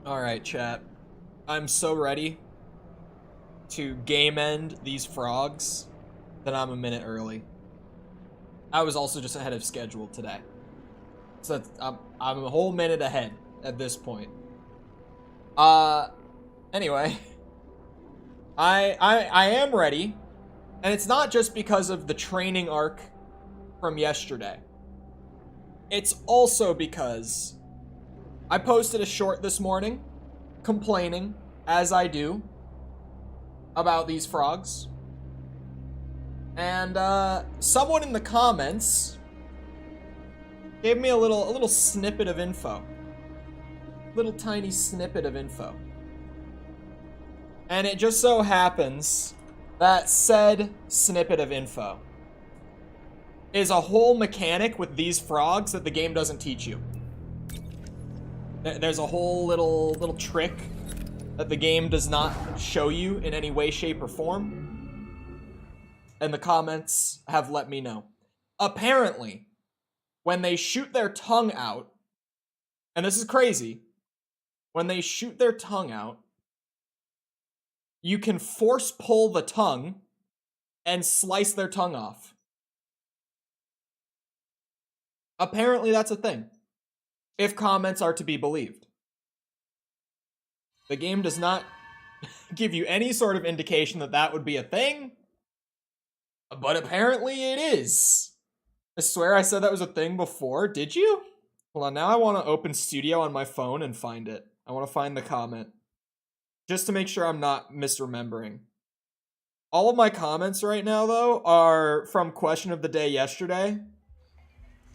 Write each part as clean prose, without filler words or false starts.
Alright, chat. I'm so ready to game end these frogs that I'm a minute early. I was also just ahead of schedule today. So that's, I'm a whole minute ahead at this point. Anyway. I am ready. And it's not just because of the training arc from yesterday. It's also because I posted a short this morning complaining, as I do, about these frogs. And someone in the comments gave me a little snippet of info. Little tiny snippet of info. And it just so happens that said snippet of info is a whole mechanic with these frogs that the game doesn't teach you. There's a whole little trick that the game does not show you in any way, shape, or form. And the comments have let me know. Apparently, when they shoot their tongue out, and this is crazy, when they shoot their tongue out, you can force pull the tongue and slice their tongue off. Apparently that's a thing, if comments are to be believed. The game does not give you any sort of indication that that would be a thing, but apparently it is. I swear I said that was a thing before. Did you? Hold on, now I want to open Studio on my phone and find it. I want to find the comment. Just to make sure I'm not misremembering. All of my comments right now, though, are from Question of the Day yesterday.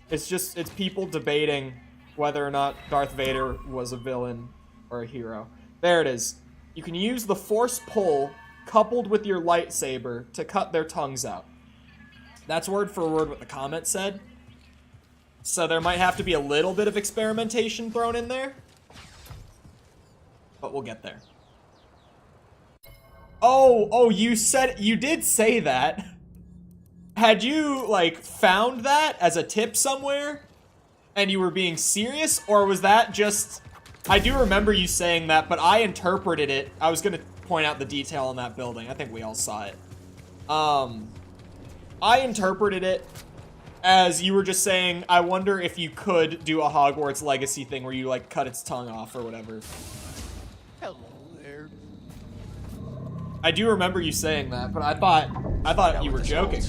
It's people debating whether or not Darth Vader was a villain or a hero. There it is. You can use the force pull coupled with your lightsaber to cut their tongues out. That's word for word what the comment said. So there might have to be a little bit of experimentation thrown in there. But we'll get there. Oh, you did say that. Had you, like, found that as a tip somewhere? And you were being serious? Or was that just... I do remember you saying that, but I interpreted it. I was gonna point out the detail on that building. I think we all saw it. I interpreted it as you were just saying, I wonder if you could do a Hogwarts Legacy thing where you, like, cut its tongue off or whatever. Hello there. I do remember you saying that, but I thought you were joking.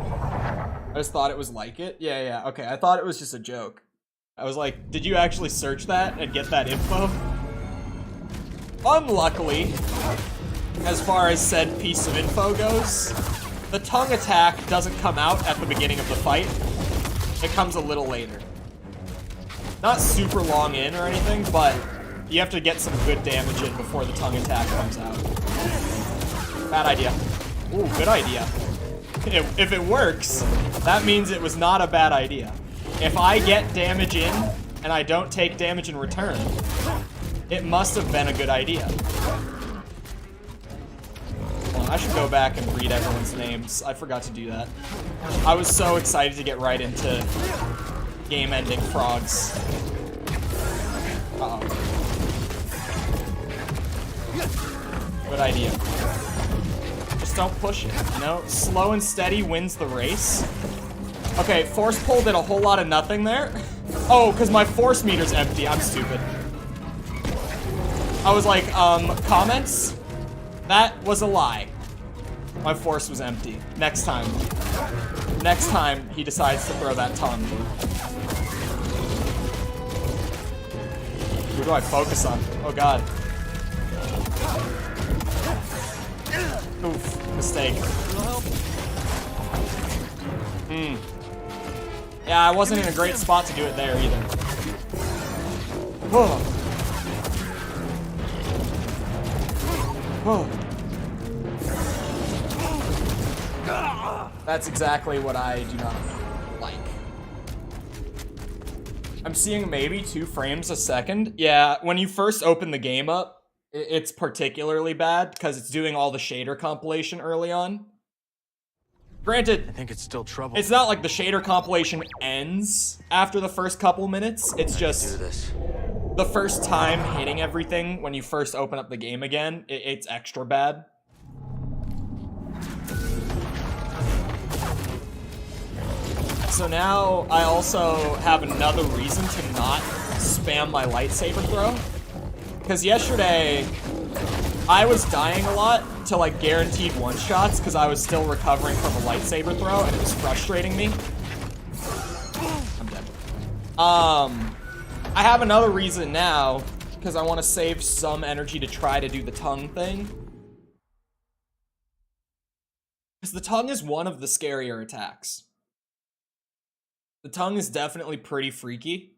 I just thought it was like it. Yeah, okay. I thought it was just a joke. I was like, did you actually search that and get that info? Unluckily, as far as said piece of info goes, the tongue attack doesn't come out at the beginning of the fight. It comes a little later. Not super long in or anything, but you have to get some good damage in before the tongue attack comes out. Bad idea. Ooh, good idea. If it works, that means it was not a bad idea. If I get damage in, and I don't take damage in return, it must have been a good idea. Well, I should go back and read everyone's names. I forgot to do that. I was so excited to get right into game-ending frogs. Uh-oh. Good idea. Just don't push it, you know? Slow and steady wins the race. Okay, force pull did a whole lot of nothing there. Oh, because my force meter's empty. I'm stupid. I was like, comments? That was a lie. My force was empty. Next time. Next time he decides to throw that tongue. Who do I focus on? Oh god. Oof, mistake. Yeah, I wasn't in a great spot to do it there either. Whoa. Whoa. That's exactly what I do not like. I'm seeing maybe 2 frames a second. Yeah, when you first open the game up, it's particularly bad because it's doing all the shader compilation early on. Granted, I think it's still trouble. It's not like the shader compilation ends after the first couple minutes. It's just... do this. the first time hitting everything when you first open up the game again, it's extra bad. So now I also have another reason to not spam my lightsaber throw. Because yesterday, I was dying a lot to like guaranteed one-shots because I was still recovering from a lightsaber throw and it was frustrating me. I'm dead. I have another reason now because I want to save some energy to try to do the tongue thing. Because the tongue is one of the scarier attacks. The tongue is definitely pretty freaky.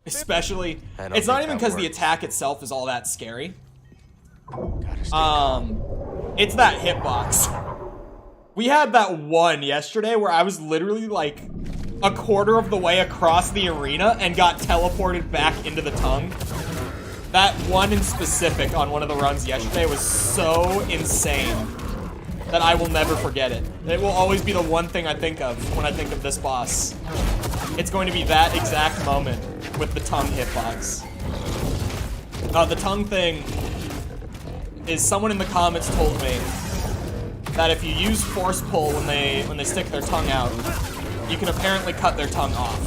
Especially, it's not even because the attack itself is all that scary. It's that hitbox. We had that one yesterday where I was literally like a quarter of the way across the arena and got teleported back into the tongue. That one in specific on one of the runs yesterday was so insane that I will never forget it. It will always be the one thing I think of when I think of this boss. It's going to be that exact moment with the tongue hitbox. The tongue thing is someone in the comments told me that if you use force pull when they stick their tongue out, you can apparently cut their tongue off.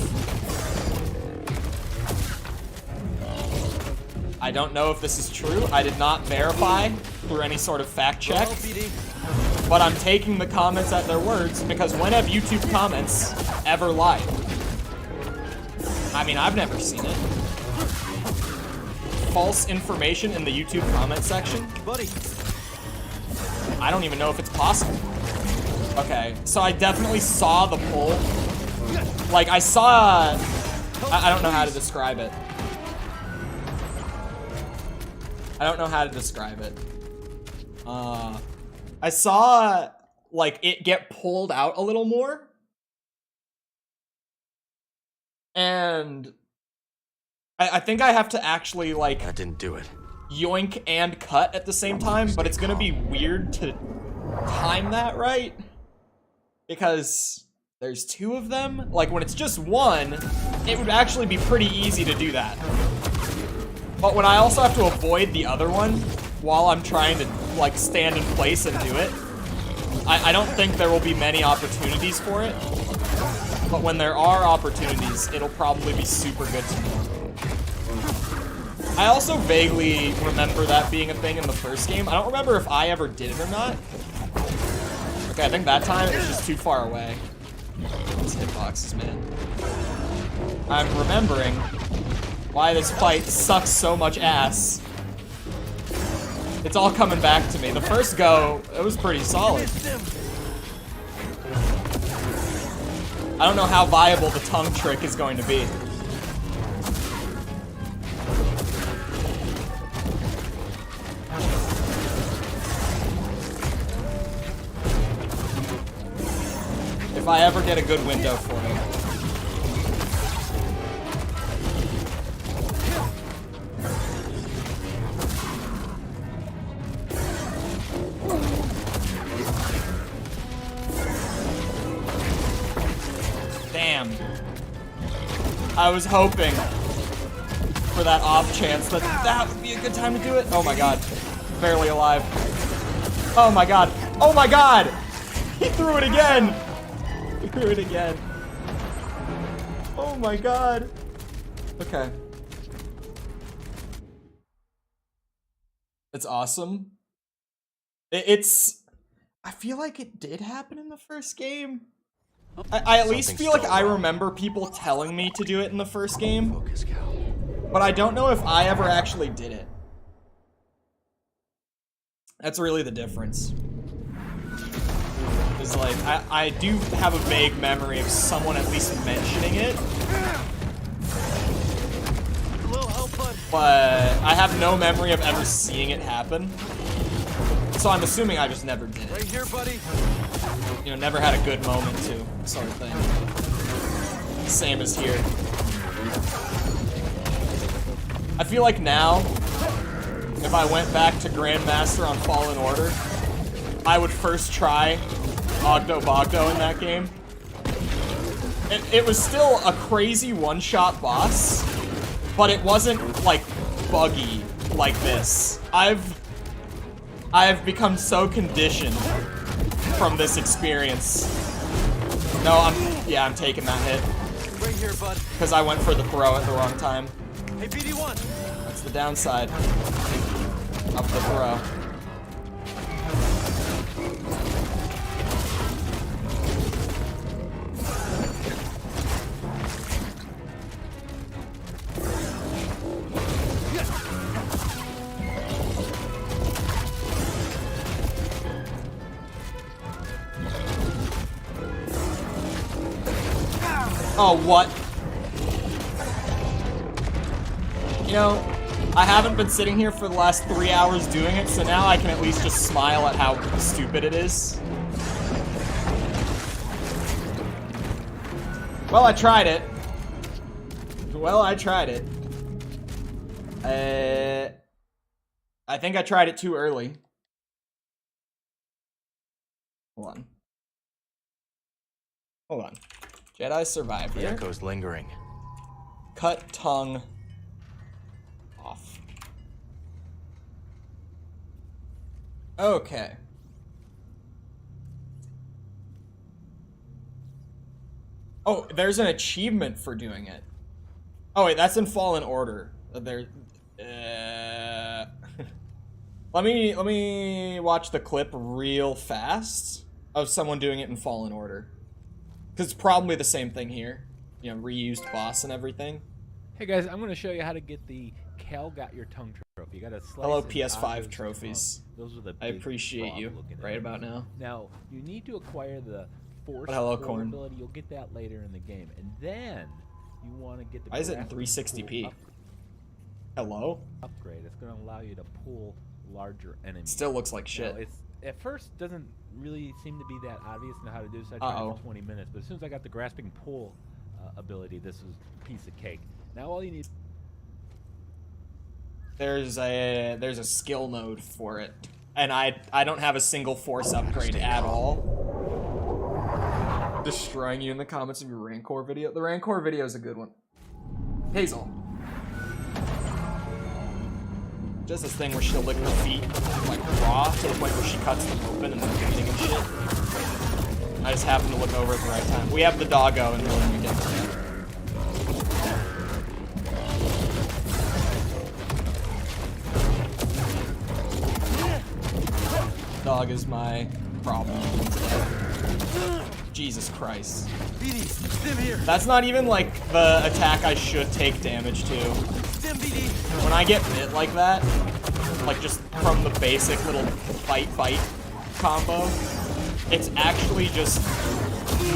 I don't know if this is true. I did not verify through any sort of fact check. But I'm taking the comments at their words because when have YouTube comments ever lied? I mean, I've never seen it. False information in the YouTube comment section? Buddy. I don't even know if it's possible. Okay, so I definitely saw the pull. Like, I saw... I don't know how to describe it. I don't know how to describe it. I saw, like, it get pulled out a little more. And I think I have to actually, like... That didn't do it. Yoink and cut at the same time, but it's gonna be weird to time that right. Because there's two of them. Like, when it's just one, it would actually be pretty easy to do that. But when I also have to avoid the other one while I'm trying to, like, stand in place and do it, I don't think there will be many opportunities for it. But when there are opportunities, it'll probably be super good to know. I also vaguely remember that being a thing in the first game. I don't remember if I ever did it or not. Okay, I think that time it was just too far away. These hitboxes, man. I'm remembering why this fight sucks so much ass. It's all coming back to me. The first go, it was pretty solid. I don't know how viable the tongue trick is going to be. If I ever get a good window for it. Damn. I was hoping for that off chance that that would be a good time to do it. Oh my god. Barely alive. Oh my god. Oh my god! He threw it again! He threw it again. Oh my god. Okay. It's awesome. It's... I feel like it did happen in the first game. I at least feel like I remember people telling me to do it in the first game. But I don't know if I ever actually did it. That's really the difference. Is like, I do have a vague memory of someone at least mentioning it. But I have no memory of ever seeing it happen. So I'm assuming I just never did it. Right here, buddy. You know, never had a good moment to, sort of thing. Same as here. I feel like now, if I went back to Grandmaster on Fallen Order, I would first try Ogdo Bogdo in that game. It was still a crazy one-shot boss, but it wasn't like buggy like this. I've become so conditioned from this experience. No, I'm taking that hit. Right here, bud. Because I went for the throw at the wrong time. Hey, BD1. That's the downside of the throw. Oh, what? You know, I haven't been sitting here for the last 3 hours doing it, so now I can at least just smile at how stupid it is. Well, I tried it. Well, I tried it. I think I tried it too early. Hold on. Hold on. Jedi Survivor. The echo's lingering. Cut tongue off. Okay. Oh, there's an achievement for doing it. Oh wait, that's in Fallen Order. There. Let me watch the clip real fast of someone doing it in Fallen Order. Because it's probably the same thing here. You know, reused boss and everything. Hey guys, I'm going to show you how to get the Cal Got Your Tongue trophy. You got to slice. Hello, and PS5 tongue. trophies. Those are the I big appreciate you frog-looking right enemies. about now. Now, you need to acquire the Force But hello, Pull Corn. ability. You'll get that later in the game. And then you want to get the Why is it in grappling 360p? pull Hello? upgrade. It's going to allow you to pull larger enemies. Still looks like shit. Now, it's at first doesn't really seem to be that obvious in how to do, so I tried it for 20 minutes. But as soon as I got the grasping pull ability, this was a piece of cake. Now all you need. There's a skill node for it, and I don't have a single force upgrade at all. Destroying you in the comments of your Rancor video. The Rancor video is a good one. Hazel. Just this thing where she'll lick her feet like raw to the point where she cuts them open and they're bleeding and shit. I just happen to look over at the right time. We have the doggo until we get to it. Dog is my problem today. Jesus Christ. BD, stim here. That's not even like the attack I should take damage to. Stim, BD. When I get bit like that, like just from the basic little bite combo, it's actually just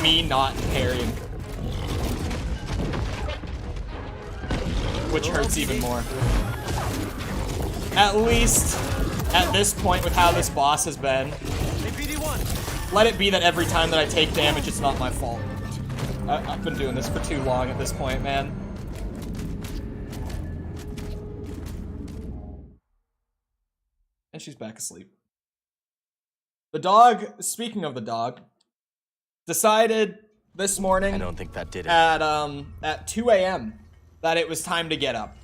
me not parrying. Which hurts even more. At least, at this point with how this boss has been, Hey, BD1. let it be that every time that I take damage, it's not my fault. I've been doing this for too long at this point, man. And she's back asleep. The dog, speaking of the dog, decided this morning I don't think that did it. at 2 a.m. that it was time to get up.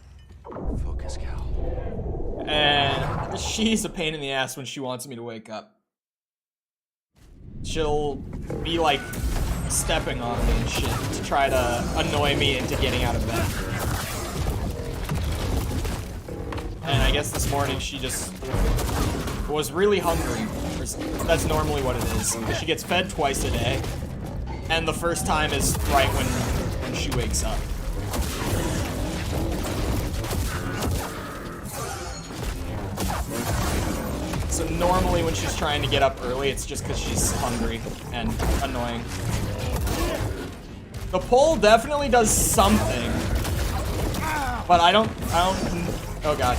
Focus, Cal. And she's a pain in the ass when she wants me to wake up. She'll be like stepping on me and shit to try to annoy me into getting out of bed. And I guess this morning she just was really hungry. That's normally what it is. She gets fed twice a day. And the first time is right when she wakes up. So normally when she's trying to get up early, it's just because she's hungry and annoying. The pull definitely does something. But I don't, oh god.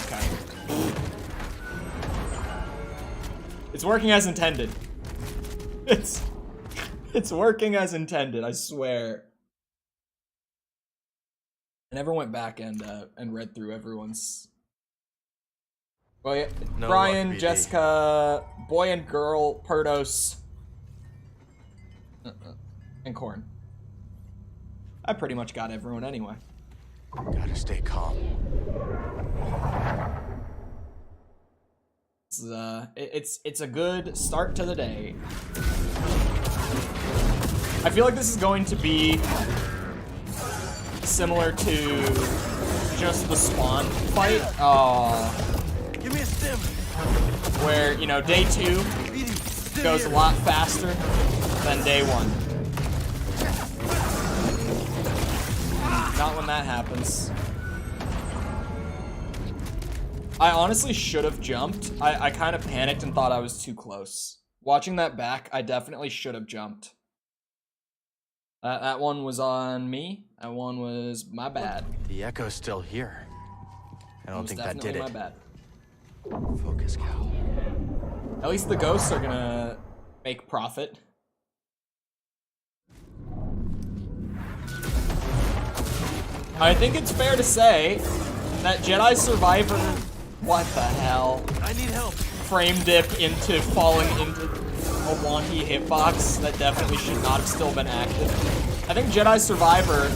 Okay. It's working as intended. It's working as intended, I swear. I never went back and read through everyone's. Well, yeah, No Brian, luck, BD. Jessica, Boy and Girl, Perdos, and Corn. I pretty much got everyone anyway. Gotta stay calm. It's a good start to the day. I feel like this is going to be similar to just the spawn fight. Give me a stim. Where, you know, day 2 goes a lot faster than day 1. Not when that happens. I honestly should have jumped. I kind of panicked and thought I was too close. Watching that back, I definitely should have jumped. That one was on me. That one was my bad. The echo's still here. I don't think that did it. My bad. Focus, Cal. At least the ghosts are gonna make profit. I think it's fair to say that Jedi Survivor, what the hell? I need help. Frame dip into falling into a wonky hitbox that definitely should not have still been active. I think Jedi Survivor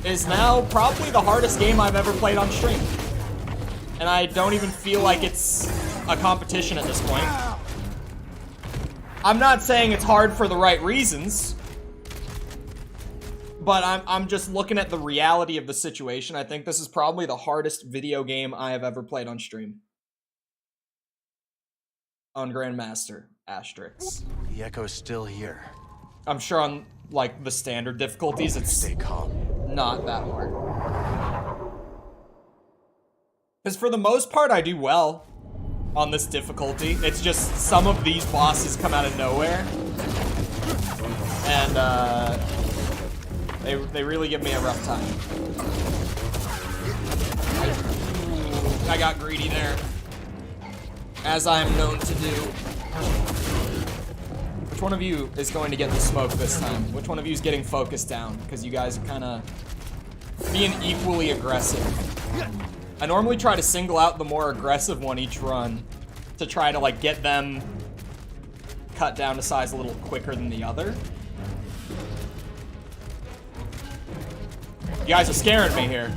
is now probably the hardest game I've ever played on stream. And I don't even feel like it's a competition at this point. I'm not saying it's hard for the right reasons, but I'm just looking at the reality of the situation. I think this is probably the hardest video game I have ever played on stream. On Grandmaster, asterisk. The echo's still here. I'm sure on, like, the standard difficulties, it's Stay calm. not that hard. Because for the most part, I do well on this difficulty. It's just some of these bosses come out of nowhere. And, they really give me a rough time. I got greedy there. As I am known to do. Which one of you is going to get the smoke this time? Which one of you is getting focused down? Because you guys are kind of being equally aggressive. I normally try to single out the more aggressive one each run to try to, like, get them cut down to size a little quicker than the other. You guys are scaring me here.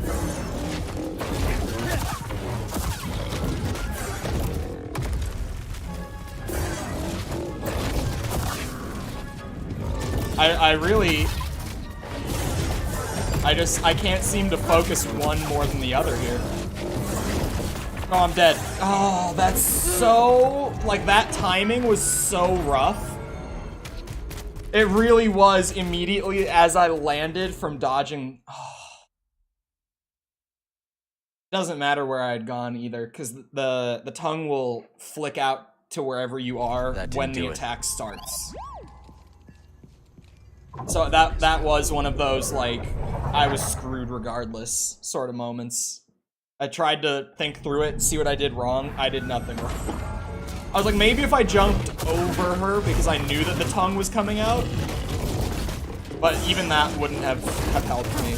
I can't seem to focus one more than the other here. Oh, I'm dead. Oh, that's so, like, that timing was so rough. It really was immediately as I landed from dodging. Oh. Doesn't matter where I had gone either, because the tongue will flick out to wherever you are when the attack starts. So that was one of those, like, I was screwed regardless sort of moments. I tried to think through it, see what I did wrong. I did nothing wrong. I was like, maybe if I jumped over her because I knew that the tongue was coming out. But even that wouldn't have helped me.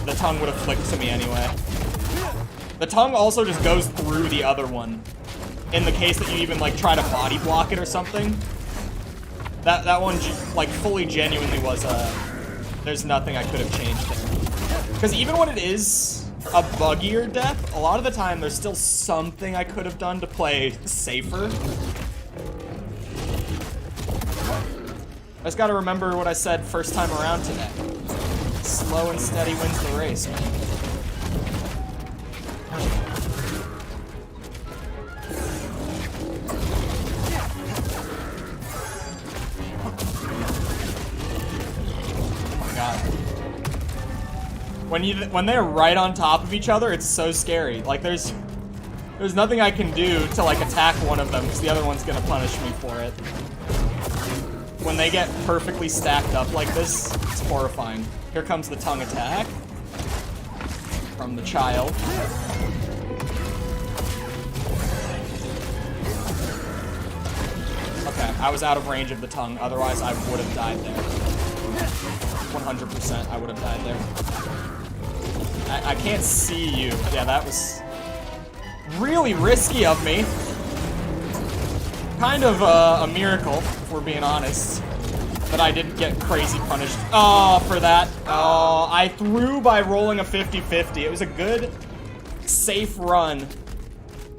The tongue would have flicked to me anyway. The tongue also just goes through the other one. In the case that you even, like, try to body block it or something. That one, like, fully genuinely was there's nothing I could have changed there. Because even when it is a buggier death, a lot of the time there's still something I could have done to play safer. I just gotta remember what I said first time around today. Slow and steady wins the race, man. When they're right on top of each other, it's so scary. Like, there's nothing I can do to, like, attack one of them because the other one's gonna punish me for it. When they get perfectly stacked up like this, it's horrifying. Here comes the tongue attack from the child. Okay, I was out of range of the tongue, otherwise I would have died there. 100% I would have died there. I can't see you. Yeah, that was really risky of me. Kind of a miracle, if we're being honest. that I didn't get crazy punished. Oh, for that. Oh, I threw by rolling a 50-50. It was a good, safe run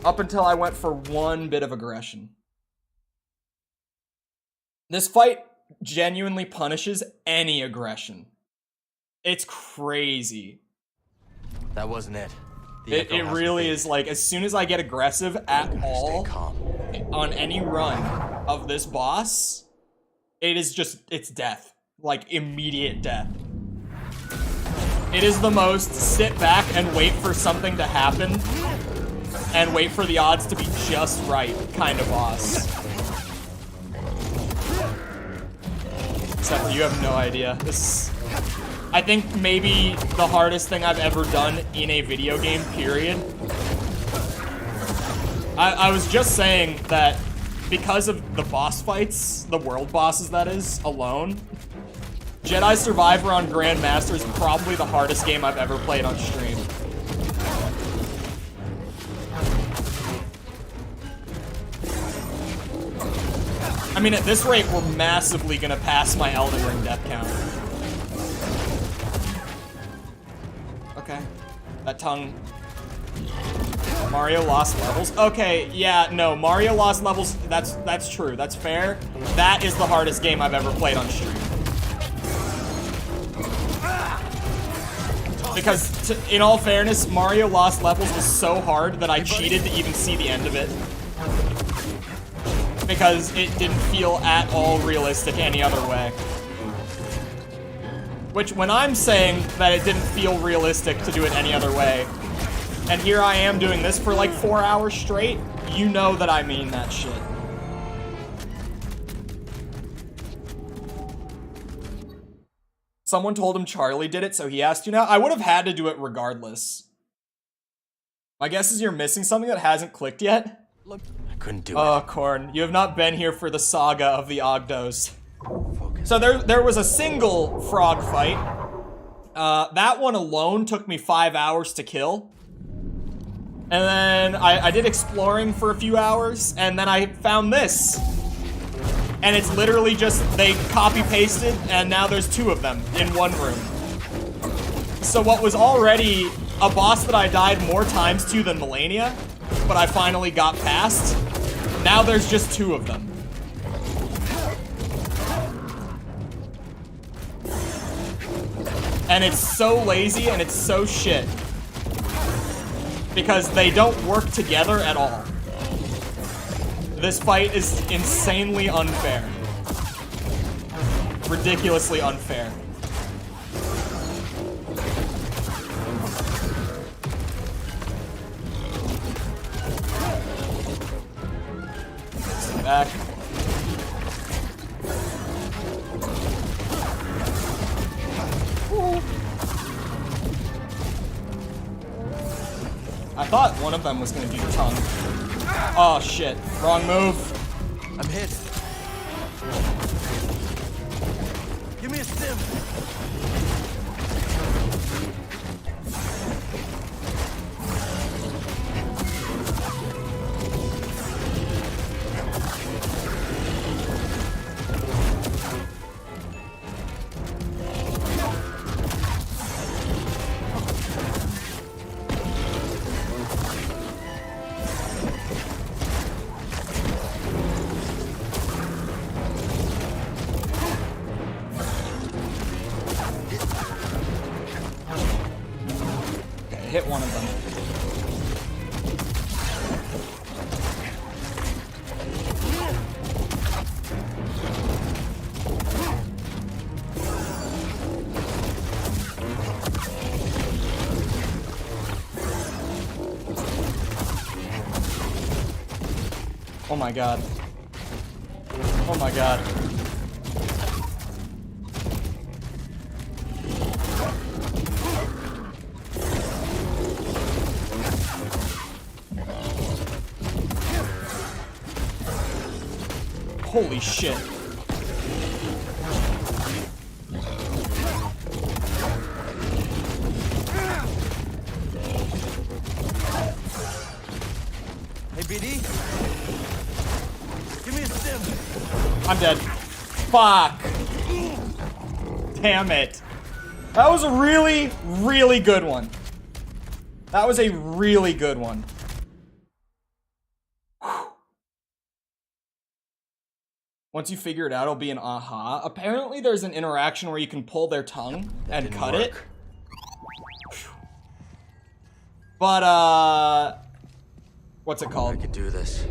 up until I went for one bit of aggression. This fight genuinely punishes any aggression. It's crazy. That wasn't it. It really is like, as soon as I get aggressive at all on any run of this boss, it is just, it's death. Like, immediate death. It is the most sit back and wait for something to happen and wait for the odds to be just right kind of boss. Except for you have no idea. This, I think, maybe the hardest thing I've ever done in a video game, period. I was just saying that because of the boss fights, the world bosses that is, alone, Jedi Survivor on Grandmaster is probably the hardest game I've ever played on stream. I mean, at this rate, we're massively gonna pass my Elden Ring death count. Okay. That tongue. Mario lost levels? Okay, yeah, no, Mario lost levels, that's true, that's fair. That is the hardest game I've ever played on stream. Because, in all fairness, Mario lost levels was so hard that I cheated to even see the end of it. Because it didn't feel at all realistic any other way. Which, when I'm saying that it didn't feel realistic to do it any other way, and here I am doing this for like 4 hours straight, you know that I mean that shit. Someone told him Charlie did it, so he asked you now. I would have had to do it regardless. My guess is you're missing something that hasn't clicked yet. Look, I couldn't do it. Oh, Korn, you have not been here for the saga of the Ogdos. So there was a single frog fight. That one alone took me 5 hours to kill. And then I did exploring for a few hours, and then I found this. And it's literally just, they copy-pasted, and now there's 2 of them in one room. So what was already a boss that I died more times to than Melania, but I finally got past, now there's just 2 of them. And it's so lazy and it's so shit. Because they don't work together at all. This fight is insanely unfair. Ridiculously unfair. Stay back. I thought one of them was gonna do the tongue. Oh shit, wrong move. I'm hit. Give me a stim. Hit one of them. Oh my god. Oh my god. Holy shit. Hey, BD. Give me a stim. I'm dead. Fuck. Damn it. That was a really, really good one. That was a really good one. Whew. Once you figure it out, it'll be an aha. Apparently, there's an interaction where you can pull their tongue and cut it. But, what's it called? I can do this.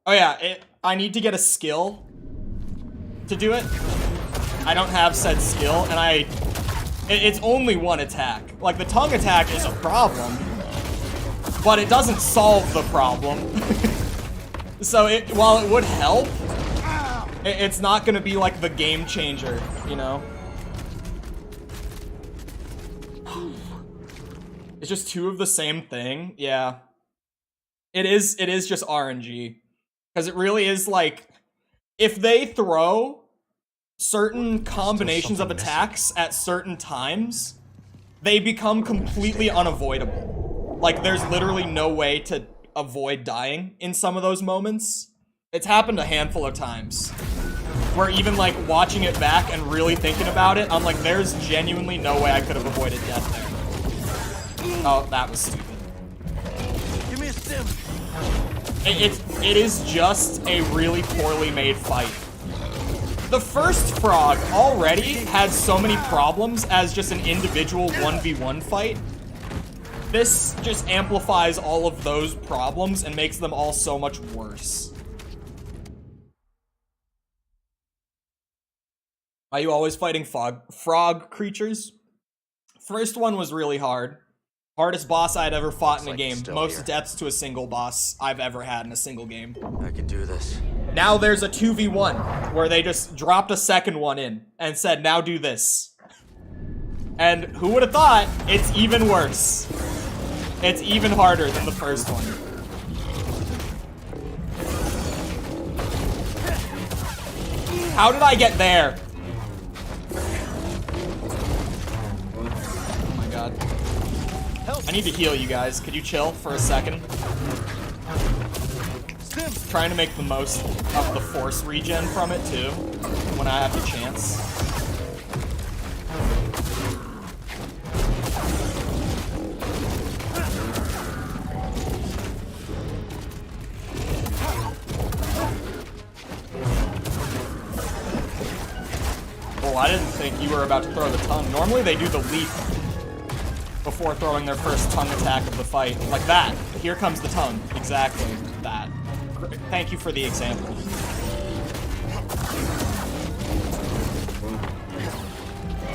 Oh yeah, I need to get a skill to do it. I don't have said skill, and it's only one attack. Like, the tongue attack is a problem, but it doesn't solve the problem. So while it would help, it's not gonna be like the game changer, you know? It's just two of the same thing, yeah. It is just RNG. Because it really is like, if they throw certain combinations of attacks at certain times, they become completely unavoidable. Like, there's literally no way to avoid dying in some of those moments. It's happened a handful of times. Where even, like, watching it back and really thinking about it, I'm like, there's genuinely no way I could have avoided death there. Oh, that was stupid. Give me a stim. It is just a really poorly made fight. The first frog already had so many problems as just an individual 1v1 fight. This just amplifies all of those problems and makes them all so much worse. Are you always fighting frog creatures? First one was really hard. Hardest boss I'd ever fought in a game. Most deaths to a single boss I've ever had in a single game. I can do this. Now there's a 2v1 where they just dropped a second one in and said, now do this. And who would have thought it's even worse? It's even harder than the first one. How did I get there? Oh my god. I need to heal you guys. Could you chill for a second? Trying to make the most of the force regen from it too, when I have the chance. Oh, I didn't think you were about to throw the tongue. Normally they do the leap before throwing their first tongue attack of the fight. Like that. Here comes the tongue. Exactly that. Thank you for the example.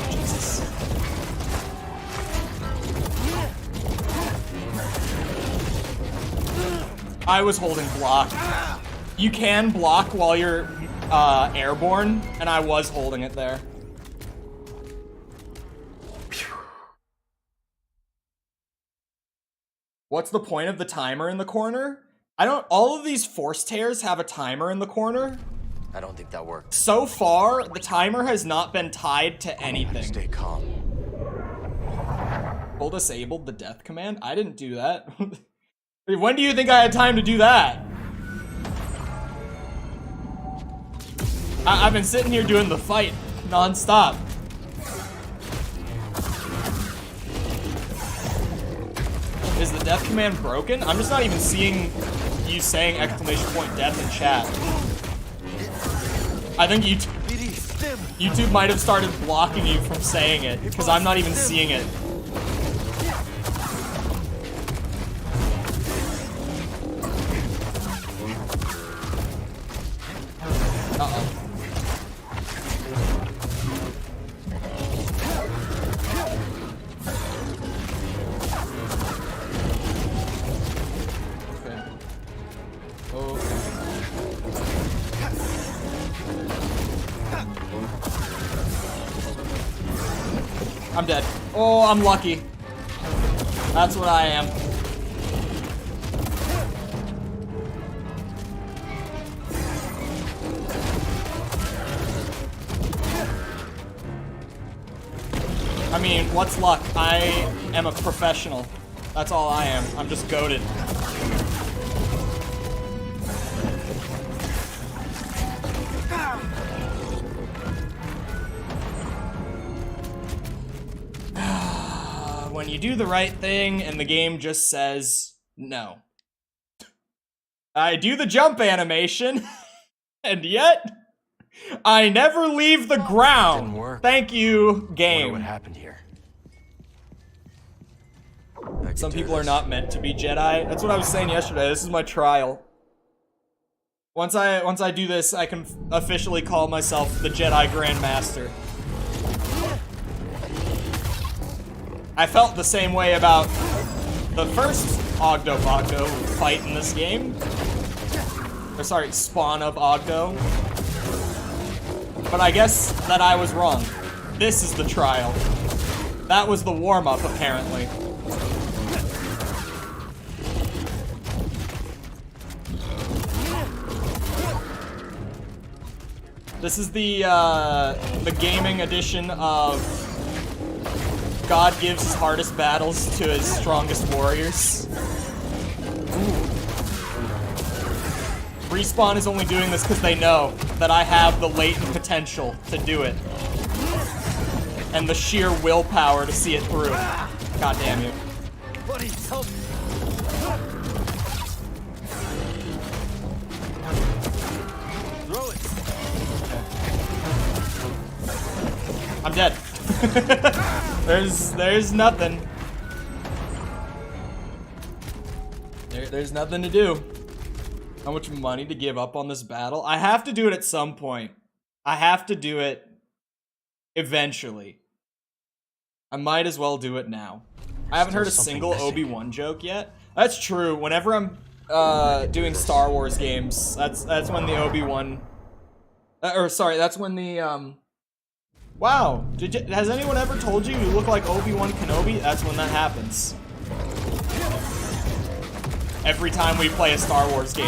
Jesus. I was holding block. You can block while you're airborne, and I was holding it there. What's the point of the timer in the corner? All of these force tears have a timer in the corner. I don't think that works. So far, the timer has not been tied to anything. Stay calm. Full disabled the death command? I didn't do that. When do you think I had time to do that? I've been sitting here doing the fight non-stop. Is the death command broken? I'm just not even seeing you saying exclamation point death in chat. I think YouTube might have started blocking you from saying it, because I'm not even seeing it. Uh-oh. I'm dead. Oh, I'm lucky. That's what I am. I mean, what's luck? I am a professional. That's all I am. I'm just goated. when you do the right thing and the game just says no. I do the jump animation, and yet I never leave the ground. Didn't work. Thank you, Wonder game. what happened here. Some people are not meant to be Jedi. That's what I was saying yesterday. This is my trial. Once I do this, I can officially call myself the Jedi Grandmaster. I felt the same way about the first Ogdo Bogdo fight in this game. Or sorry, spawn of Ogdo. But I guess that I was wrong. This is the trial. That was the warm-up, apparently. This is the gaming edition of God gives his hardest battles to his strongest warriors. Ooh. Respawn is only doing this because they know that I have the latent potential to do it. And the sheer willpower to see it through. God damn you. Buddy, help! Throw it! I'm dead. There's nothing. There's nothing to do. How much money to give up on this battle? I have to do it at some point. I have to do it eventually. I might as well do it now. I haven't heard a single Obi-Wan joke yet. That's true. Whenever I'm doing Star Wars games, that's when the Obi-Wan that's when the wow, has anyone ever told you look like Obi-Wan Kenobi? That's when that happens. Every time we play a Star Wars game.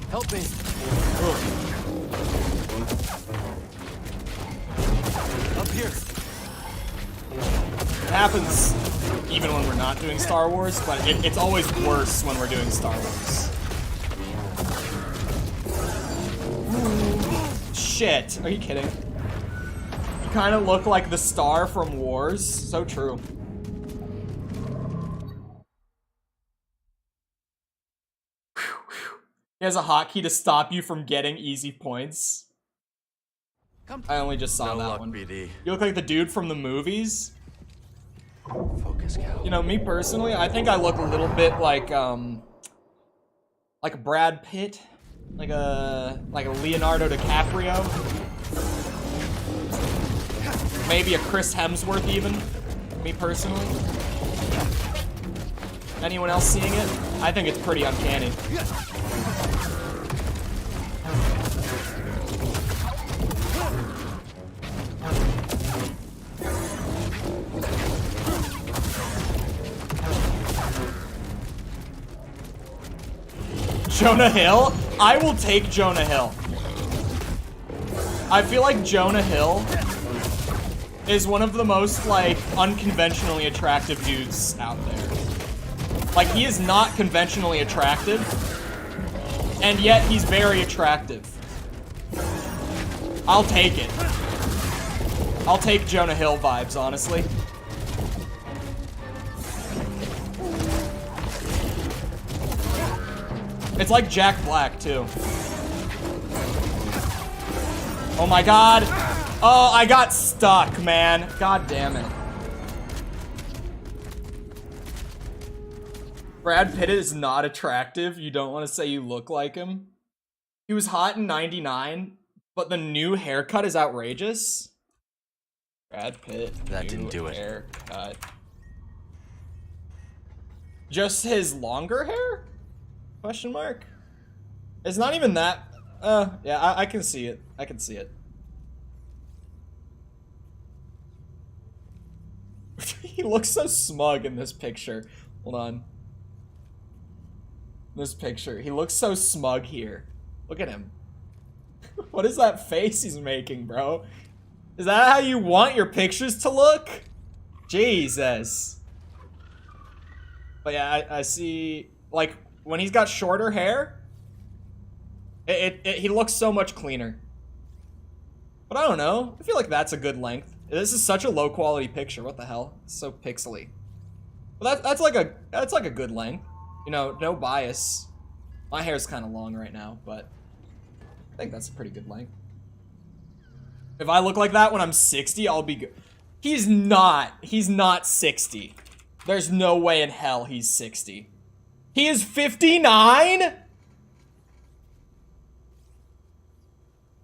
Help me! Ugh. Up here! It happens even when we're not doing Star Wars, but it's always worse when we're doing Star Wars. Shit, are you kidding? You kind of look like the star from Wars. So true. He has a hotkey to stop you from getting easy points. I only just saw that one. BD. You look like the dude from the movies. Focus, Cal. You know, me personally, I think I look a little bit like Brad Pitt, like a Leonardo DiCaprio, maybe a Chris Hemsworth even. Me personally. Anyone else seeing it? I think it's pretty uncanny. Jonah Hill? I will take Jonah Hill. I feel like Jonah Hill is one of the most, like, unconventionally attractive dudes out there. Like, he is not conventionally attractive, and yet he's very attractive. I'll take it. I'll take Jonah Hill vibes, honestly. It's like Jack Black, too. Oh my god. Oh, I got stuck, man. God damn it. Brad Pitt is not attractive. You don't want to say you look like him. He was hot in '99, but the new haircut is outrageous. Brad Pitt. That didn't do it. Haircut. Just his longer hair? Question mark? It's not even that. Yeah, I can see it. I can see it. He looks so smug in this picture. Hold on. This picture. He looks so smug here. Look at him. What is that face he's making, bro? Is that how you want your pictures to look? Jesus. But yeah, I see, like, when he's got shorter hair, he looks so much cleaner. But I don't know. I feel like that's a good length. This is such a low quality picture. What the hell? It's so pixely. But that's like a good length. You know, no bias. My hair's kind of long right now, but I think that's a pretty good length. If I look like that when I'm 60, I'll be good. He's not 60. There's no way in hell he's 60. He is 59?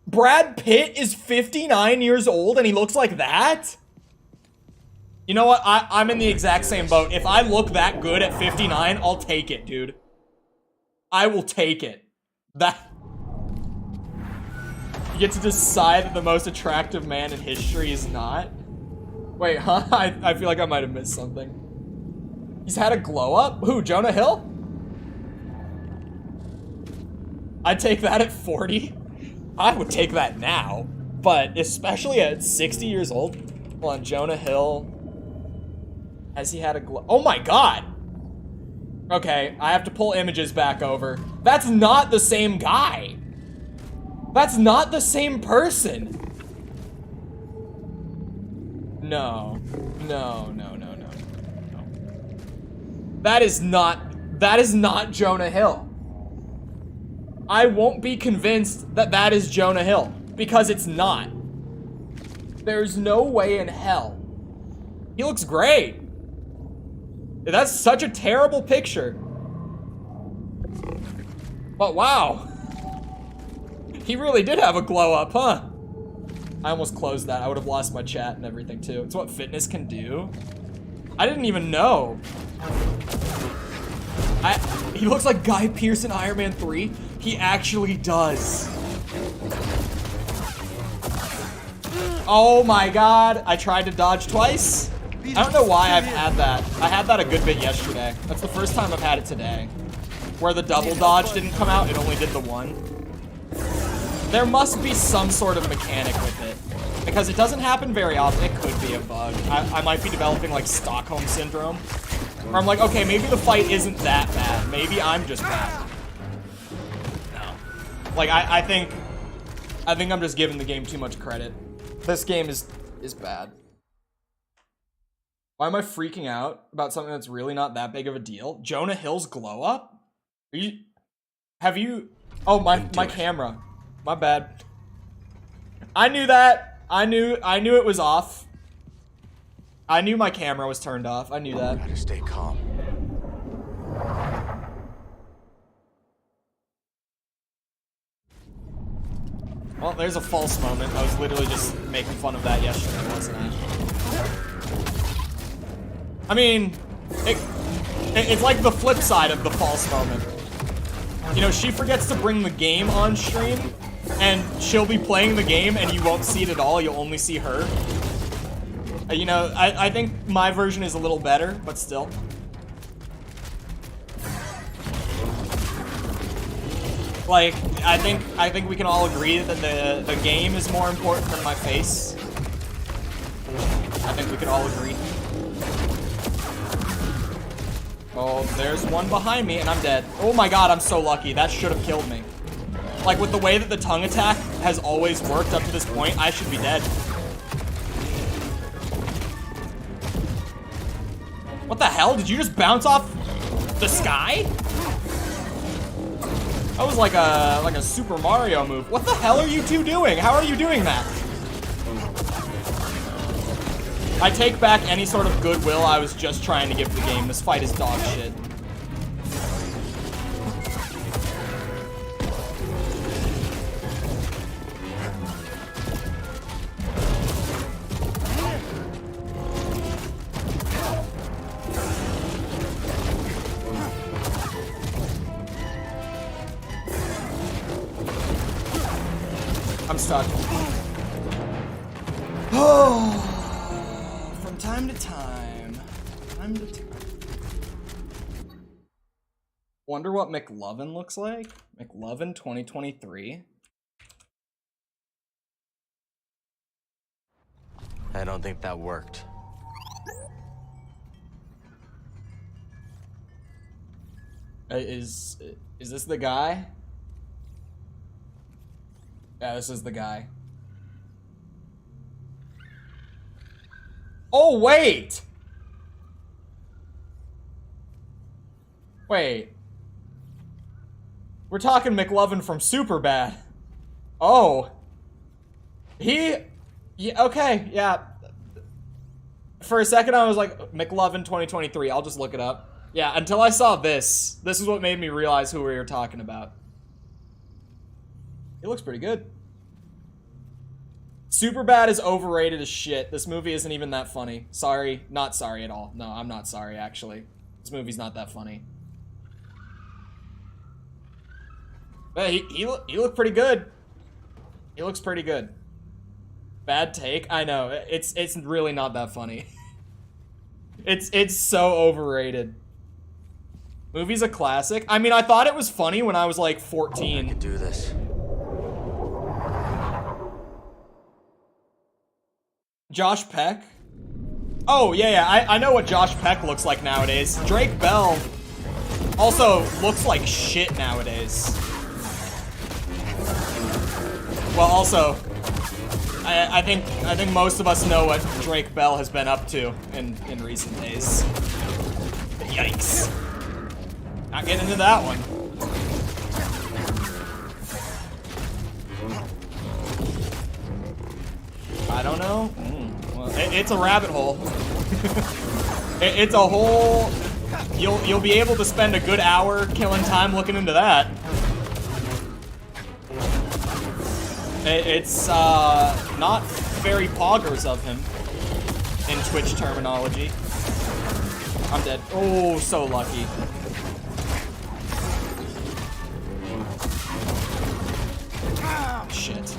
Brad Pitt is 59 years old and he looks like that? You know what? I'm in the exact same boat. If I look that good at 59, I'll take it, dude. I will take it. You get to decide that the most attractive man in history is not? Wait, huh? I feel like I might have missed something. He's had a glow up? Who, Jonah Hill? I'd take that at 40. I would take that now, but especially at 60 years old. Hold on, Jonah Hill. Has he had a glow? Oh my god! Okay, I have to pull images back over. That's not the same guy. That's not the same person. No. No. That is not Jonah Hill. I won't be convinced that that is Jonah Hill, because it's not. There's no way in hell. He looks great. That's such a terrible picture. But wow. He really did have a glow up, huh? I almost closed that. I would have lost my chat and everything too. It's what fitness can do. I didn't even know. He looks like Guy Pearce in Iron Man 3. He actually does. Oh my god. I tried to dodge twice. I don't know why I've had that. I had that a good bit yesterday. That's the first time I've had it today. Where the double dodge didn't come out, it only did the one. There must be some sort of mechanic with it. Because it doesn't happen very often. It could be a bug. I might be developing like Stockholm Syndrome. Where I'm like, okay, maybe the fight isn't that bad. Maybe I'm just bad. No. Like, I think I'm just giving the game too much credit. This game is bad. Why am I freaking out about something that's really not that big of a deal? Jonah Hill's glow up? Oh, my camera. My bad. I knew that. I knew it was off. I knew my camera was turned off. I knew that. Gotta stay calm. Well, there's a false moment. I was literally just making fun of that yesterday, wasn't I? I mean, it's like the flip side of the false moment. You know, she forgets to bring the game on stream, and she'll be playing the game and you won't see it at all. You'll only see her. You know, I think my version is a little better, but still. Like, I think we can all agree that the game is more important than my face. I think we can all agree. Oh, there's one behind me and I'm dead. Oh my god, I'm so lucky. That should have killed me. Like, with the way that the tongue attack has always worked up to this point, I should be dead. What the hell? Did you just bounce off the sky? That was like a Super Mario move. What the hell are you two doing? How are you doing that? I take back any sort of goodwill I was just trying to give the game. This fight is dog shit. I'm stuck. Oh. From time to time. Wonder what McLovin looks like? McLovin 2023. I don't think that worked. Is this the guy? Yeah, this is the guy. Oh, wait! Wait. We're talking McLovin from Superbad. Oh. Yeah, okay, yeah. For a second I was like, McLovin 2023, I'll just look it up. Yeah, until I saw this. This is what made me realize who we were talking about. It looks pretty good. Superbad is overrated as shit. This movie isn't even that funny. Sorry. Not sorry at all. No, I'm not sorry, actually. This movie's not that funny. But he looked pretty good. He looks pretty good. Bad take? I know. It's really not that funny. It's so overrated. Movie's a classic. I mean, I thought it was funny when I was like 14. I could do this. Josh Peck? Oh, yeah, I know what Josh Peck looks like nowadays. Drake Bell also looks like shit nowadays. Well, also, I think most of us know what Drake Bell has been up to in recent days. Yikes. Not getting into that one. I don't know. Well, it's a rabbit hole. It's a whole. You'll be able to spend a good hour killing time looking into that. It's not very poggers of him in Twitch terminology. I'm dead. Oh, so lucky. Shit.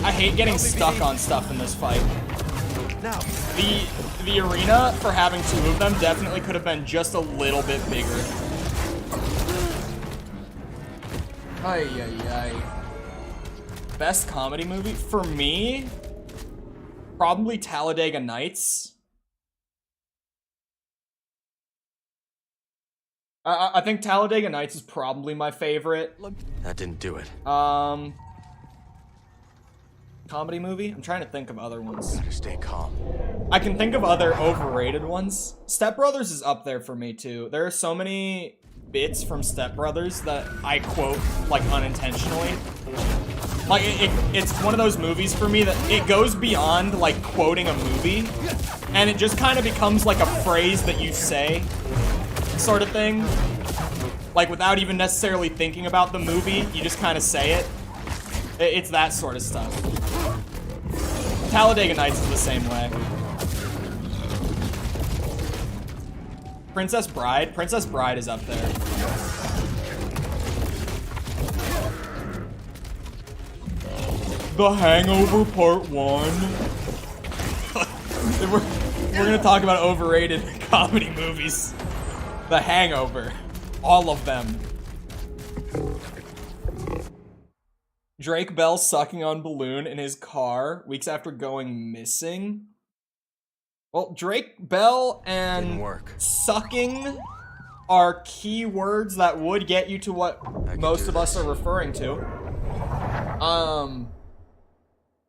I hate getting stuck on stuff in this fight. Now. The arena, for having two of them, definitely could have been just a little bit bigger. Ay, ay, ay. Best comedy movie? For me, probably Talladega Nights. I think Talladega Nights is probably my favorite. That didn't do it. Comedy movie? I'm trying to think of other ones. Gotta stay calm. I can think of other overrated ones. Step Brothers is up there for me too. There are so many bits from Step Brothers that I quote like unintentionally. Like it's one of those movies for me that it goes beyond like quoting a movie and it just kind of becomes like a phrase that you say sort of thing. Like without even necessarily thinking about the movie, you just kind of say it. It's that sort of stuff. Talladega Nights is the same way. Princess Bride? Princess Bride is up there. The Hangover Part 1. We're gonna talk about overrated comedy movies. The Hangover. All of them. Drake Bell sucking on balloon in his car weeks after going missing. Well, Drake Bell and sucking are key words that would get you to what most of us are referring to.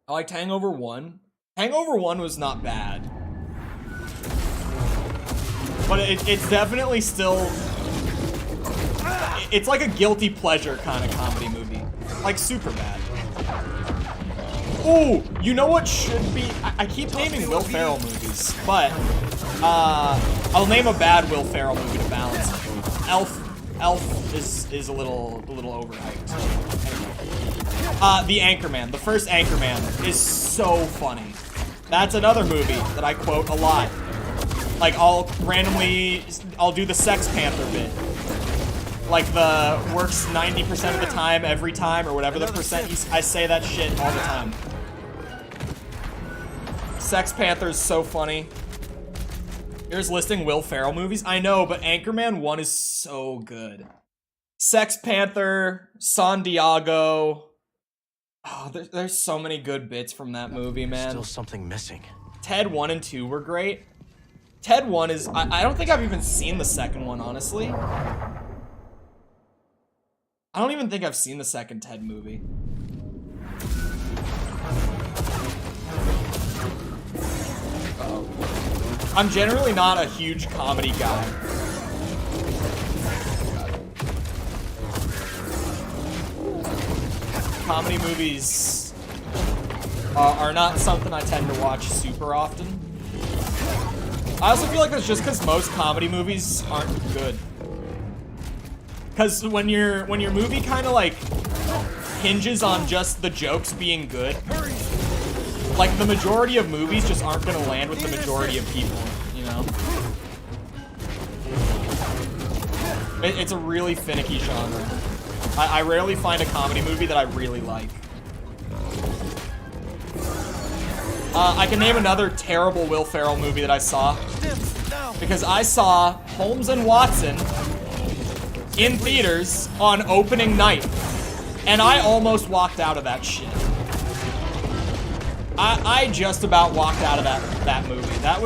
I liked Hangover 1. Hangover 1 was not bad. But it's definitely still... It's like a guilty pleasure kind of comedy movie. Like Superbad. Ooh, you know what should be... I keep naming Will Ferrell movies, but... I'll name a bad Will Ferrell movie to balance it. Elf is a little overhyped. Anyway. The Anchorman. The first Anchorman is so funny. That's another movie that I quote a lot. Like, I'll do the Sex Panther bit. Like the works 90% of the time, every time, or whatever the percent, I say that shit all the time. Sex Panther's so funny. Here's listing Will Ferrell movies. I know, but Anchorman 1 is so good. Sex Panther, San Diego. Oh, there's so many good bits from that movie, man. Still something missing. Ted 1 and 2 were great. Ted 1 is... I don't think I've even seen the second one, honestly. I don't even think I've seen the second Ted movie. I'm generally not a huge comedy guy. Comedy movies are not something I tend to watch super often. I also feel like that's just because most comedy movies aren't good. Because when your movie kind of like hinges on just the jokes being good, like the majority of movies just aren't gonna land with the majority of people, you know? It's a really finicky genre. I rarely find a comedy movie that I really like. I can name another terrible Will Ferrell movie that I saw. Because I saw Holmes and Watson in theaters on opening night. And I almost walked out of that shit. I just about walked out of that movie. That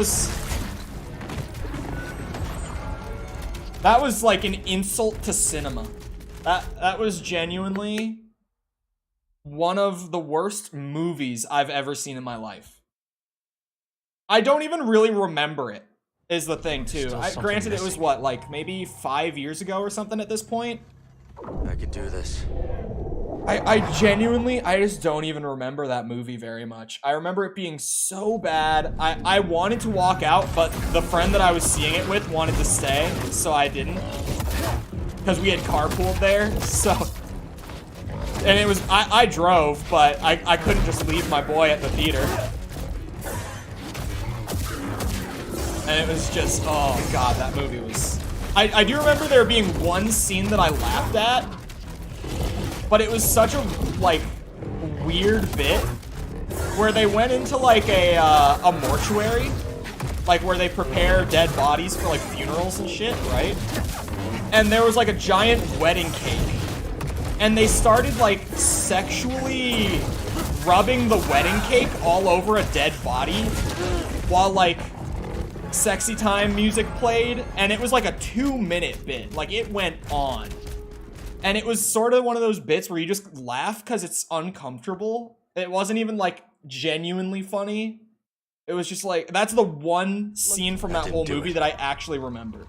was like an insult to cinema. That was genuinely one of the worst movies I've ever seen in my life. I don't even really remember it, is the thing, too. Granted, it was, what, like, maybe 5 years ago or something at this point? I can do this. I genuinely, I just don't even remember that movie very much. I remember it being so bad. I wanted to walk out, but the friend that I was seeing it with wanted to stay, so I didn't. Because we had carpooled there, so... And it was, I drove, but I couldn't just leave my boy at the theater. And it was just, oh god, that movie was... I do remember there being one scene that I laughed at, but it was such a, like, weird bit, where they went into, like, a mortuary, like, where they prepare dead bodies for, like, funerals and shit, right? And there was, like, a giant wedding cake. And they started, like, sexually rubbing the wedding cake all over a dead body while, like, sexy time music played. And it was, like, a 2-minute bit. Like, it went on. And it was sort of one of those bits where you just laugh because it's uncomfortable. It wasn't even, like, genuinely funny. It was just, like, that's the one scene from that whole movie that I actually remember.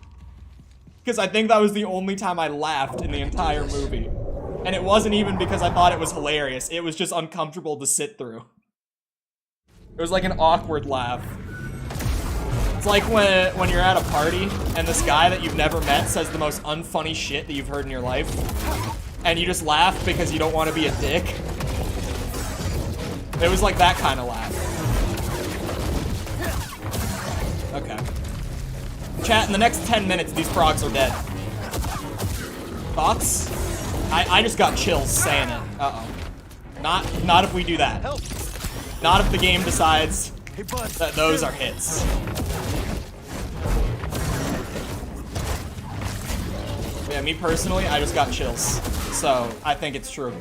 Because I think that was the only time I laughed in the entire movie. And it wasn't even because I thought it was hilarious. It was just uncomfortable to sit through. It was like an awkward laugh. It's like when you're at a party and this guy that you've never met says the most unfunny shit that you've heard in your life. And you just laugh because you don't want to be a dick. It was like that kind of laugh. Okay. Chat, in the next 10 minutes, these frogs are dead. Thoughts? I just got chills saying it. Uh-oh. Not if we do that. Not if the game decides that those are hits. Yeah, me personally, I just got chills. So, I think it's true.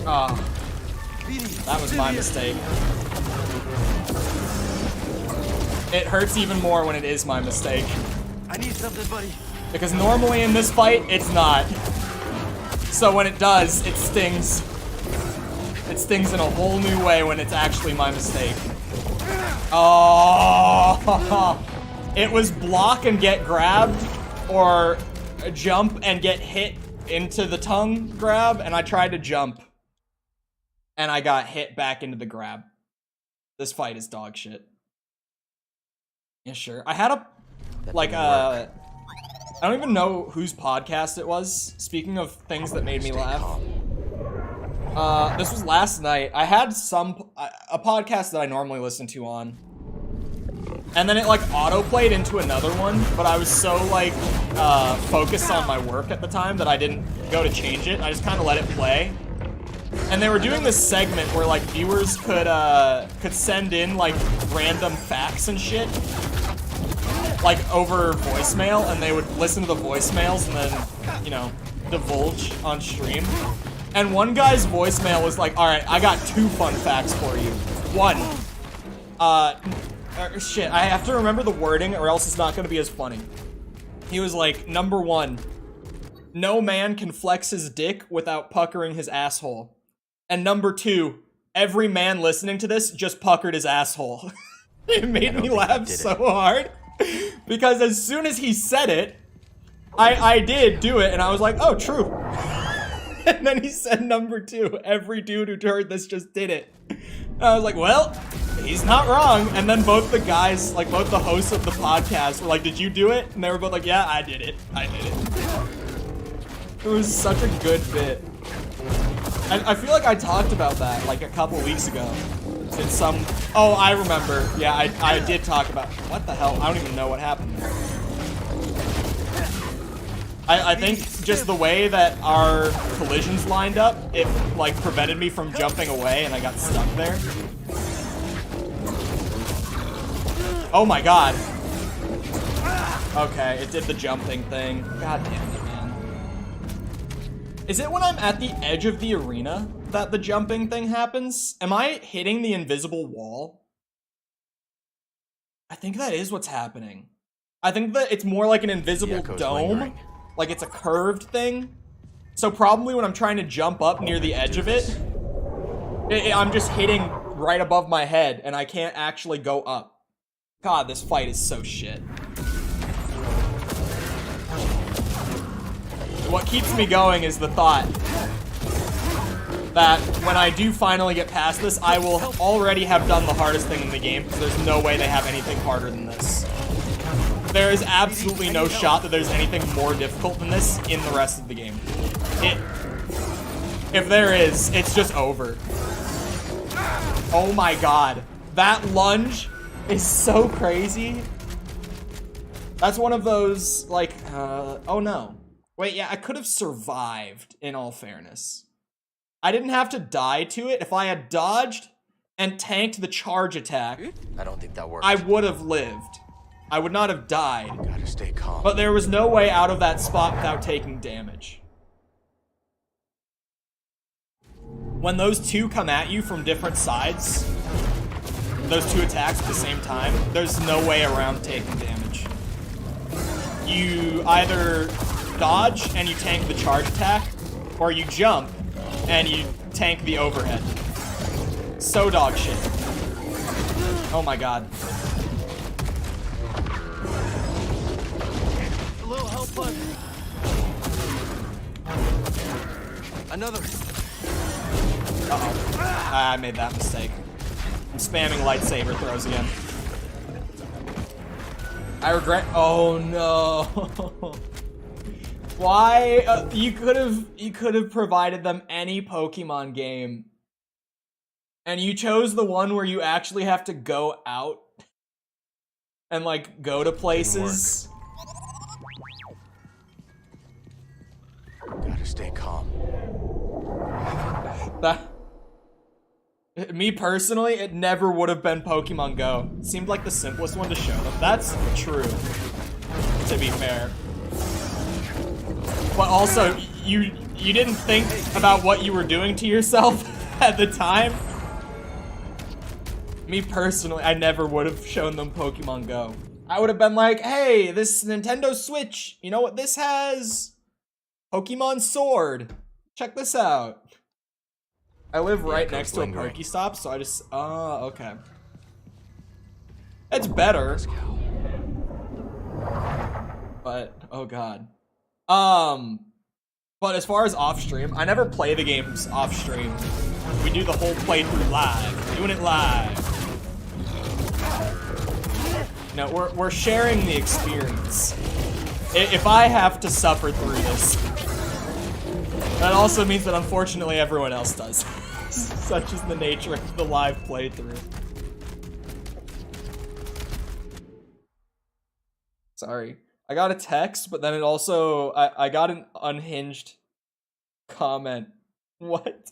Oh, that was my mistake. It hurts even more when it is my mistake. I need something, buddy. Because normally in this fight, it's not. So when it does, it stings. It stings in a whole new way when it's actually my mistake. Oh, it was block and get grabbed, or jump and get hit into the tongue grab, and I tried to jump. And I got hit back into the grab. This fight is dog shit. Yeah, sure. I had a, like, I don't even know whose podcast it was. Speaking of things that made me laugh. This was last night. I had a podcast that I normally listen to on. And then it, like, auto-played into another one. But I was so, like, focused on my work at the time that I didn't go to change it. I just kind of let it play. And they were doing this segment where, like, viewers could send in, like, random facts and shit, like, over voicemail, and they would listen to the voicemails and then, you know, divulge on stream. And one guy's voicemail was like, alright, I got 2 fun facts for you. 1, shit, I have to remember the wording or else it's not gonna be as funny. He was like, number 1, no man can flex his dick without puckering his asshole. And number 2, every man listening to this just puckered his asshole. It made me laugh so hard. Because as soon as he said it, I did do it, and I was like, oh, true. And then he said number 2, every dude who heard this just did it. And I was like, well, he's not wrong. And then both the guys, like both the hosts of the podcast were like, did you do it? And they were both like, yeah, I did it. I did it. It was such a good bit. I feel like I talked about that like a couple weeks ago. In some, oh, I remember. Yeah, I did talk about, what the hell? I don't even know what happened there. I think just the way that our collisions lined up, it like prevented me from jumping away and I got stuck there. Oh my god. Okay, it did the jumping thing. God damn it, man. Is it when I'm at the edge of the arena that the jumping thing happens? Am I hitting the invisible wall? I think that is what's happening. I think that it's more like an invisible dome. Lingering. Like it's a curved thing. So probably when I'm trying to jump up near the edge of it, I'm just hitting right above my head and I can't actually go up. God, this fight is so shit. What keeps me going is the thought that when I do finally get past this, I will already have done the hardest thing in the game, because there's no way they have anything harder than this. There is absolutely no shot that there's anything more difficult than this in the rest of the game. If there is, it's just over. Oh my god. That lunge is so crazy. That's one of those, like, oh no. Wait, yeah, I could have survived, in all fairness. I didn't have to die to it. If I had dodged and tanked the charge attack, I don't think that worked. I would have lived. I would not have died. Gotta stay calm. But there was no way out of that spot without taking damage. When those two come at you from different sides, those two attacks at the same time, there's no way around taking damage. You either dodge and you tank the charge attack, or you jump and you tank the overhead. So dog shit. Oh my god. A little help, bud. Another. Uh-oh. I made that mistake. I'm spamming lightsaber throws again. I regret. Oh no. Why? You could have provided them any Pokemon game, and you chose the one where you actually have to go out and like go to places. Gotta stay calm. Me personally, it never would have been Pokemon Go. It seemed like the simplest one to show them. That's true, to be fair. But also, you didn't think about what you were doing to yourself at the time. Me personally, I never would have shown them Pokemon Go. I would have been like, hey, this Nintendo Switch, you know what this has? Pokemon Sword. Check this out. I live right next to a Pokestop, so I just, okay. It's better. But, oh god. But as far as off-stream, I never play the games off-stream. We do the whole playthrough live. Doing it live. No, we're sharing the experience. If I have to suffer through this, that also means that unfortunately everyone else does. Such is the nature of the live playthrough. Sorry. I got a text, but then it also, I got an unhinged comment. What?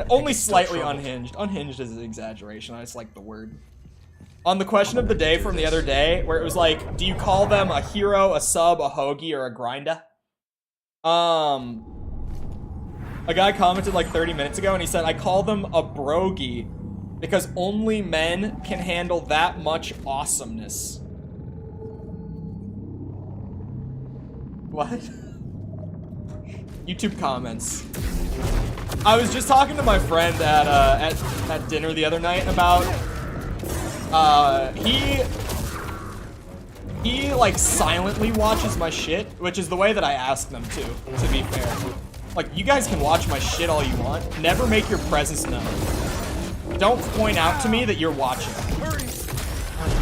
Only slightly unhinged. Unhinged is an exaggeration. I just like the word. On the question of the day from the other day, where it was like, do you call them a hero, a sub, a hoagie, or a grinder? A guy commented like 30 minutes ago and he said, I call them a brogie because only men can handle that much awesomeness. What? YouTube comments. I was just talking to my friend at dinner the other night about he like silently watches my shit, which is the way that I ask them to be fair. Like, you guys can watch my shit all you want. Never make your presence known. Don't point out to me that you're watching.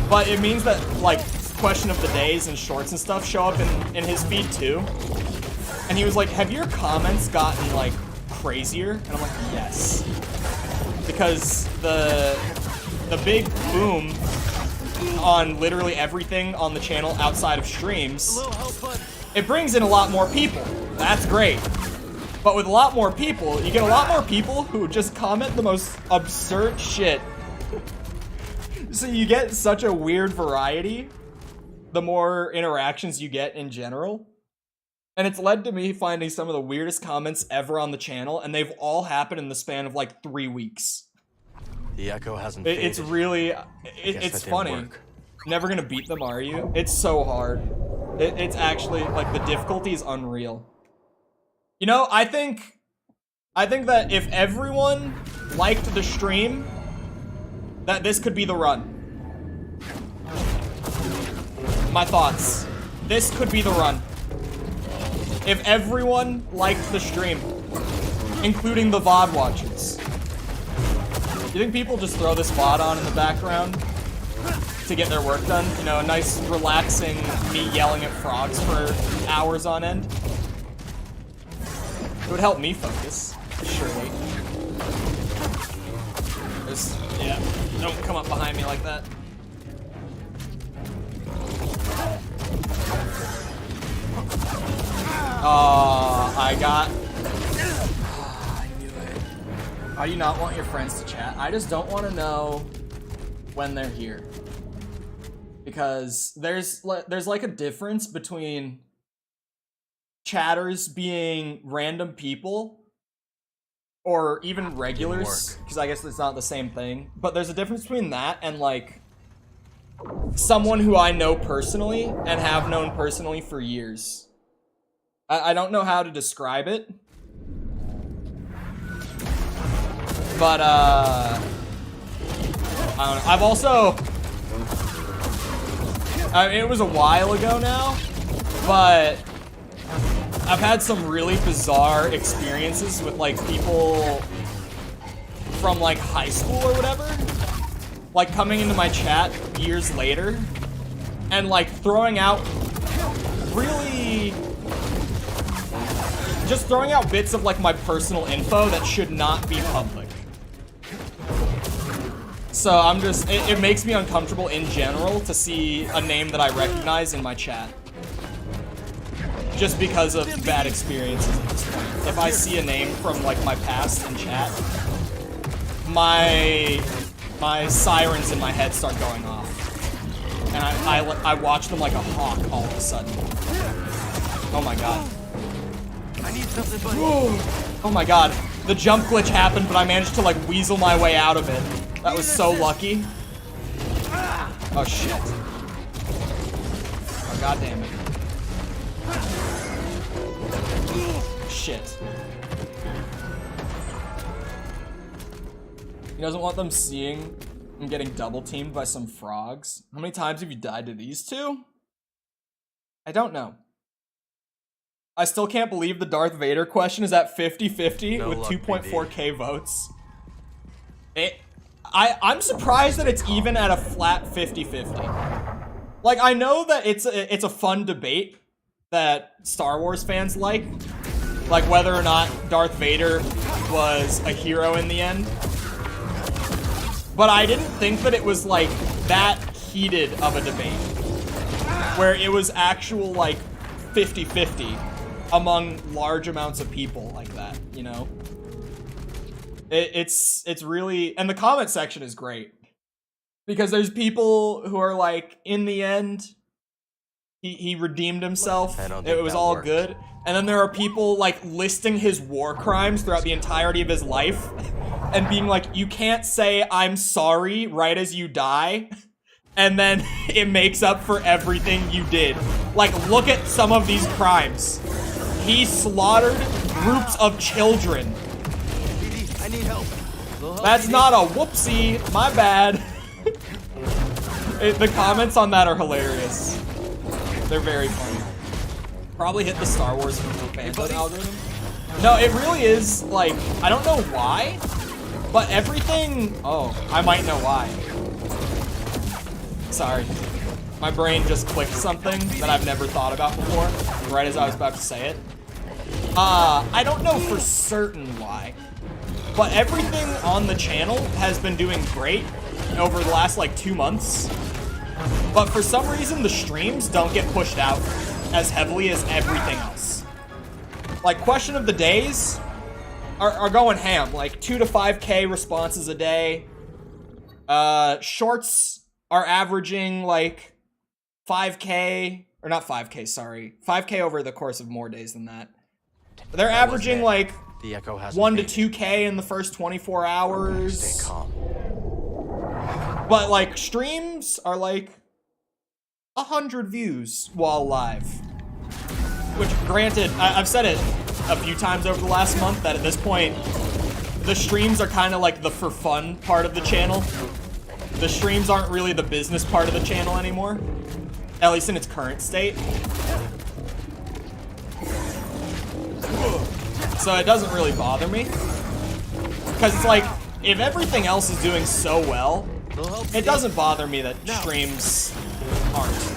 But it means that, like, question of the days and shorts and stuff show up in his feed too. And he was like, have your comments gotten, like, crazier? And I'm like, yes. Because the big boom on literally everything on the channel outside of streams, it brings in a lot more people. That's great. But with a lot more people, you get a lot more people who just comment the most absurd shit. So you get such a weird variety the more interactions you get in general. And it's led to me finding some of the weirdest comments ever on the channel, and they've all happened in the span of like 3 weeks. The echo hasn't faded. It's really, it's funny. Never gonna beat them, are you? It's so hard. It's actually, like, the difficulty is unreal. You know, I think that if everyone liked the stream, that this could be the run. My thoughts. This could be the run. If everyone liked the stream, including the VOD watchers. You think people just throw this VOD on in the background to get their work done? You know, a nice, relaxing me yelling at frogs for hours on end? It would help me focus, surely. Just, yeah, don't come up behind me like that. I got... I knew it. How do you not want your friends to chat? I just don't want to know when they're here. Because there's like a difference between chatters being random people or even regulars, because I guess it's not the same thing, but there's a difference between that and like someone who I know personally and have known personally for years. I don't know how to describe it, but I don't know. I've also, I mean, it was a while ago now, but I've had some really bizarre experiences with, like, people from, like, high school or whatever, like, coming into my chat years later and, like, throwing out really, just throwing out bits of, like, my personal info that should not be public. So I'm just, it makes me uncomfortable in general to see a name that I recognize in my chat. Just because of bad experiences at this point. If I see a name from, like, my past in chat, my sirens in my head start going off. And I watch them like a hawk all of a sudden. Oh my god. I need something, buddy. Oh my god. The jump glitch happened, but I managed to, like, weasel my way out of it. That was so lucky. Oh shit. Oh god damn it. Shit. He doesn't want them seeing him getting double teamed by some frogs. How many times have you died to these two? I don't know. I still can't believe the Darth Vader question is at 50-50 with 2.4k votes. I'm surprised that it's even at a flat 50-50. Like, I know that it's a fun debate that Star Wars fans like whether or not Darth Vader was a hero in the end. But I didn't think that it was, like, that heated of a debate, where it was actual, like, 50-50 among large amounts of people like that, you know? It's really, and the comment section is great, because there's people who are like, in the end, he redeemed himself, it was all good. And then there are people, like, listing his war crimes throughout the entirety of his life and being like, you can't say I'm sorry right as you die, and then it makes up for everything you did. Like, look at some of these crimes. He slaughtered groups of children. I need help. That's not a whoopsie. My bad. The comments on that are hilarious. They're very funny. Probably hit the Star Wars fandom algorithm. No, it really is, like, I don't know why, but everything... Oh, I might know why. Sorry. My brain just clicked something that I've never thought about before, right as I was about to say it. I don't know for certain why, but everything on the channel has been doing great over the last, like, 2 months. But for some reason, the streams don't get pushed out as heavily as everything else. Like, question of the days are going ham. Like, 2 to 5K responses a day. Shorts are averaging, like, 5K, or not 5K, sorry. 5K over the course of more days than that. They're averaging, like, 1 to 2K in the first 24 hours. Stay calm. But, like, streams are, like, 100 views while live. Which, granted, I've said it a few times over the last month that at this point, the streams are kind of like the for fun part of the channel. The streams aren't really the business part of the channel anymore. At least in its current state. So it doesn't really bother me. Because it's like, if everything else is doing so well, it doesn't bother me that streams aren't.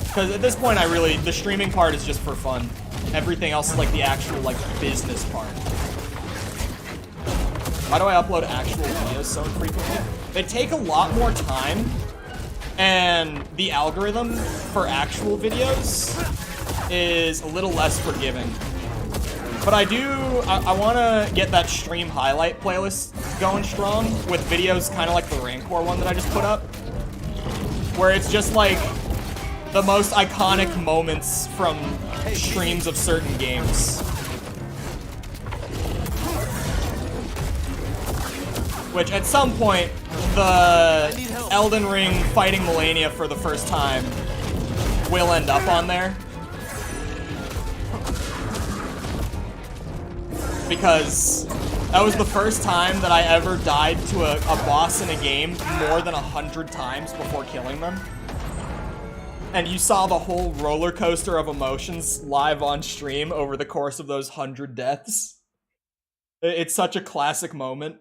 Because at this point, the streaming part is just for fun. Everything else is like the actual, like, business part. Why do I upload actual videos so infrequently? They take a lot more time, and the algorithm for actual videos is a little less forgiving. But I want to get that stream highlight playlist going strong with videos kind of like the Rancor one that I just put up. Where it's just like the most iconic moments from streams of certain games. Which at some point, the Elden Ring fighting Melania for the first time will end up on there. Because that was the first time that I ever died to a boss in a game more than 100 times before killing them. And you saw the whole roller coaster of emotions live on stream over the course of those 100 deaths. It's such a classic moment.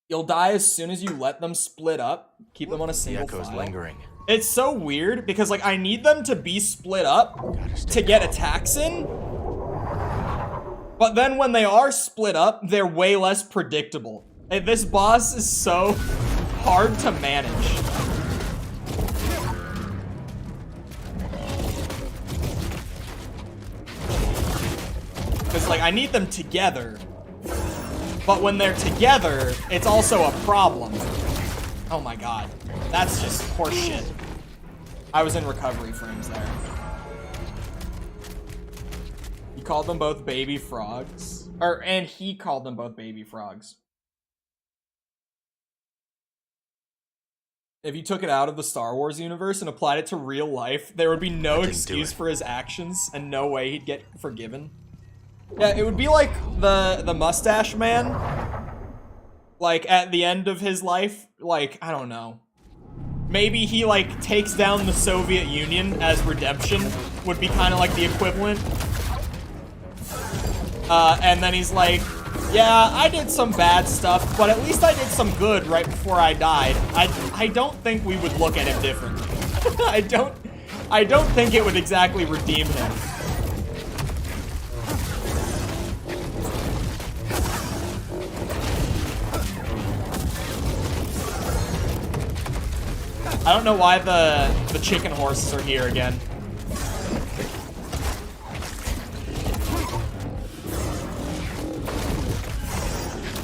You'll die as soon as you let them split up. Keep them on a single file. Lingering. It's so weird because, like, I need them to be split up to get attacks in. But then when they are split up, they're way less predictable. This boss is so hard to manage. Because, like, I need them together. But when they're together, it's also a problem. Oh my god. That's just horse shit. I was in recovery frames there. He called them both baby frogs. And he called them both baby frogs. If you took it out of the Star Wars universe and applied it to real life, there would be no excuse for his actions and no way he'd get forgiven. Yeah, it would be like the mustache man. Like, at the end of his life, like, I don't know. Maybe he, like, takes down the Soviet Union as redemption, would be kind of like the equivalent. And then he's like, yeah, I did some bad stuff, but at least I did some good right before I died. I don't think we would look at him differently. I don't think it would exactly redeem him. I don't know why the chicken horses are here again.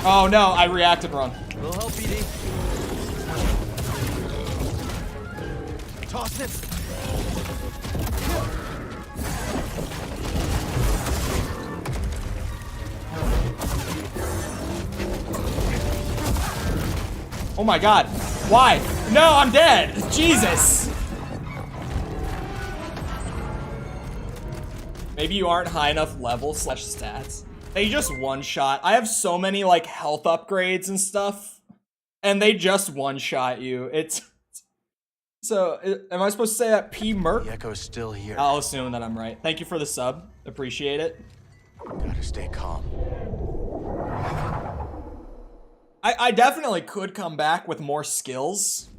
Oh no, I reacted wrong. Will help, BD. Toss it. Oh my god. Why? No, I'm dead. Jesus. Maybe you aren't high enough level / stats. They just one-shot. I have so many, like, health upgrades and stuff, and they just one-shot you. It's... So, am I supposed to say that P. Merc? The echo's still here. I'll assume that I'm right. Thank you for the sub. Appreciate it. Gotta stay calm. I definitely could come back with more skills.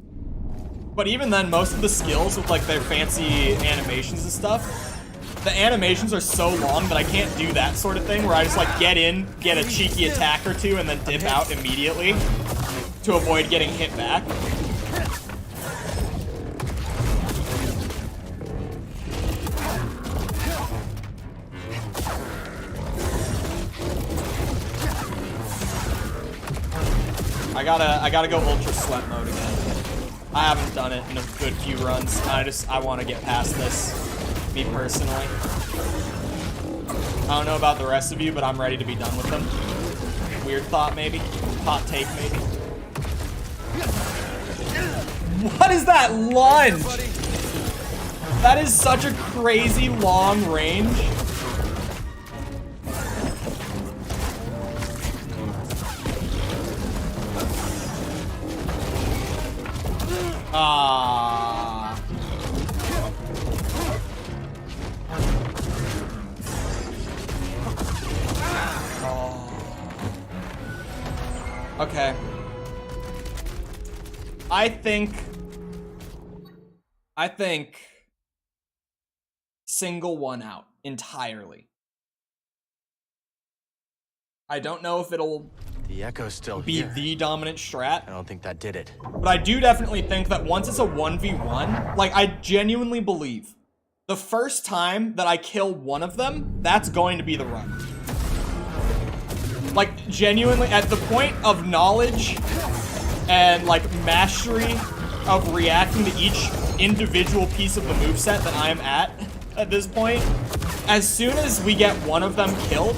But even then, most of the skills with, like, their fancy animations and stuff, the animations are so long that I can't do that sort of thing where I just, like, get in, get a cheeky attack or two, and then dip out immediately to avoid getting hit back. I gotta go ultra sweat mode again. I haven't done it in a good few runs. I want to get past this, me personally. I don't know about the rest of you, but I'm ready to be done with them. Weird thought, maybe. Hot take, maybe. What is that lunge? That is such a crazy long range. Ah. Oh. Okay. I think single one out entirely. I don't know if it'll The echo's still be here. the dominant strat. I don't think that did it. But I do definitely think that once it's a 1v1, like, I genuinely believe the first time that I kill one of them, that's going to be the run. Like, genuinely, at the point of knowledge and, like, mastery of reacting to each individual piece of the moveset that I'm at this point, as soon as we get one of them killed,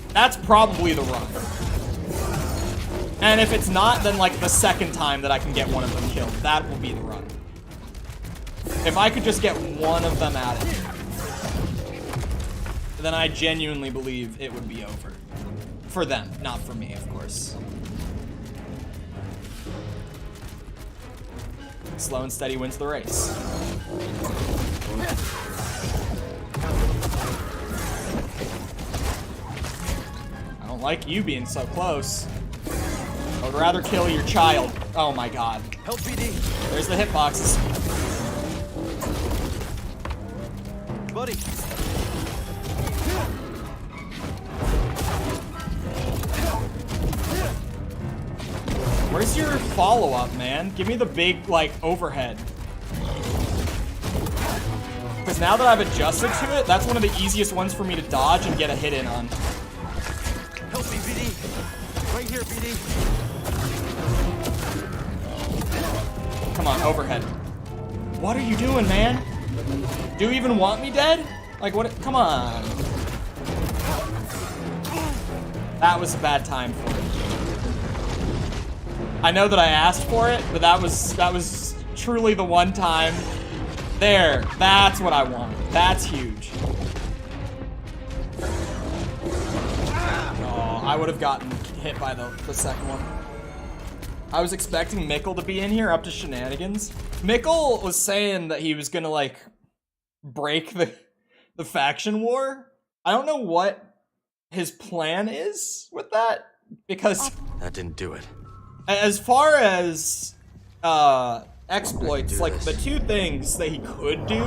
that's probably the run. And if it's not, then, like, the second time that I can get one of them killed, that will be the run. If I could just get one of them at it, then I genuinely believe it would be over. For them, not for me, of course. Slow and steady wins the race. I don't like you being so close. I would rather kill your child. Oh my god. Help BD. There's the hitboxes. Buddy. Where's your follow-up, man? Give me the big, like, overhead. Because now that I've adjusted to it, that's one of the easiest ones for me to dodge and get a hit in on. Help me, BD. Right here, BD. Come on, overhead. What are you doing, man? Do you even want me dead? Like, what? Come on. That was a bad time for it. I know that I asked for it, but that was truly the one time. There, that's what I want. That's huge. Oh, I would have gotten hit by the second one. I was expecting Mikkel to be in here up to shenanigans. Mikkel was saying that he was gonna, like, break the faction war. I don't know what his plan is with that, because That didn't do it. as far as exploits, like, the two things that he could do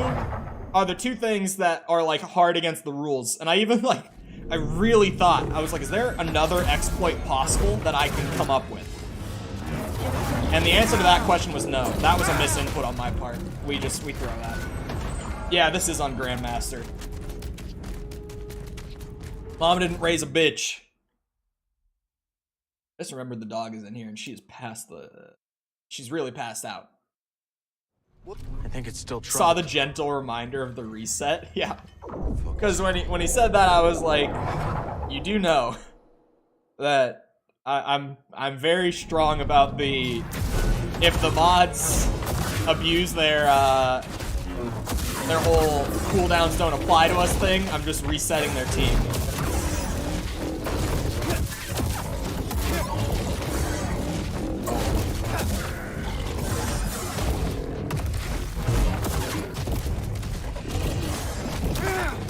are the two things that are, like, hard against the rules. And I even, like, I really thought, I was like, is there another exploit possible that I can come up with? And the answer to that question was no. That was a misinput on my part. We throw that. Yeah, this is on Grandmaster. Mom didn't raise a bitch. Just remembered the dog is in here and she is she's really passed out. I think it's still Saw the gentle reminder of the reset. Yeah. Because when he said that, I was like, you do know that I'm very strong about if the mods abuse their their whole cooldowns don't apply to us thing. I'm just resetting their team.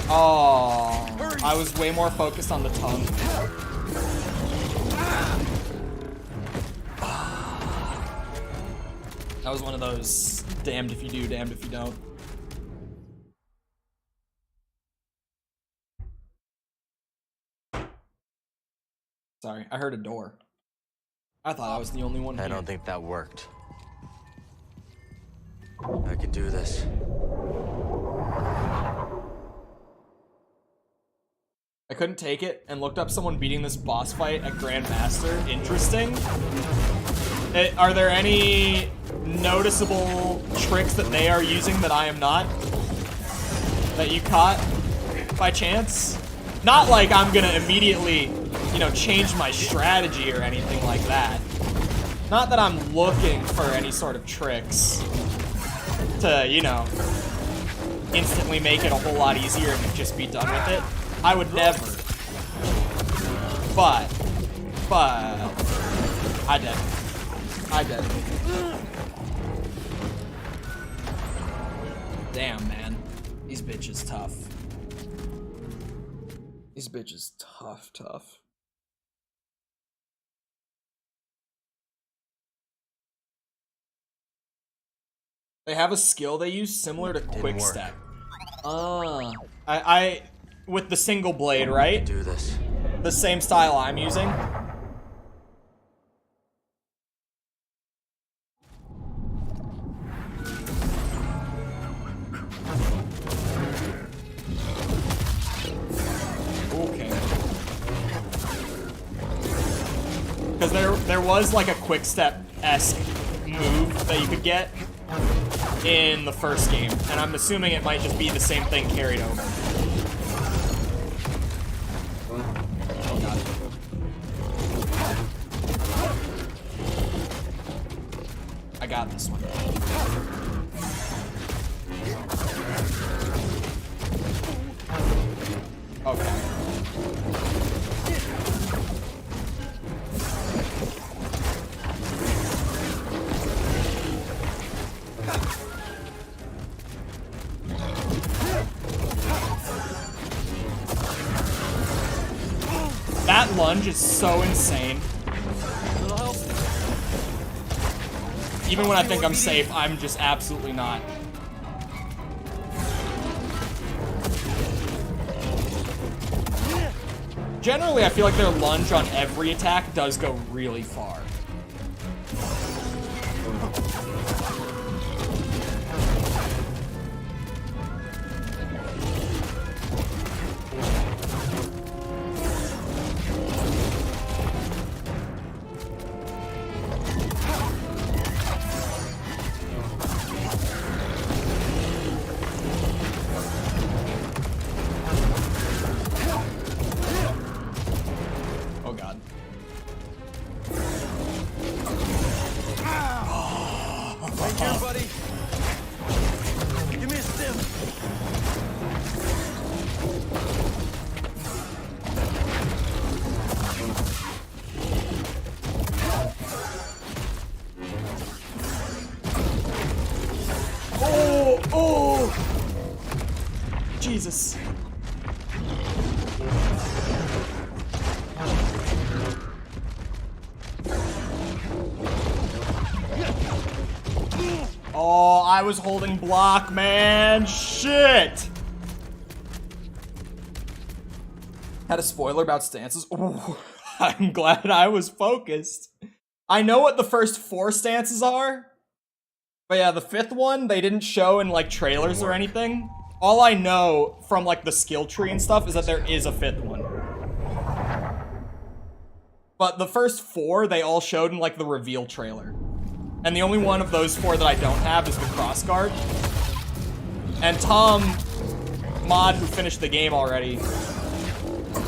Oh, I was way more focused on the tongue. That was one of those damned if you do, damned if you don't. Sorry, I heard a door. I thought I was the only one here. I don't think that worked. I could do this. I couldn't take it and looked up someone beating this boss fight at Grandmaster. Interesting. Are there any noticeable tricks that they are using that I am not? That you caught by chance? Not like I'm gonna immediately, you know, change my strategy or anything like that. Not that I'm looking for any sort of tricks to, you know, instantly make it a whole lot easier and just be done with it. I would never. But I did. Damn, man. These bitches tough. These bitches tough. They have a skill they use similar to Quick Step. I with the single blade, right? Do this. The same style I'm using. Okay. Because there was like a Quick Step-esque move that you could get in the first game, and I'm assuming it might just be the same thing carried over. Oh god. I got this one. Okay. That lunge is so insane. Even when I think I'm safe, I'm just absolutely not. Generally, I feel like their lunge on every attack does go really far. Jesus. Oh, I was holding block, man. Shit. Had a spoiler about stances. Ooh, I'm glad I was focused. I know what the first 4 stances are. But yeah, the 5th one, they didn't show in, like, trailers or anything. All I know from, like, the skill tree and stuff is that there is a 5th one. But the first 4, they all showed in, like, the reveal trailer. And the only one of those 4 that I don't have is the crossguard. And Tom, mod who finished the game already,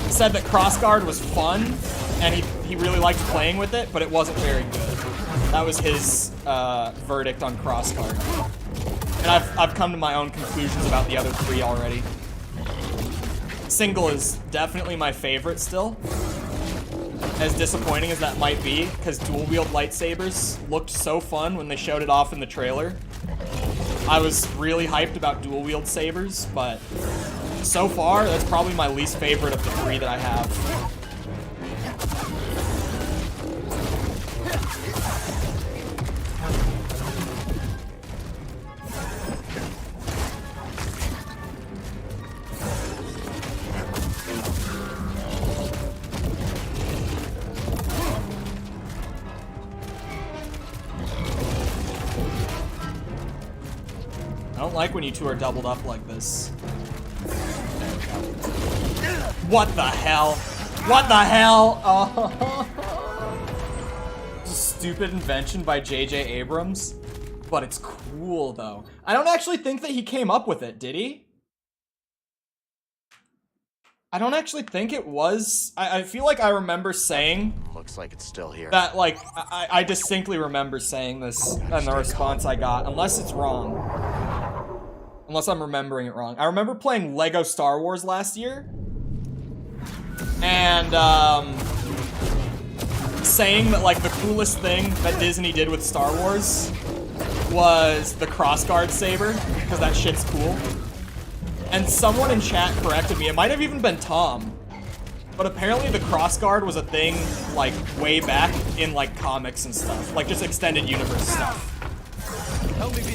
said that crossguard was fun, and he really liked playing with it, but it wasn't very good. That was his verdict on crossguard. And I've come to my own conclusions about the other 3 already. Single is definitely my favorite still. As disappointing as that might be, because dual-wield lightsabers looked so fun when they showed it off in the trailer. I was really hyped about dual-wield sabers, but so far, that's probably my least favorite of the 3 that I have. I don't like when you two are doubled up like this. What the hell? What the hell? Oh. Stupid invention by J.J. Abrams. But it's cool, though. I don't actually think that he came up with it, did he? I don't actually think it was. I feel like I remember saying... Looks like it's still here. That, like, I distinctly remember saying this and the response I got, unless it's wrong. Unless I'm remembering it wrong. I remember playing Lego Star Wars last year. And, saying that, like, the coolest thing that Disney did with Star Wars was the crossguard saber, because that shit's cool. And someone in chat corrected me. It might have even been Tom. But apparently the crossguard was a thing, like, way back in, like, comics and stuff. Like, just extended universe stuff.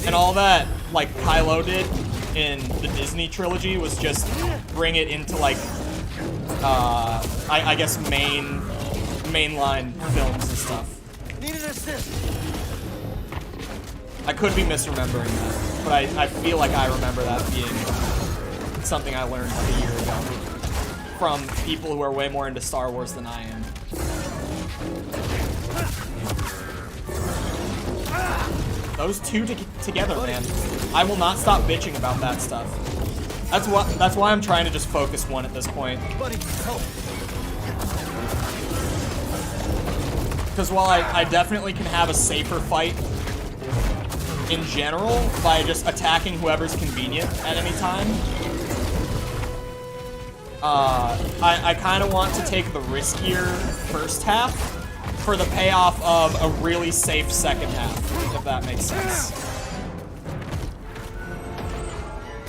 And all that, like, Kylo did in the Disney trilogy was just bring it into, like, I guess mainline films and stuff. Need an assist. I could be misremembering that, but I feel like I remember that being something I learned like a year ago from people who are way more into Star Wars than I am. Those two together, man. I will not stop bitching about that stuff. That's why I'm trying to just focus one at this point. Because while I definitely can have a safer fight in general by just attacking whoever's convenient at any time, I kind of want to take the riskier first half for the payoff of a really safe second half, if that makes sense.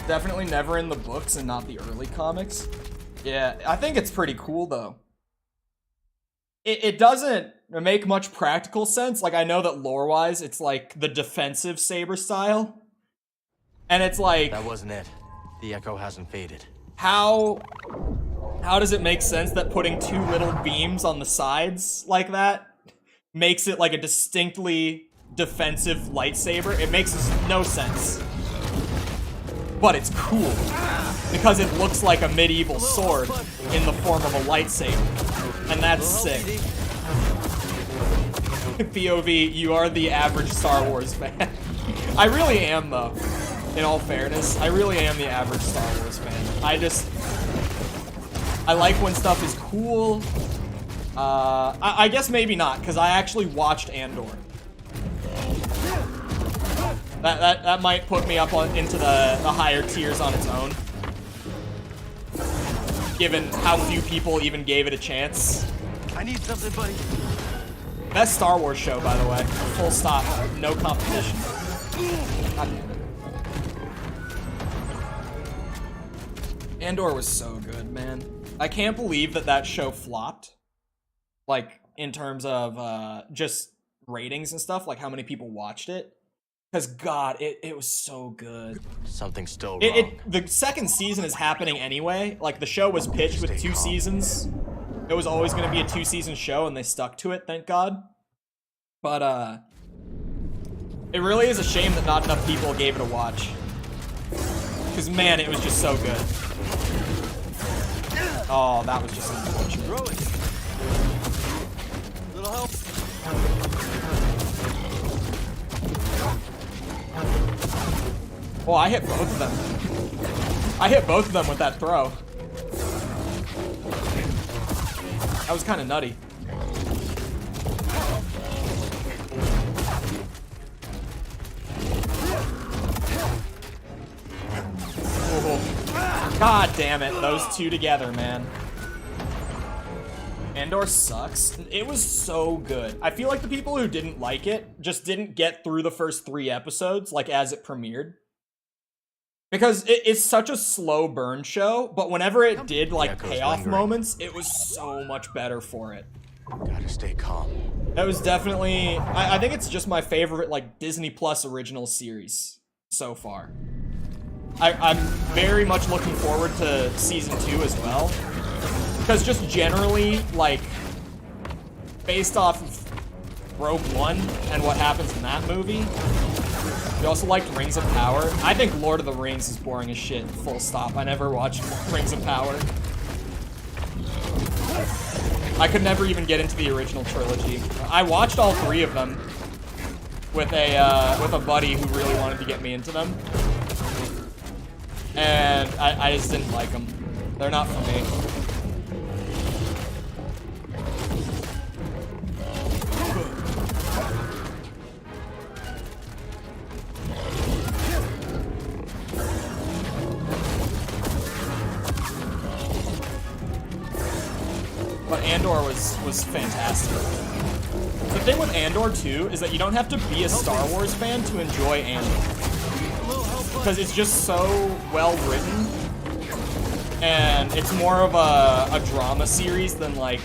Definitely never in the books and not the early comics. Yeah, I think it's pretty cool, though. It doesn't make much practical sense. Like, I know that lore-wise, it's like the defensive saber style. And it's like... That wasn't it. The echo hasn't faded. How does it make sense that putting two little beams on the sides like that makes it like a distinctly defensive lightsaber? It makes no sense. But it's cool. Because it looks like a medieval sword in the form of a lightsaber. And that's sick. POV, you are the average Star Wars fan. I really am, though. In all fairness, I really am the average Star Wars fan. I like when stuff is cool. I guess maybe not, because I actually watched Andor. That might put me up into the higher tiers on its own. Given how few people even gave it a chance. I need something, buddy. Best Star Wars show, by the way. Full stop. No competition. God damn it. Andor was so good, man. I can't believe that show flopped. Like, in terms of just ratings and stuff, like how many people watched it. Because, God, it was so good. Something's still wrong. The second season is happening anyway. Like, the show was pitched with 2 seasons. It was always going to be a 2-season show, and they stuck to it, thank God. But, it really is a shame that not enough people gave it a watch. Because, man, it was just so good. Oh, that was just unfortunate. Little help. Oh, I hit both of them. I hit both of them with that throw. That was kind of nutty. damn it, those two together, man. Andor sucks. It was so good. I feel like the people who didn't like it just didn't get through the first 3 episodes, like, as it premiered. Because it's such a slow burn show, but whenever it did, like, payoff moments, it was so much better for it. Gotta stay calm. That was definitely... I think it's just my favorite, like, Disney Plus original series so far. I'm very much looking forward to Season 2 as well. Because just generally, like, based off of Rogue One and what happens in that movie, we also liked Rings of Power. I think Lord of the Rings is boring as shit, full stop. I never watched Rings of Power. I could never even get into the original trilogy. I watched all 3 of them with a buddy who really wanted to get me into them. And I just didn't like them. They're not for me. But Andor was fantastic. The thing with Andor, too, is that you don't have to be a Star Wars fan to enjoy Andor. Because it's just so well written. And it's more of a drama series than, like,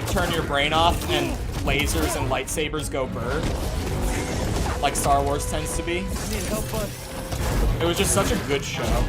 turn your brain off and lasers and lightsabers go burr. Like Star Wars tends to be. It was just such a good show.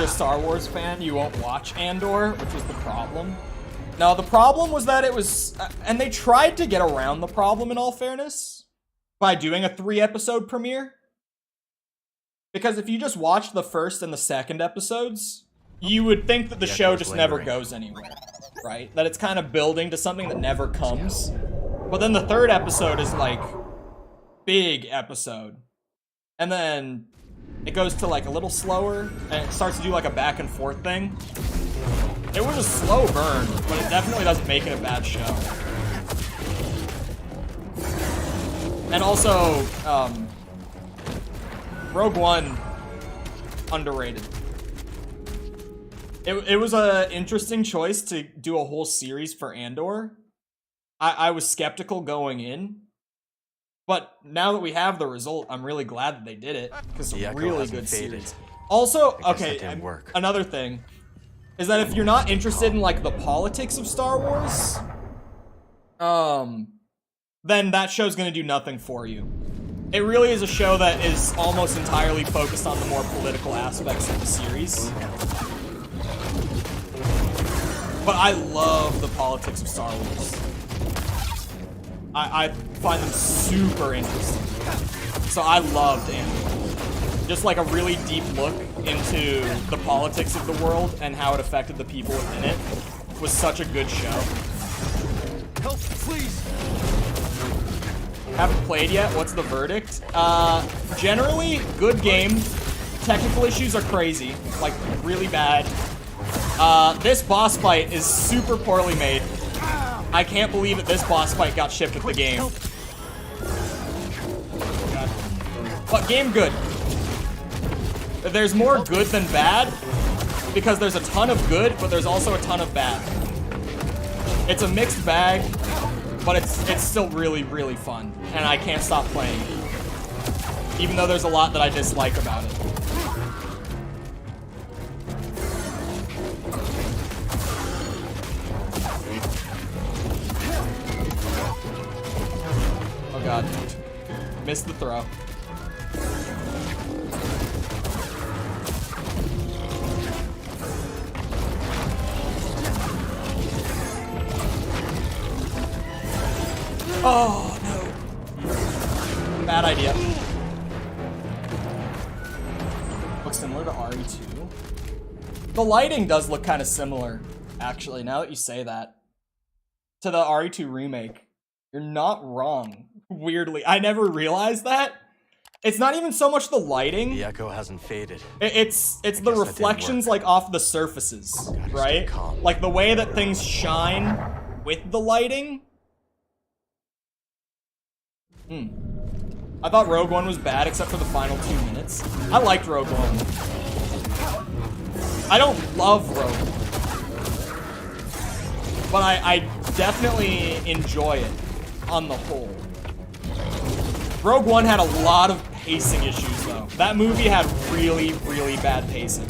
Star Wars fan, you won't watch Andor, which was the problem. No, the problem was that it was... and they tried to get around the problem, in all fairness, by doing a 3-episode premiere. Because if you just watch the first and the second episodes, you would think that the show just never goes anywhere, right? That it's kind of building to something that never comes. But then the 3rd episode is, like, big episode. And then... it goes to, like, a little slower, and it starts to do, like, a back and forth thing. It was a slow burn, but it definitely doesn't make it a bad show. And also, Rogue One, underrated. It was an interesting choice to do a whole series for Andor. I was skeptical going in. But now that we have the result, I'm really glad that they did it, because it's a really good series. Also, okay, another thing is that if you're not interested in, like, the politics of Star Wars, then that show's gonna do nothing for you. It really is a show that is almost entirely focused on the more political aspects of the series. But I love the politics of Star Wars. I find them super interesting. So I loved Andor. Just like a really deep look into the politics of the world and how it affected the people within it was such a good show. Help, please. Haven't played yet. What's the verdict? Generally, good game. Technical issues are crazy. Like, really bad. This boss fight is super poorly made. I can't believe that this boss fight got shipped with the game. God. But game good. There's more good than bad, because there's a ton of good, but there's also a ton of bad. It's a mixed bag, but it's still really, really fun, and I can't stop playing it. Even though there's a lot that I dislike about it. Oh god. Missed the throw. Oh, no. Bad idea. Looks similar to RE2. The lighting does look kind of similar, actually, now that you say that. To the RE2 remake. You're not wrong. Weirdly, I never realized that. It's not even so much the lighting. The echo hasn't faded. It's the reflections like off the surfaces, right? Like the way that things shine with the lighting. I thought Rogue One was bad except for the final 2 minutes. I liked Rogue One. I don't love Rogue One, but I definitely enjoy it on the whole. Rogue One had a lot of pacing issues, though. That movie had really, really bad pacing.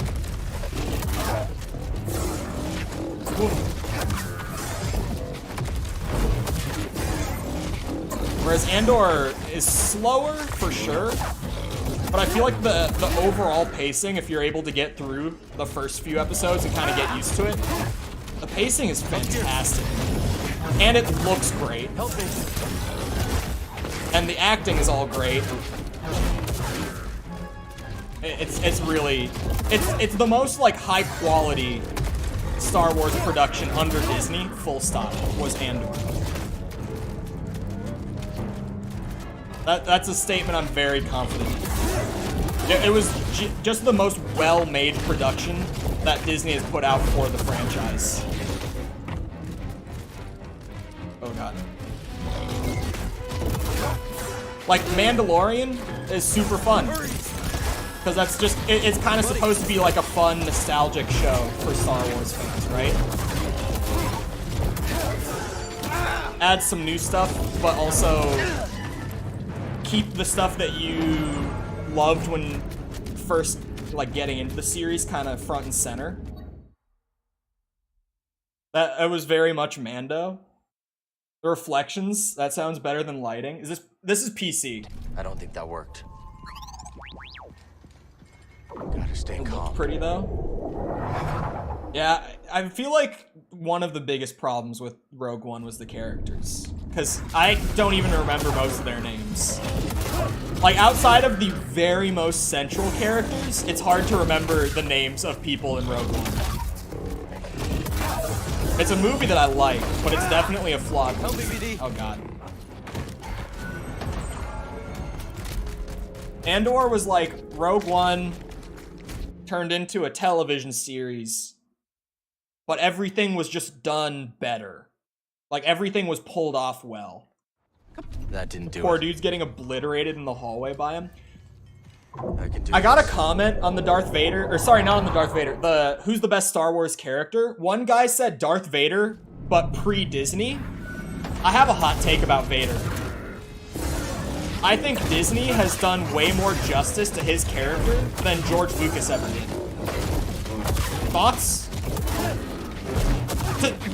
Whereas Andor is slower, for sure. But I feel like the overall pacing, if you're able to get through the first few episodes and kind of get used to it, the pacing is fantastic. And it looks great. And the acting is all great. It's really, it's the most like high quality Star Wars production under Disney, full stop, was Andor. That's a statement I'm very confident in. It was just the most well-made production that Disney has put out for the franchise. Oh god. Like, Mandalorian is super fun. Because that's just, it's kind of supposed to be like a fun, nostalgic show for Star Wars fans, right? Add some new stuff, but also keep the stuff that you loved when first, like, getting into the series kind of front and center. It was very much Mando. The reflections, that sounds better than lighting. This is PC. I don't think that worked. Gotta stay calm. Pretty though. Yeah, I feel like one of the biggest problems with Rogue One was the characters. Because I don't even remember most of their names. Like, outside of the very most central characters, it's hard to remember the names of people in Rogue One. It's a movie that I like, but it's definitely a flawed movie. Oh god. Andor was like Rogue One turned into a television series, but everything was just done better. Like, everything was pulled off well. That didn't do it. Poor dude's getting obliterated in the hallway by him. I got a comment on the Darth Vader, or sorry, not on the Darth Vader, the who's the best Star Wars character. One guy said Darth Vader, but pre-Disney. I have a hot take about Vader. I think Disney has done way more justice to his character than George Lucas ever did. Thoughts?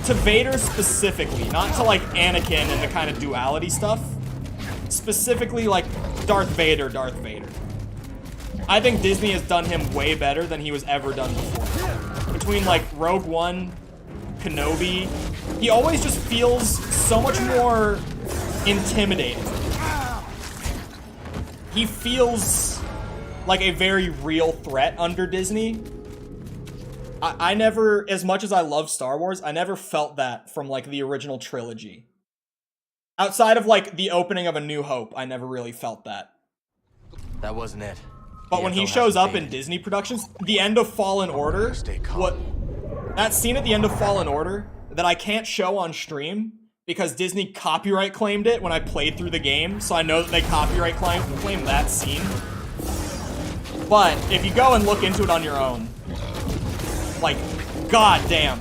To Vader specifically, not to like Anakin and the kind of duality stuff. Specifically like Darth Vader. I think Disney has done him way better than he was ever done before. Between like Rogue One, Kenobi, he always just feels so much more intimidating. He feels like a very real threat under Disney. I never, as much as I love Star Wars, I never felt that from like the original trilogy. Outside of like the opening of A New Hope, I never really felt that. That wasn't it. But when he shows up in Disney productions, the end of Fallen Order, that scene at the end of Fallen Order that I can't show on stream because Disney copyright claimed it when I played through the game, so I know that they copyright claimed that scene. But if you go and look into it on your own, like, goddamn,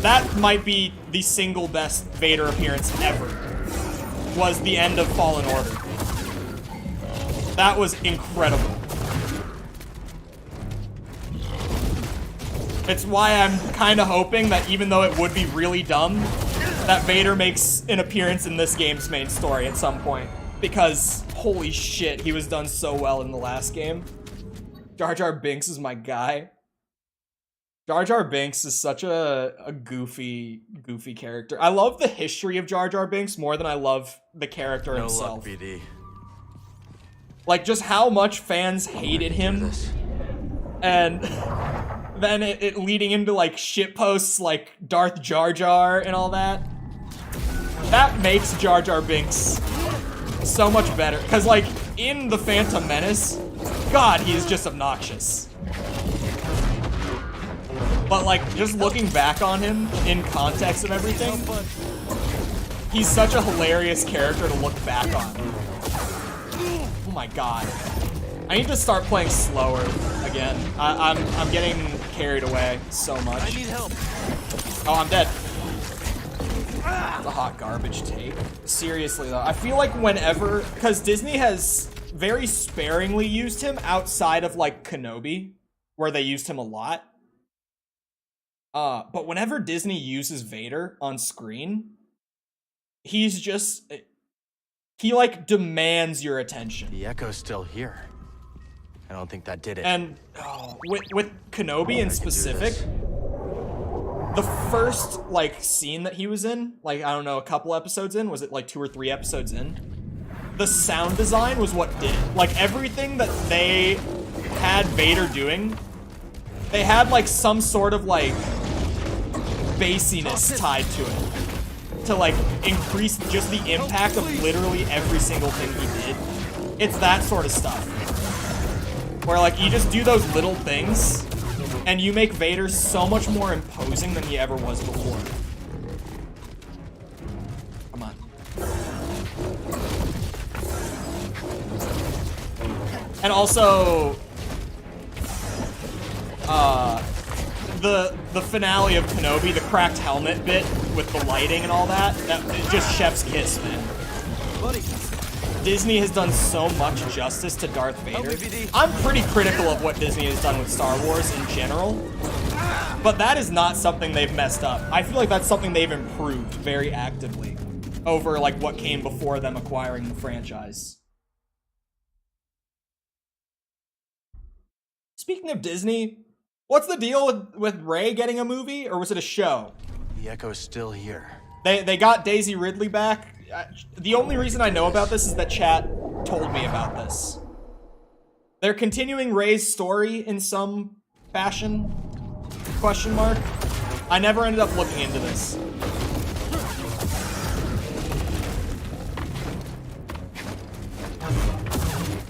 that might be the single best Vader appearance ever, was the end of Fallen Order. That was incredible. It's why I'm kind of hoping that even though it would be really dumb, that Vader makes an appearance in this game's main story at some point. Because, holy shit, he was done so well in the last game. Jar Jar Binks is my guy. Jar Jar Binks is such a goofy character. I love the history of Jar Jar Binks more than I love the character himself. No luck, BD. Like, just how much fans hated him. And then it leading into, like, shitposts like Darth Jar Jar and all that. That makes Jar Jar Binks so much better. Because, like, in The Phantom Menace, God, he is just obnoxious. But, like, just looking back on him in context of everything, he's such a hilarious character to look back on. Oh my God. I need to start playing slower again. I'm getting carried away so much. I need help. Oh, I'm dead. The hot garbage take. Seriously though, I feel like whenever, because Disney has very sparingly used him outside of like Kenobi, where they used him a lot. But whenever Disney uses Vader on screen, he's just, he like demands your attention. The echo's still here. I don't think that did it. And with Kenobi in specific, the first like scene that he was in, like I don't know, a couple episodes in, was it like 2 or 3 episodes in? The sound design was what did it. Like everything that they had Vader doing, they had like some sort of like bassiness tied to it, to like increase just the impact of literally every single thing he did. It's that sort of stuff. Where like you just do those little things and you make Vader so much more imposing than he ever was before. Come on. And also the finale of Kenobi, the cracked helmet bit with the lighting and all that, just chef's kiss, man. Buddy. Disney has done so much justice to Darth Vader. I'm pretty critical of what Disney has done with Star Wars in general, but that is not something they've messed up. I feel like that's something they've improved very actively over like what came before them acquiring the franchise. Speaking of Disney, what's the deal with Rey getting a movie, or was it a show? The echo's still here. They got Daisy Ridley back. The only reason I know about this is that chat told me about this. They're continuing Rey's story in some fashion? Question mark. I never ended up looking into this.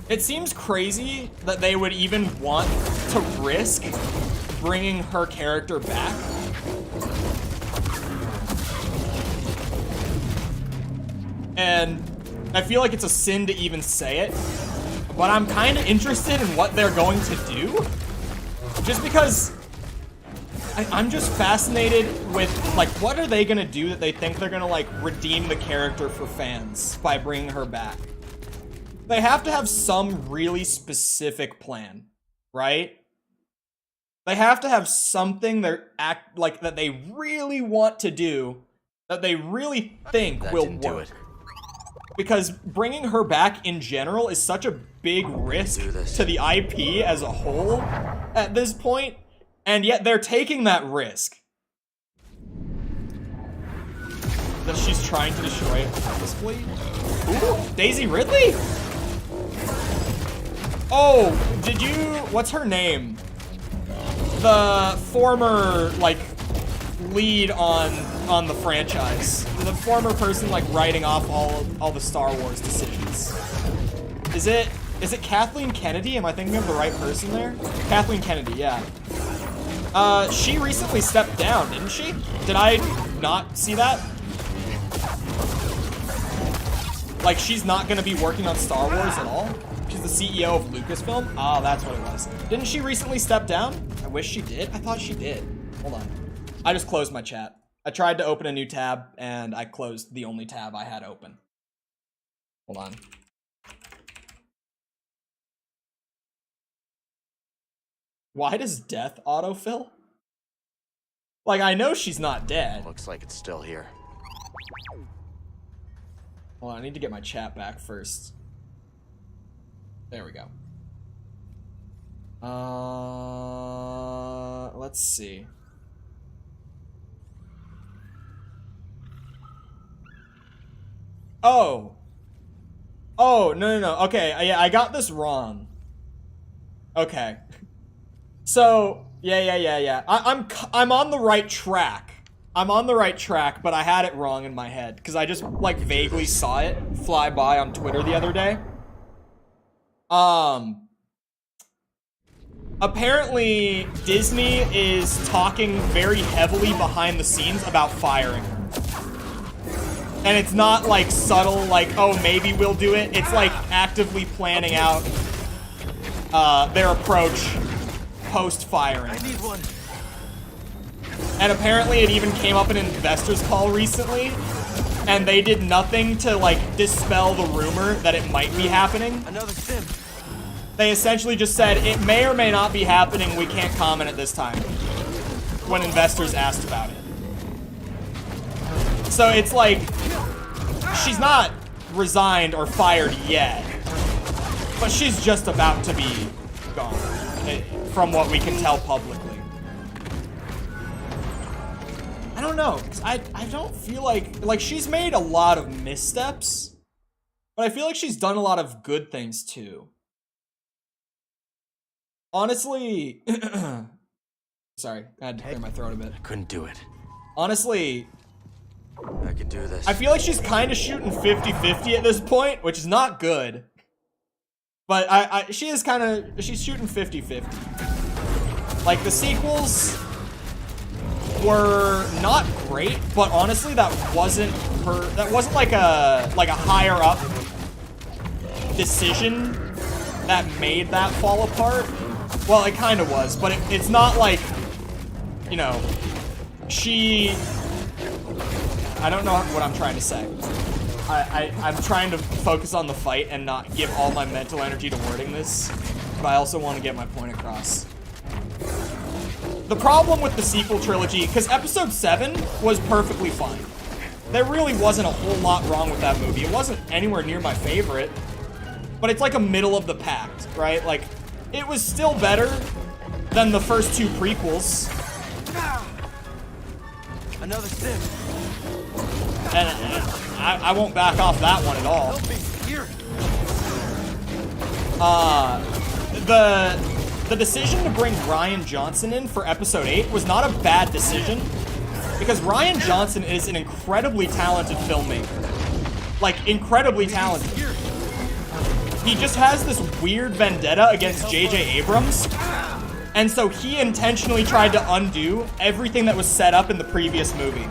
It seems crazy that they would even want to risk bringing her character back. And I feel like it's a sin to even say it, but I'm kind of interested in what they're going to do. Just because I'm just fascinated with, like, what are they going to do that they think they're going to, like, redeem the character for fans by bringing her back? They have to have some really specific plan, right? They have to have something that they really want to do, that they really think will work. Because bringing her back in general is such a big risk to the IP as a whole at this point, and yet they're taking that risk. That she's trying to destroy it purposefully? Ooh, Daisy Ridley? Oh, did you... What's her name? The former, like, lead on the franchise. The former person, like, writing off all the Star Wars decisions. Is it Kathleen Kennedy? Am I thinking of the right person there? Kathleen Kennedy, yeah. She recently stepped down, didn't she? Did I not see that? Like, she's not gonna be working on Star Wars at all? She's the CEO of Lucasfilm? Oh, that's what it was. Didn't she recently step down? I wish she did. I thought she did. Hold on. I just closed my chat. I tried to open a new tab, and I closed the only tab I had open. Hold on. Why does death autofill? Like, I know she's not dead. Looks like it's still here. Hold on, I need to get my chat back first. There we go. Let's see. Oh, no. Okay, yeah, I got this wrong. Okay. So, yeah. I'm on the right track. I'm on the right track, but I had it wrong in my head because I just like vaguely saw it fly by on Twitter the other day. Apparently Disney is talking very heavily behind the scenes about firing her. And it's not like subtle, like, oh, maybe we'll do it. It's like actively planning out their approach post-firing. I need one. And apparently it even came up in an investors call recently, and they did nothing to like dispel the rumor that it might be happening. Another sim. They essentially just said it may or may not be happening, we can't comment at this time, when investors asked about it. So it's like, she's not resigned or fired yet, but she's just about to be gone, from what we can tell publicly. I don't know, I don't feel like she's made a lot of missteps, but I feel like she's done a lot of good things too. Honestly, sorry, I had to clear my throat a bit. I couldn't do it. Honestly, I can do this. I feel like she's kind of shooting 50-50 at this point, which is not good. But she is kind of, she's shooting 50-50. Like, the sequels were not great, but honestly, that wasn't like a higher up decision that made that fall apart. Well, it kind of was, but it's not like, you know, I don't know what I'm trying to say. I'm trying to focus on the fight and not give all my mental energy to wording this, but I also want to get my point across. The problem with the sequel trilogy, because episode 7 was perfectly fine. There really wasn't a whole lot wrong with that movie. It wasn't anywhere near my favorite, but it's like a middle of the pack, right? Like, it was still better than the first 2 prequels. Another sim. And I won't back off that one at all. Here. The decision to bring Rian Johnson in for episode 8 was not a bad decision, because Rian Johnson is an incredibly talented filmmaker. Like, incredibly talented. He just has this weird vendetta against J.J. Abrams, and so he intentionally tried to undo everything that was set up in the previous movie.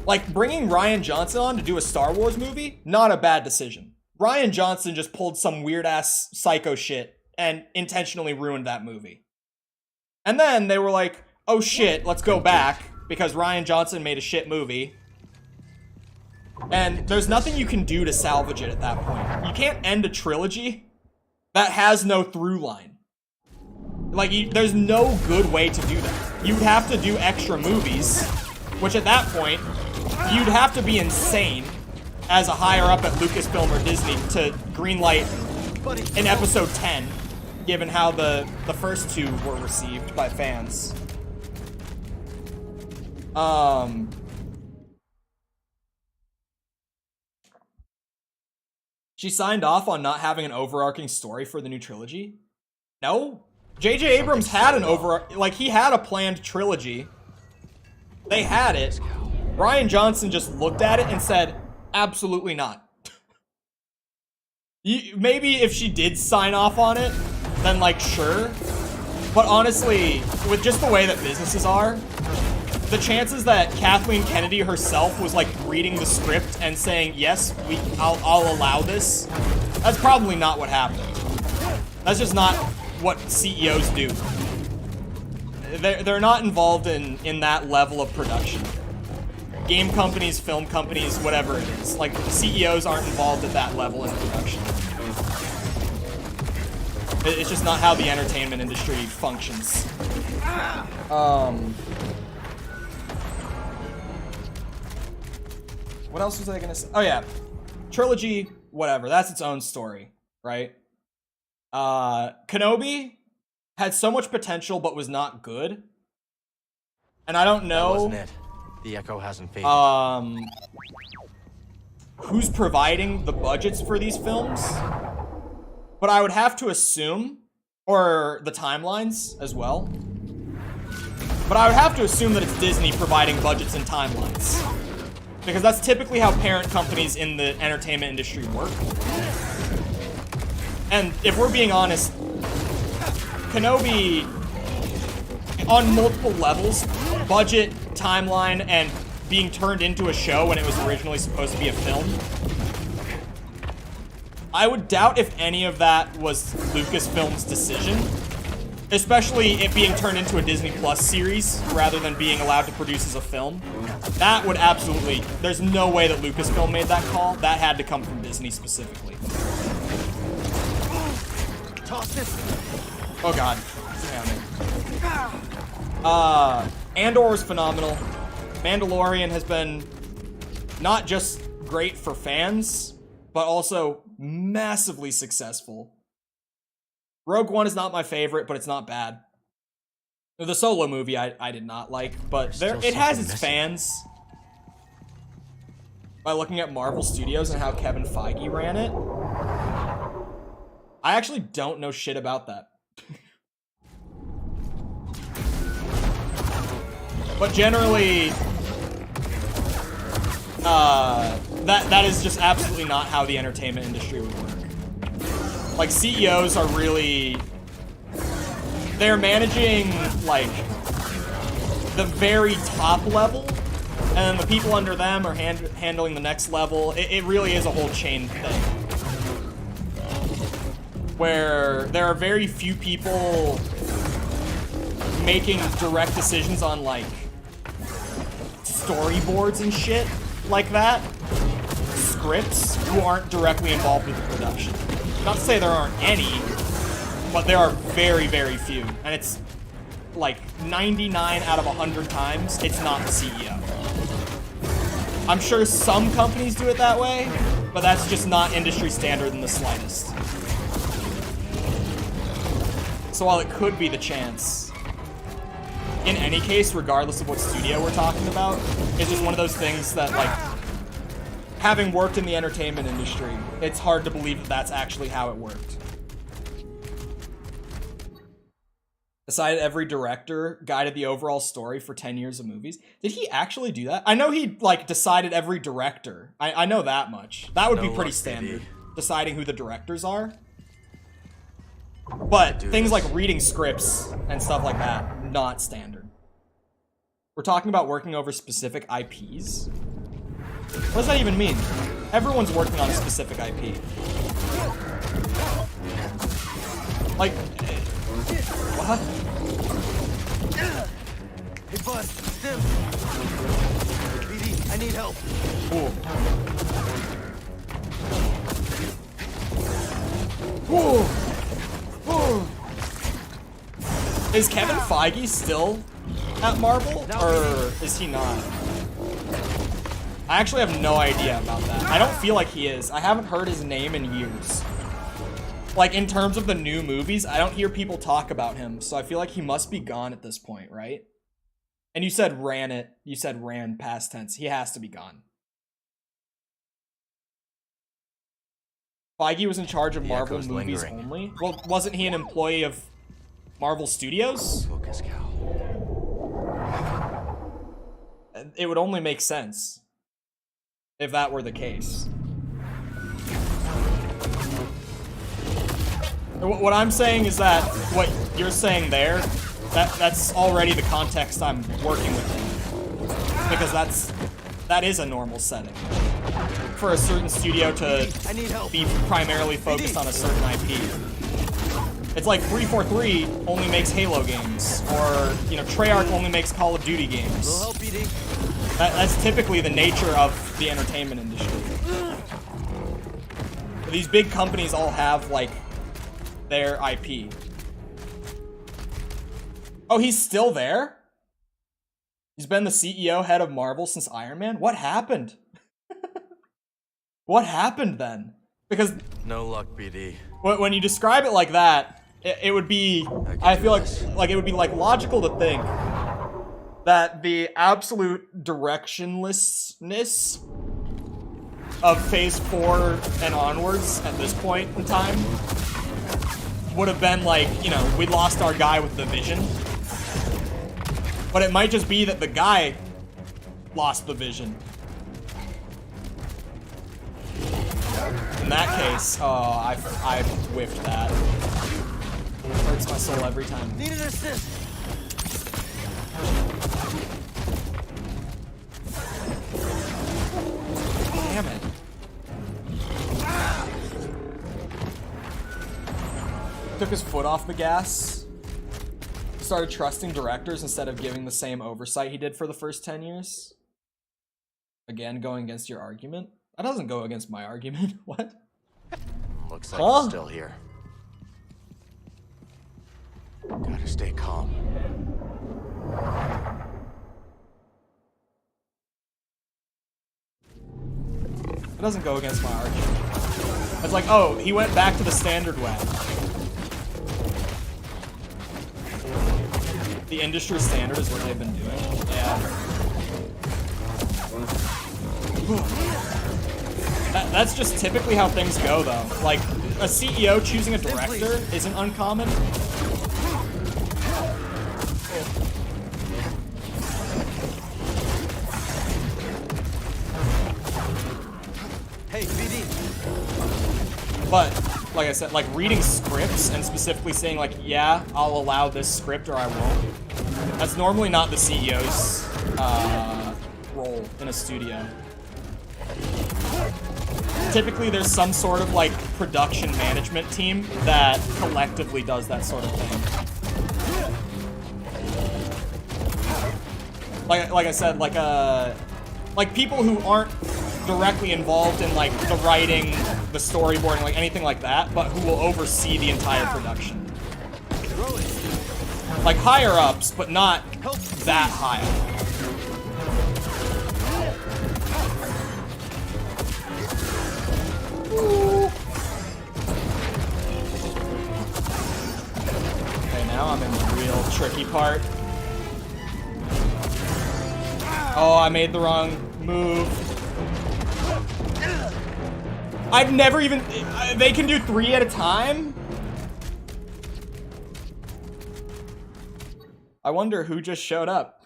Like, bringing Rian Johnson on to do a Star Wars movie, not a bad decision. Rian Johnson just pulled some weird-ass psycho shit and intentionally ruined that movie. And then they were like, oh shit, let's go back, because Rian Johnson made a shit movie. And there's nothing you can do to salvage it at that point. You can't end a trilogy that has no through line. Like, there's no good way to do that. You'd have to do extra movies, which at that point, you'd have to be insane as a higher up at Lucasfilm or Disney to greenlight in episode 10, given how the first 2 were received by fans. She signed off on not having an overarching story for the new trilogy? No. J.J. Abrams had an he had a planned trilogy. They had it. Rian Johnson just looked at it and said, absolutely not. Maybe if she did sign off on it, then like, sure. But honestly, with just the way that businesses are, the chances that Kathleen Kennedy herself was like reading the script and saying, yes, I'll allow this, that's probably not what happened. That's just not what CEOs do. They're not involved in that level of production. Game companies, film companies, whatever it is. Like, CEOs aren't involved at that level in production. It's just not how the entertainment industry functions. What else was I gonna say? Oh yeah, trilogy, whatever. That's its own story, right? Kenobi had so much potential, but was not good. And I don't know. That wasn't it. The echo hasn't faded. Who's providing the budgets for these films? But I would have to assume, or the timelines as well. But I would have to assume that it's Disney providing budgets and timelines. Because that's typically how parent companies in the entertainment industry work. And if we're being honest, Kenobi, on multiple levels, budget, timeline, and being turned into a show when it was originally supposed to be a film, I would doubt if any of that was Lucasfilm's decision. Especially it being turned into a Disney Plus series rather than being allowed to produce as a film. That would absolutely... There's no way that Lucasfilm made that call. That had to come from Disney specifically. Toss this. Oh god. Andor was phenomenal. Mandalorian has been not just great for fans, but also massively successful. Rogue One is not my favorite, but it's not bad. The Solo movie I did not like, but it has its fans. By looking at Marvel Studios and how Kevin Feige ran it, I actually don't know shit about that. But generally, that is just absolutely not how the entertainment industry would work. Like, CEOs are really... They're managing, like, the very top level, and then the people under them are handling the next level. It really is a whole chain thing. Where there are very few people making direct decisions on, like, storyboards and shit like that. Scripts who aren't directly involved with the production. Not to say there aren't any, but there are very, very few. And it's like 99 out of 100 times, it's not the CEO. I'm sure some companies do it that way, but that's just not industry standard in the slightest. So while it could be the chance, in any case, regardless of what studio we're talking about, it's just one of those things that, like, having worked in the entertainment industry, it's hard to believe that that's actually how it worked. Decided every director guided the overall story for 10 years of movies. Did he actually do that? I know he, like, decided every director. I know that much. That would be pretty standard, deciding who the directors are. But things like reading scripts and stuff like that, not standard. We're talking about working over specific IPs? What does that even mean? Everyone's working on a specific IP. Like, what? Hey, bud, Sim. BD, I need help. Ooh. Ooh. Is Kevin Feige still at Marvel, or is he not? I actually have no idea about that. I don't feel like he is. I haven't heard his name in years. Like, in terms of the new movies, I don't hear people talk about him, so I feel like he must be gone at this point, right? And you said ran it. You said ran past tense. He has to be gone. Feige was in charge of Marvel movies only? Well, wasn't he an employee of Marvel Studios? Focus, Cal. It would only make sense if that were the case. What I'm saying is that what you're saying there, that's already the context I'm working within. Because that is a normal setting. For a certain studio to be primarily focused on a certain IP. It's like 343 only makes Halo games, or, you know, Treyarch only makes Call of Duty games. That's typically the nature of the entertainment industry. These big companies all have, like, their IP. Oh, he's still there? He's been the CEO, head of Marvel since Iron Man? What happened? What happened then? Because no luck, BD. When you describe it like that, it would be, I feel like it would be like logical to think that the absolute directionlessness of Phase 4 and onwards at this point in time would have been like, you know, we lost our guy with the vision. But it might just be that the guy lost the vision. In that case, oh, I whiffed that. It hurts my soul every time. Need an assist. Damn it. Took his foot off the gas. Started trusting directors instead of giving the same oversight he did for the first 10 years. Again, going against your argument. That doesn't go against my argument. What? Looks like it's still here. Gotta stay calm. It doesn't go against my argument. It's like, oh, he went back to the standard way. The industry standard is what they've been doing. Yeah. That's just typically how things go, though. Like, a CEO choosing a director isn't uncommon. Hey, BD. But, like I said, like, reading scripts and specifically saying, like, yeah, I'll allow this script or I won't, that's normally not the CEO's role in a studio. Typically, there's some sort of, like, production management team that collectively does that sort of thing. Like I said, like people who aren't directly involved in, like, the writing, the storyboarding, like, anything like that, but who will oversee the entire production. Like, higher-ups, but not that high up. Okay, now I'm in the real tricky part. Oh, I made the wrong move. I've never even... They can do 3 at a time? I wonder who just showed up.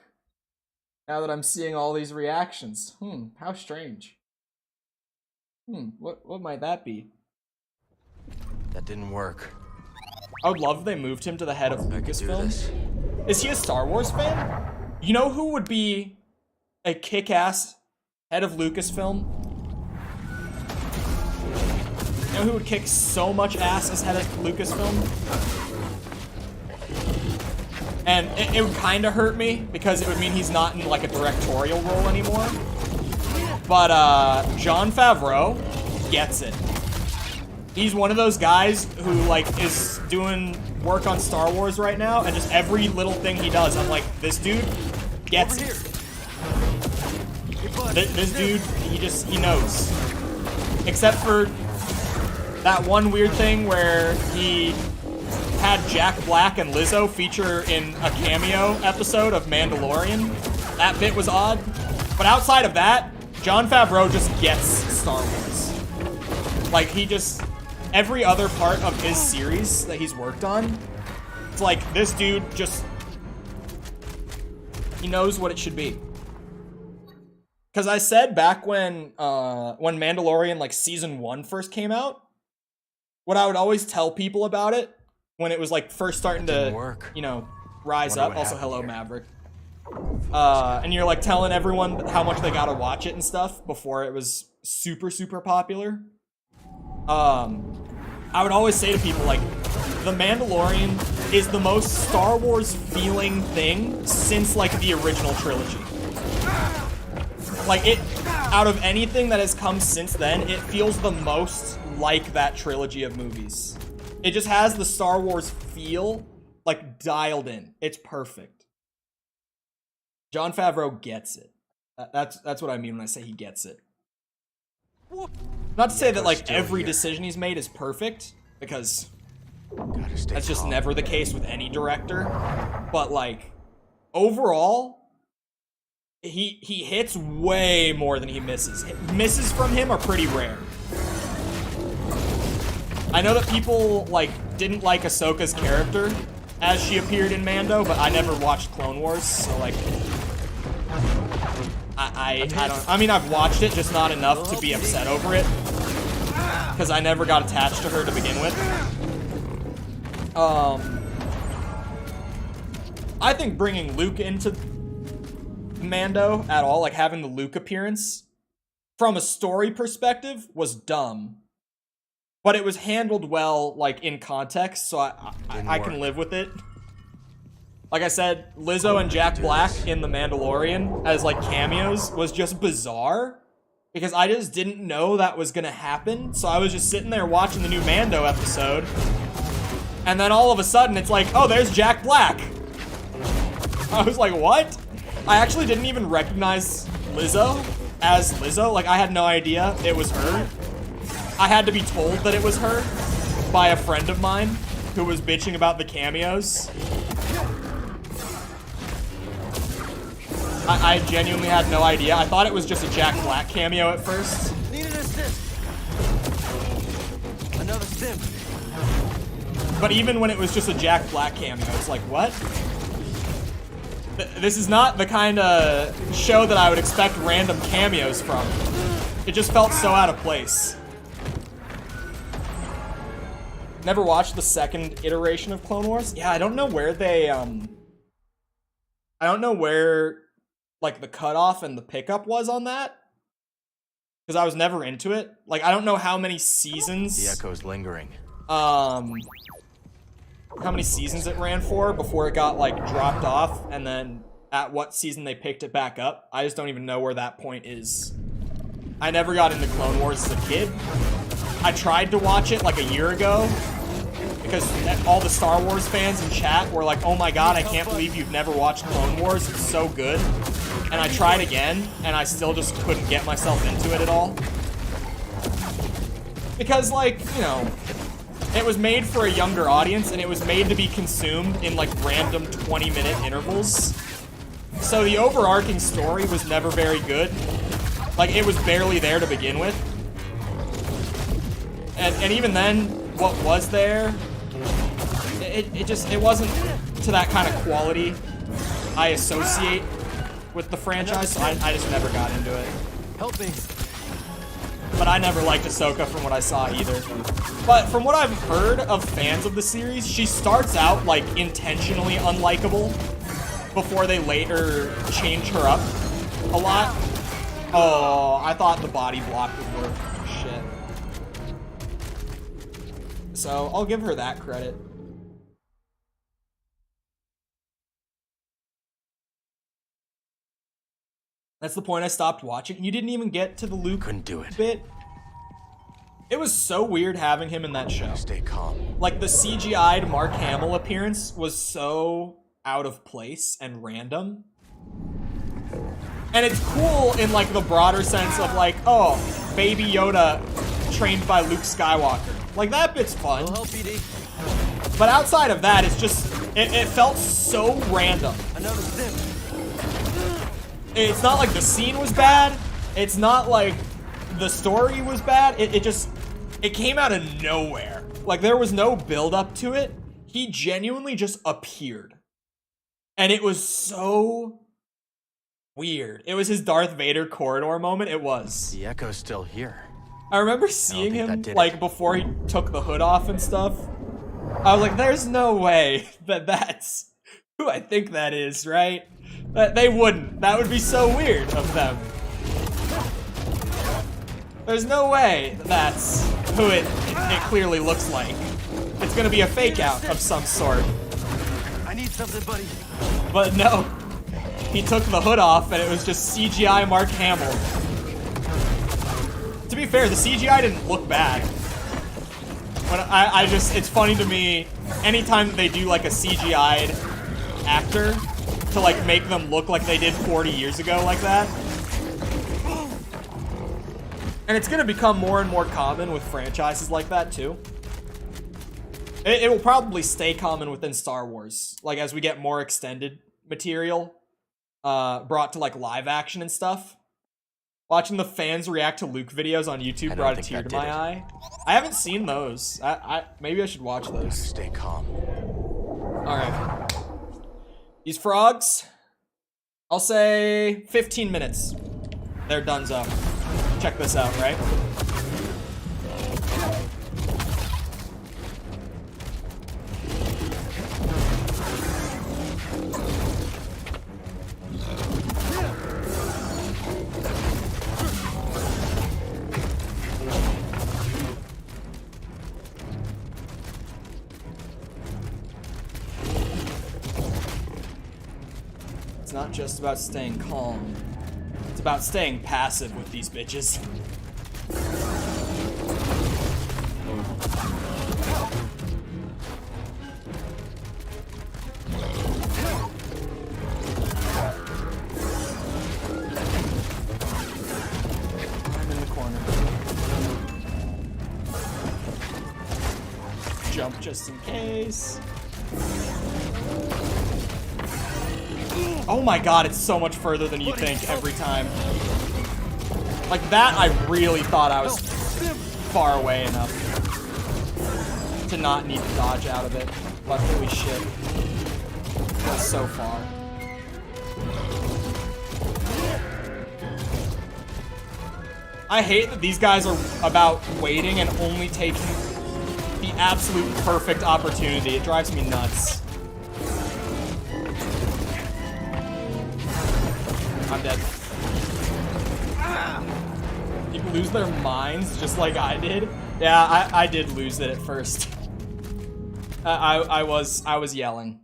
Now that I'm seeing all these reactions. How strange. What might that be? That didn't work. I would love if they moved him to the head of Lucasfilm. Is he a Star Wars fan? You know who would be a kick-ass head of Lucasfilm? You know who would kick so much ass as head of Lucasfilm? And it would kind of hurt me because it would mean he's not in, like, a directorial role anymore. But Jon Favreau gets it. He's one of those guys who, like, is doing work on Star Wars right now, and just every little thing he does, I'm like, this dude gets it. This dude, he knows. Except for that one weird thing where he had Jack Black and Lizzo feature in a cameo episode of Mandalorian. That bit was odd. But outside of that, Jon Favreau just gets Star Wars. Like, he just... Every other part of his series that he's worked on, it's like, this dude just... He knows what it should be. Because I said back when Mandalorian, like, Season 1 first came out, what I would always tell people about it, when it was, like, first starting to, you know, rise up. Also, hello, Maverick. And you're, like, telling everyone how much they gotta watch it and stuff before it was super, super popular. I would always say to people, like, The Mandalorian is the most Star Wars feeling thing since, like, the original trilogy. Like, out of anything that has come since then, it feels the most like that trilogy of movies. It just has the Star Wars feel, like, dialed in. It's perfect. Jon Favreau gets it. That's what I mean when I say he gets it. Not to say that, like, every decision he's made is perfect, because that's just never the case with any director. But, like, overall, he hits way more than he misses. Misses from him are pretty rare. I know that people, like, didn't like Ahsoka's character, as she appeared in Mando, but I never watched Clone Wars, so like, I don't. I mean, I've watched it, just not enough to be upset over it, because I never got attached to her to begin with. I think bringing Luke into Mando at all, like having the Luke appearance, from a story perspective, was dumb. But it was handled well, like, in context, so I can live with it. Like I said, Lizzo and Jack Black in The Mandalorian as, like, cameos was just bizarre. Because I just didn't know that was gonna happen. So I was just sitting there watching the new Mando episode. And then all of a sudden, it's like, oh, there's Jack Black. I was like, what? I actually didn't even recognize Lizzo as Lizzo. Like, I had no idea it was her. I had to be told that it was her by a friend of mine who was bitching about the cameos. I genuinely had no idea. I thought it was just a Jack Black cameo at first. Need an assist. Another stim. But even when it was just a Jack Black cameo, it's like, what? This is not the kind of show that I would expect random cameos from. It just felt so out of place. Never watched the second iteration of Clone Wars. Yeah, I don't know where they, I don't know where, like, the cutoff and the pickup was on that. Because I was never into it. Like, I don't know how many seasons... The echo's lingering. How many seasons it ran for before it got, like, dropped off, and then at what season they picked it back up. I just don't even know where that point is. I never got into Clone Wars as a kid. I tried to watch it, like, a year ago, because all the Star Wars fans in chat were like, oh my god, I can't believe you've never watched Clone Wars, it's so good. And I tried again, and I still just couldn't get myself into it at all. Because, like, you know, it was made for a younger audience, and it was made to be consumed in, like, random 20-minute intervals. So the overarching story was never very good. Like, it was barely there to begin with. And even then, what was there, it wasn't to that kind of quality I associate with the franchise, so I just never got into it. Help me. But I never liked Ahsoka from what I saw either. But from what I've heard of fans of the series, she starts out, like, intentionally unlikable before they later change her up a lot. Oh, I thought the body block would work. Shit. So, I'll give her that credit. That's the point I stopped watching. You didn't even get to the Luke Couldn't do it. bit. It was so weird having him in that show. Stay calm. Like, the CGI'd Mark Hamill appearance was so out of place and random. And it's cool in, like, the broader sense of, like, oh, Baby Yoda trained by Luke Skywalker. Like, that bit's fun. Help, BD. But outside of that, it's just, it felt so random. Another stim. It's not like the scene was bad. It's not like the story was bad. It came out of nowhere. Like, there was no build up to it. He genuinely just appeared. And it was so weird. It was his Darth Vader corridor moment. It was. The echo's still here. I remember seeing him, like, before he took the hood off and stuff. I was like, there's no way that that's who I think that is, right? They wouldn't. That would be so weird of them. There's no way that's who it clearly looks like. It's gonna be a fake out of some sort. I need something, buddy. But no. He took the hood off and it was just CGI Mark Hamill. To be fair, the CGI didn't look bad. But it's funny to me, anytime they do like a CGI'd actor to like make them look like they did 40 years ago like that. And it's gonna become more and more common with franchises like that too. It will probably stay common within Star Wars, like as we get more extended material brought to like live action and stuff. Watching the fans react to Luke videos on YouTube brought a tear to my eye. I haven't seen those. Maybe I should watch those. Stay calm. Alright. These frogs, I'll say 15 minutes. They're donezo. Check this out, right? It's not just about staying calm. It's about staying passive with these bitches. I'm in the corner. Jump just in case. Oh my god, it's so much further than you think every time. Like that, I really thought I was far away enough to not need to dodge out of it. But holy shit. It was so far. I hate that these guys are about waiting and only taking the absolute perfect opportunity. It drives me nuts. I'm dead. People lose their minds just like I did. Yeah, I did lose it at first. I was yelling.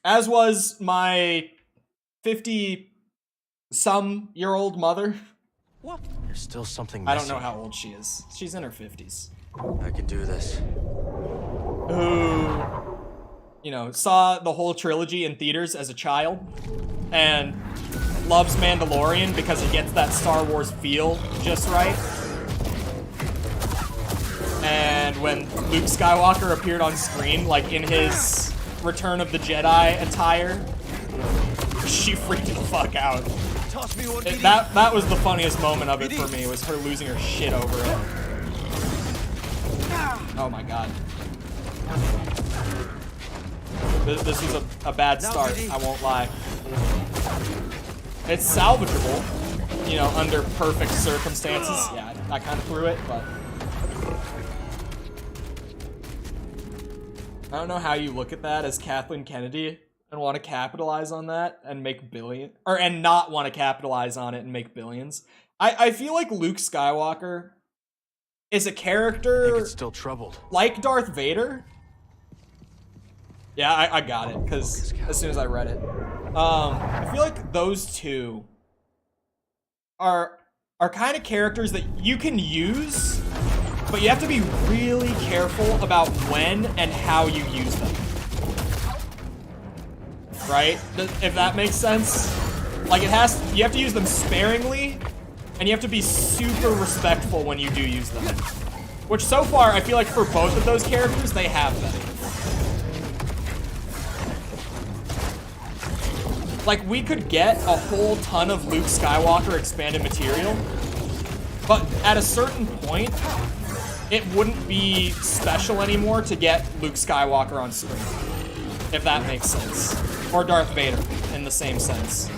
As was my 50-some-year-old mother. What? There's still something I missing. don't know how old she is. She's in her 50s. I can do this. Who, you know, saw the whole trilogy in theaters as a child and loves Mandalorian because it gets that Star Wars feel just right. And when Luke Skywalker appeared on screen, like in his Return of the Jedi attire, she freaked the fuck out. That was the funniest moment of it for me, was her losing her shit over it. Oh my god. This was a bad start, I won't lie. It's salvageable, you know, under perfect circumstances. Yeah, I kind of threw it, but... I don't know how you look at that as Kathleen Kennedy and want to capitalize on that and make billions, and not want to capitalize on it and make billions. I feel like Luke Skywalker is a character I think it's still troubled. like Darth Vader. Yeah, I got it, because as soon as I read it. I feel like those two are kind of characters that you can use, but you have to be really careful about when and how you use them. Right? If that makes sense? Like, you have to use them sparingly, and you have to be super respectful when you do use them. Which, so far, I feel like for both of those characters, they have been. Like, we could get a whole ton of Luke Skywalker expanded material, but at a certain point, it wouldn't be special anymore to get Luke Skywalker on screen, if that makes sense. Or Darth Vader, in the same sense.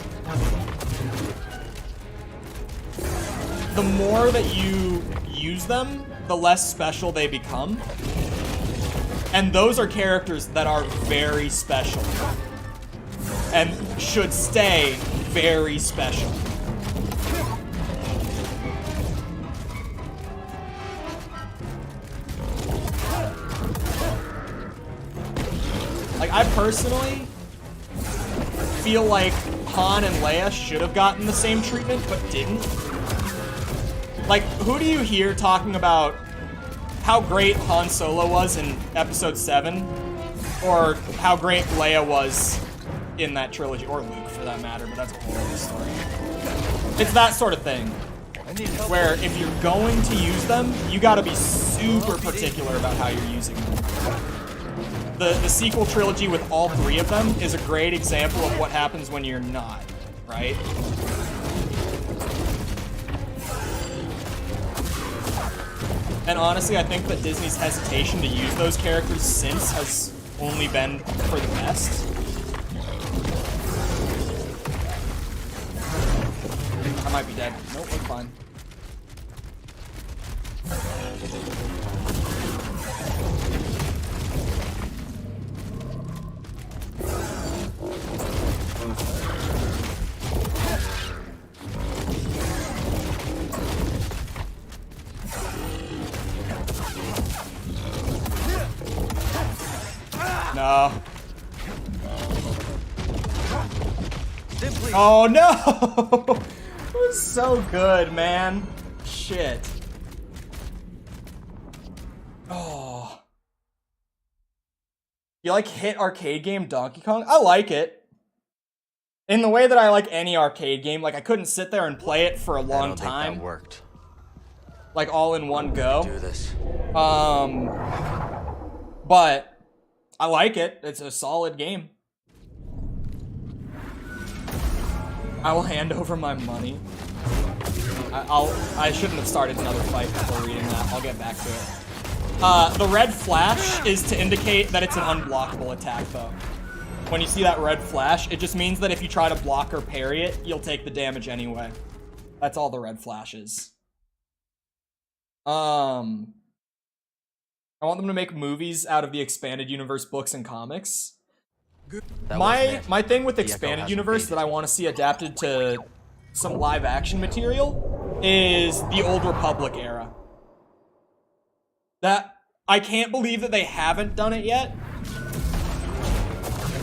The more that you use them, the less special they become. And those are characters that are very special. And should stay very special. Like, I personally feel like Han and Leia should have gotten the same treatment, but didn't. Like, who do you hear talking about how great Han Solo was in Episode 7? Or how great Leia was in that trilogy, or Luke for that matter, but that's a whole other story. It's that sort of thing, where if you're going to use them, you gotta be super particular about how you're using them. The sequel trilogy with all three of them is a great example of what happens when you're not, right? And honestly, I think that Disney's hesitation to use those characters since has only been for the best. I might be dead. Nope, we're fine. No. Oh no! It was so good, man. Shit. Oh. You like hit arcade game Donkey Kong? I like it. In the way that I like any arcade game. Like, I couldn't sit there and play it for a long time. I don't think that worked. Like, all in one go. Do this. But I like it. It's a solid game. I will hand over my money. I shouldn't have started another fight before reading that. I'll get back to it. The red flash is to indicate that it's an unblockable attack, though. When you see that red flash, it just means that if you try to block or parry it, you'll take the damage anyway. That's all the red flash is. I want them to make movies out of the expanded universe books and comics. My thing with expanded universe that I want to see adapted to some live action material is the Old Republic era. That I can't believe that they haven't done it yet.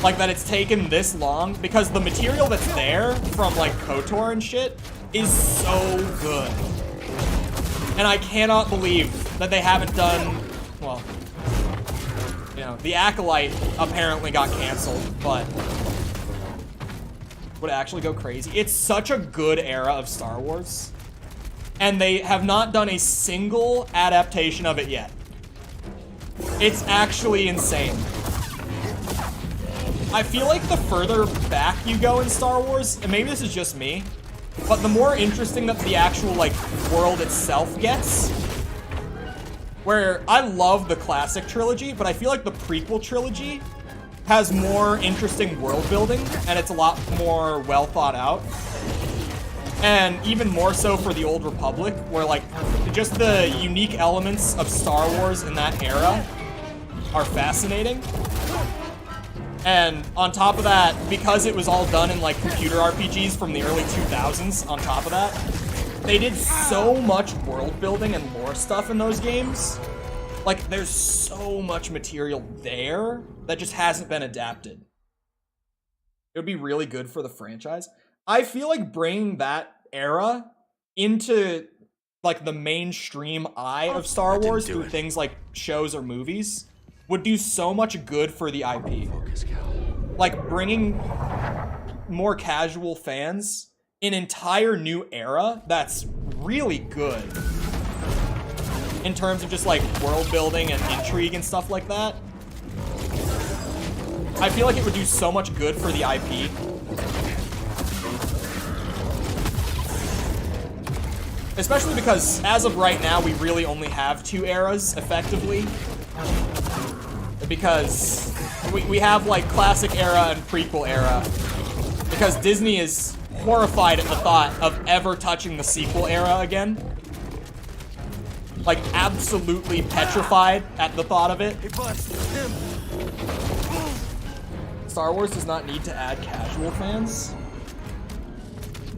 Like, that it's taken this long, because the material that's there from like KOTOR and shit is so good. And I cannot believe that they haven't done, well, you know, The Acolyte apparently got canceled, but would actually go crazy. It's such a good era of Star Wars, and they have not done a single adaptation of it yet. It's actually insane. I feel like the further back you go in Star Wars, and maybe this is just me, but the more interesting that the actual, like, world itself gets. Where I love the classic trilogy, but I feel like the prequel trilogy has more interesting world building, and it's a lot more well thought out. And even more so for the Old Republic, where, like, just the unique elements of Star Wars in that era are fascinating. And on top of that, because it was all done in, like, computer RPGs from the early 2000s, on top of that, they did so much world building and lore stuff in those games. Like, there's so much material there that just hasn't been adapted. It would be really good for the franchise. I feel like bringing that era into, like, the mainstream eye of Star Wars through things like shows or movies would do so much good for the IP. Like, bringing more casual fans an entire new era that's really good in terms of just, like, world building and intrigue and stuff like that. I feel like it would do so much good for the IP. Especially because, as of right now, we really only have two eras, effectively. Because we have, like, classic era and prequel era. Because Disney is horrified at the thought of ever touching the sequel era again. Like, absolutely petrified at the thought of it. Star Wars does not need to add casual fans.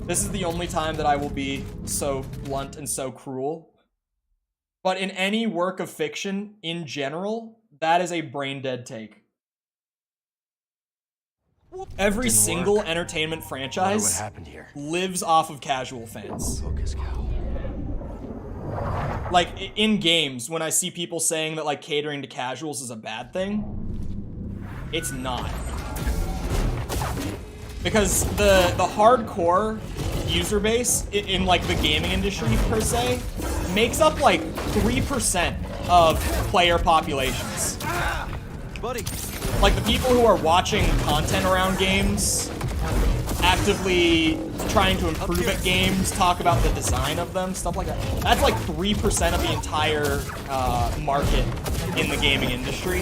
This is the only time that I will be so blunt and so cruel. But in any work of fiction, in general, that is a brain-dead take. Every single entertainment franchise lives off of casual fans. Like, in games, when I see people saying that, like, catering to casuals is a bad thing, it's not. Because the hardcore user base in, like, the gaming industry, per se, makes up, like, 3% of player populations. Buddy. Like, the people who are watching content around games actively trying to improve at games, talk about the design of them, stuff like that. That's like 3% of the entire market in the gaming industry.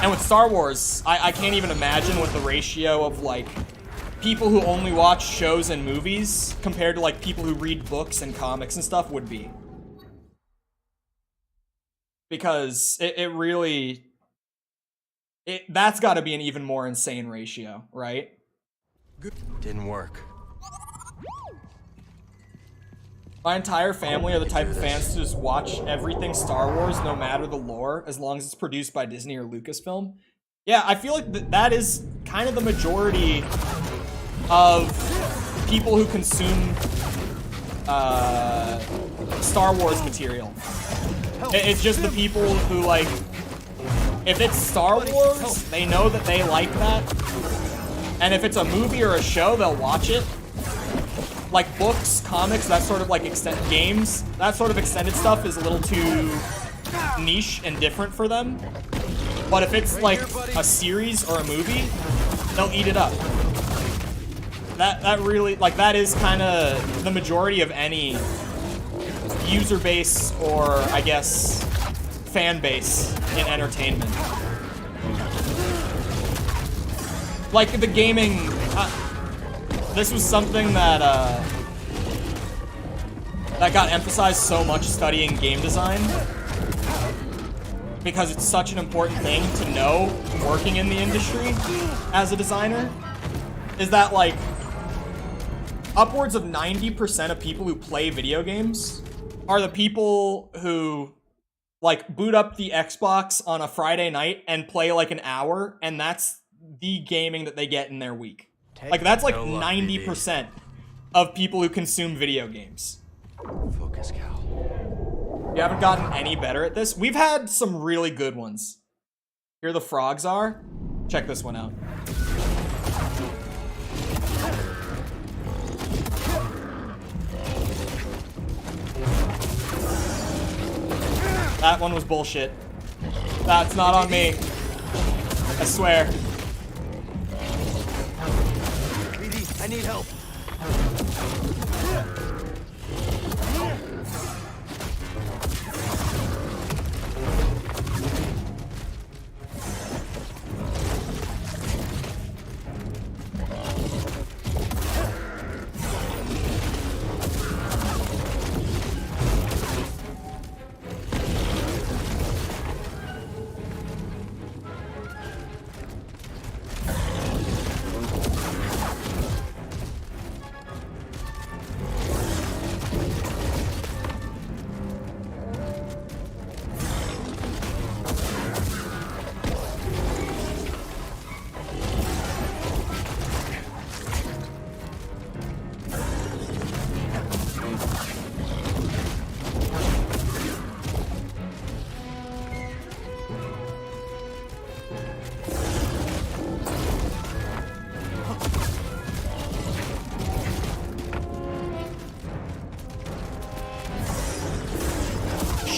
And with Star Wars, I can't even imagine what the ratio of like people who only watch shows and movies compared to like people who read books and comics and stuff would be. Because it really, that's got to be an even more insane ratio, right? Didn't work. My entire family are the type of fans to just watch everything Star Wars, no matter the lore, as long as it's produced by Disney or Lucasfilm. Yeah, I feel like that is kind of the majority of people who consume Star Wars material. It's just the people who, like, if it's Star Wars, they know that they like that. And if it's a movie or a show, they'll watch it. Like books, comics, that sort of like games, that sort of extended stuff is a little too niche and different for them. But if it's like a series or a movie, they'll eat it up. That really, like, that is kind of the majority of any user base or, I guess, fan base in entertainment. Like the gaming, this was something that that got emphasized so much studying game design, because it's such an important thing to know working in the industry as a designer, is that like upwards of 90% of people who play video games are the people who like boot up the Xbox on a Friday night and play like an hour, and that's the gaming that they get in their week. Like that's like 90% of people who consume video games. Focus, Cal. You haven't gotten any better at this? We've had some really good ones. Here the frogs are. Check this one out. That one was bullshit. That's not on me. I swear. I need help.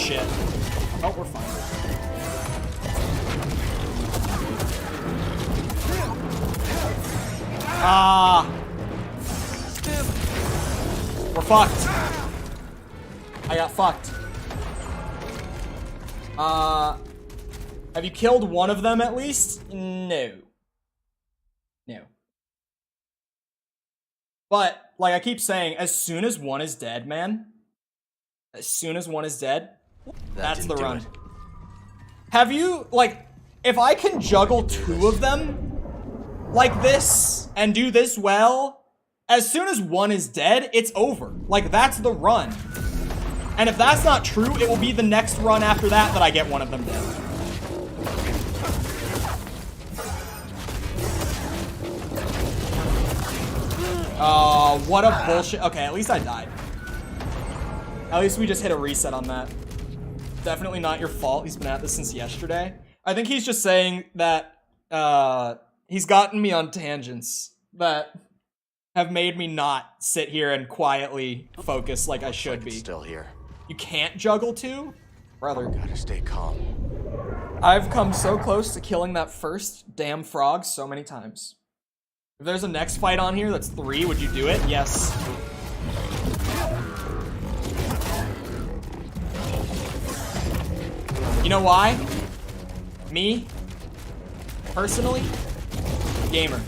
Shit. Oh, we're fine. We're fucked. I got fucked. Have you killed one of them at least? No. No. But, like I keep saying, as soon as one is dead, man, as soon as one is dead, that's the run. Have you, like, if I can juggle two of them like this and do this well, as soon as one is dead, it's over. Like, that's the run. And if that's not true, it will be the next run after that that I get one of them dead. Oh, what a bullshit. Okay, at least I died. At least we just hit a reset on that. Definitely not your fault. He's been at this since yesterday. I think he's just saying that he's gotten me on tangents that have made me not sit here and quietly focus like I should be. Still here. You can't juggle two? Brother. Gotta stay calm. I've come so close to killing that first damn frog so many times. If there's a next fight on here that's 3, would you do it? Yes. You know why? Me, personally, gamer.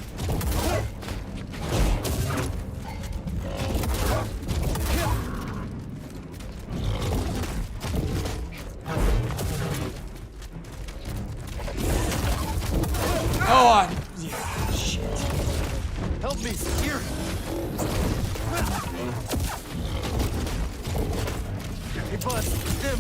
Oh, yeah, shit. Help me, here. Hey, bud, him.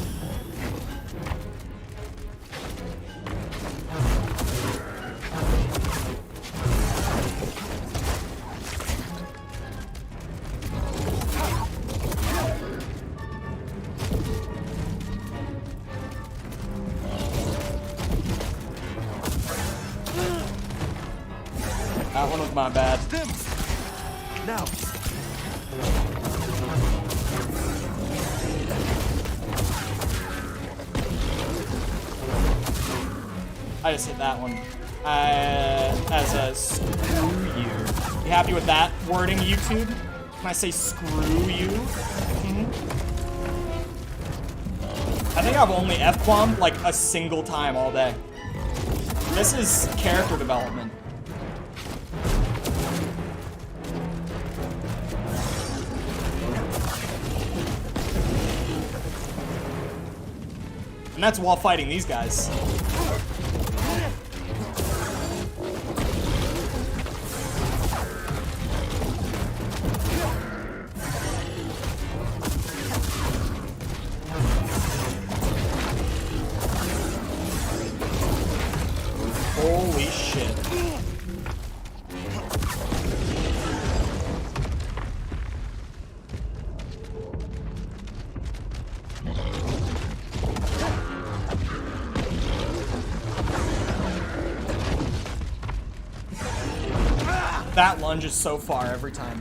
That one was my bad. Now. I just hit that one. As a screw you. You happy with that wording, YouTube? Can I say screw you? I think I've only F-bombed like a single time all day. This is character development. And that's while fighting these guys. Holy shit. That lunge is so far every time.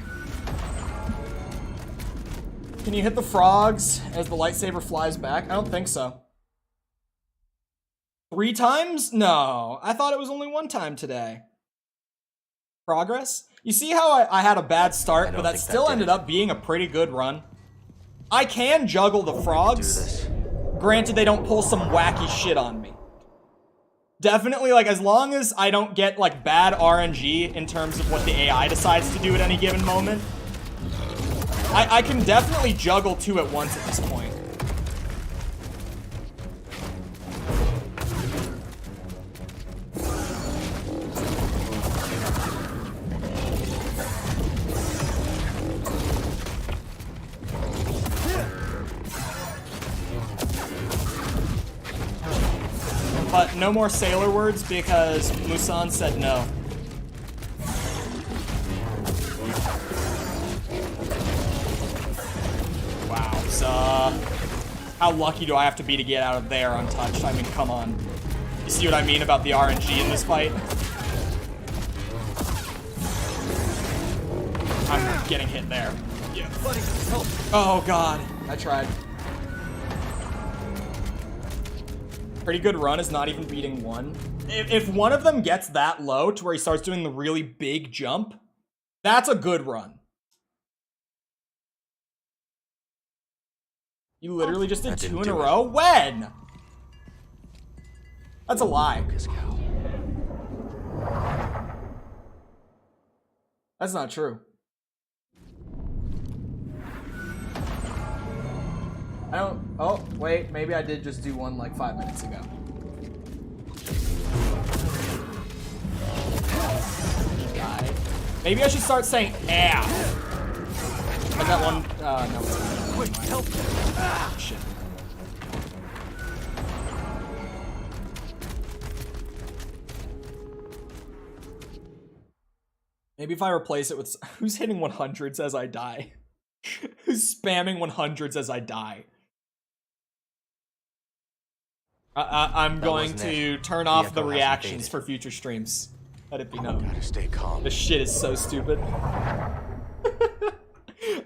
Can you hit the frogs as the lightsaber flies back? I don't think so. 3 times? No, I thought it was only 1 time today. Progress? You see how I had a bad start, but that still ended up being a pretty good run. I can juggle the frogs. Granted, they don't pull some wacky shit on me. Definitely, like, as long as I don't get, like, bad RNG in terms of what the AI decides to do at any given moment, I can definitely juggle 2 at once at this point. But no more sailor words because Musan said no. Wow, so how lucky do I have to be to get out of there untouched? I mean, come on. You see what I mean about the RNG in this fight? I'm getting hit there. Yeah. Buddy, help. Oh god, I tried. Pretty good run is not even beating 1. If one of them gets that low to where he starts doing the really big jump, that's a good run. You literally just did 2 in a row? When? That's a lie. That's not true. I don't. Oh, wait. Maybe I did just do 1 like 5 minutes ago. Die. Maybe I should start saying F. Like that one. No, it's not. Quick, help. Ah, shit. Maybe if I replace it with. Who's hitting 100s as I die? Who's spamming 100s as I die? I'm going to turn off the reactions for future streams. Let it be known. Gotta stay calm. This shit is so stupid.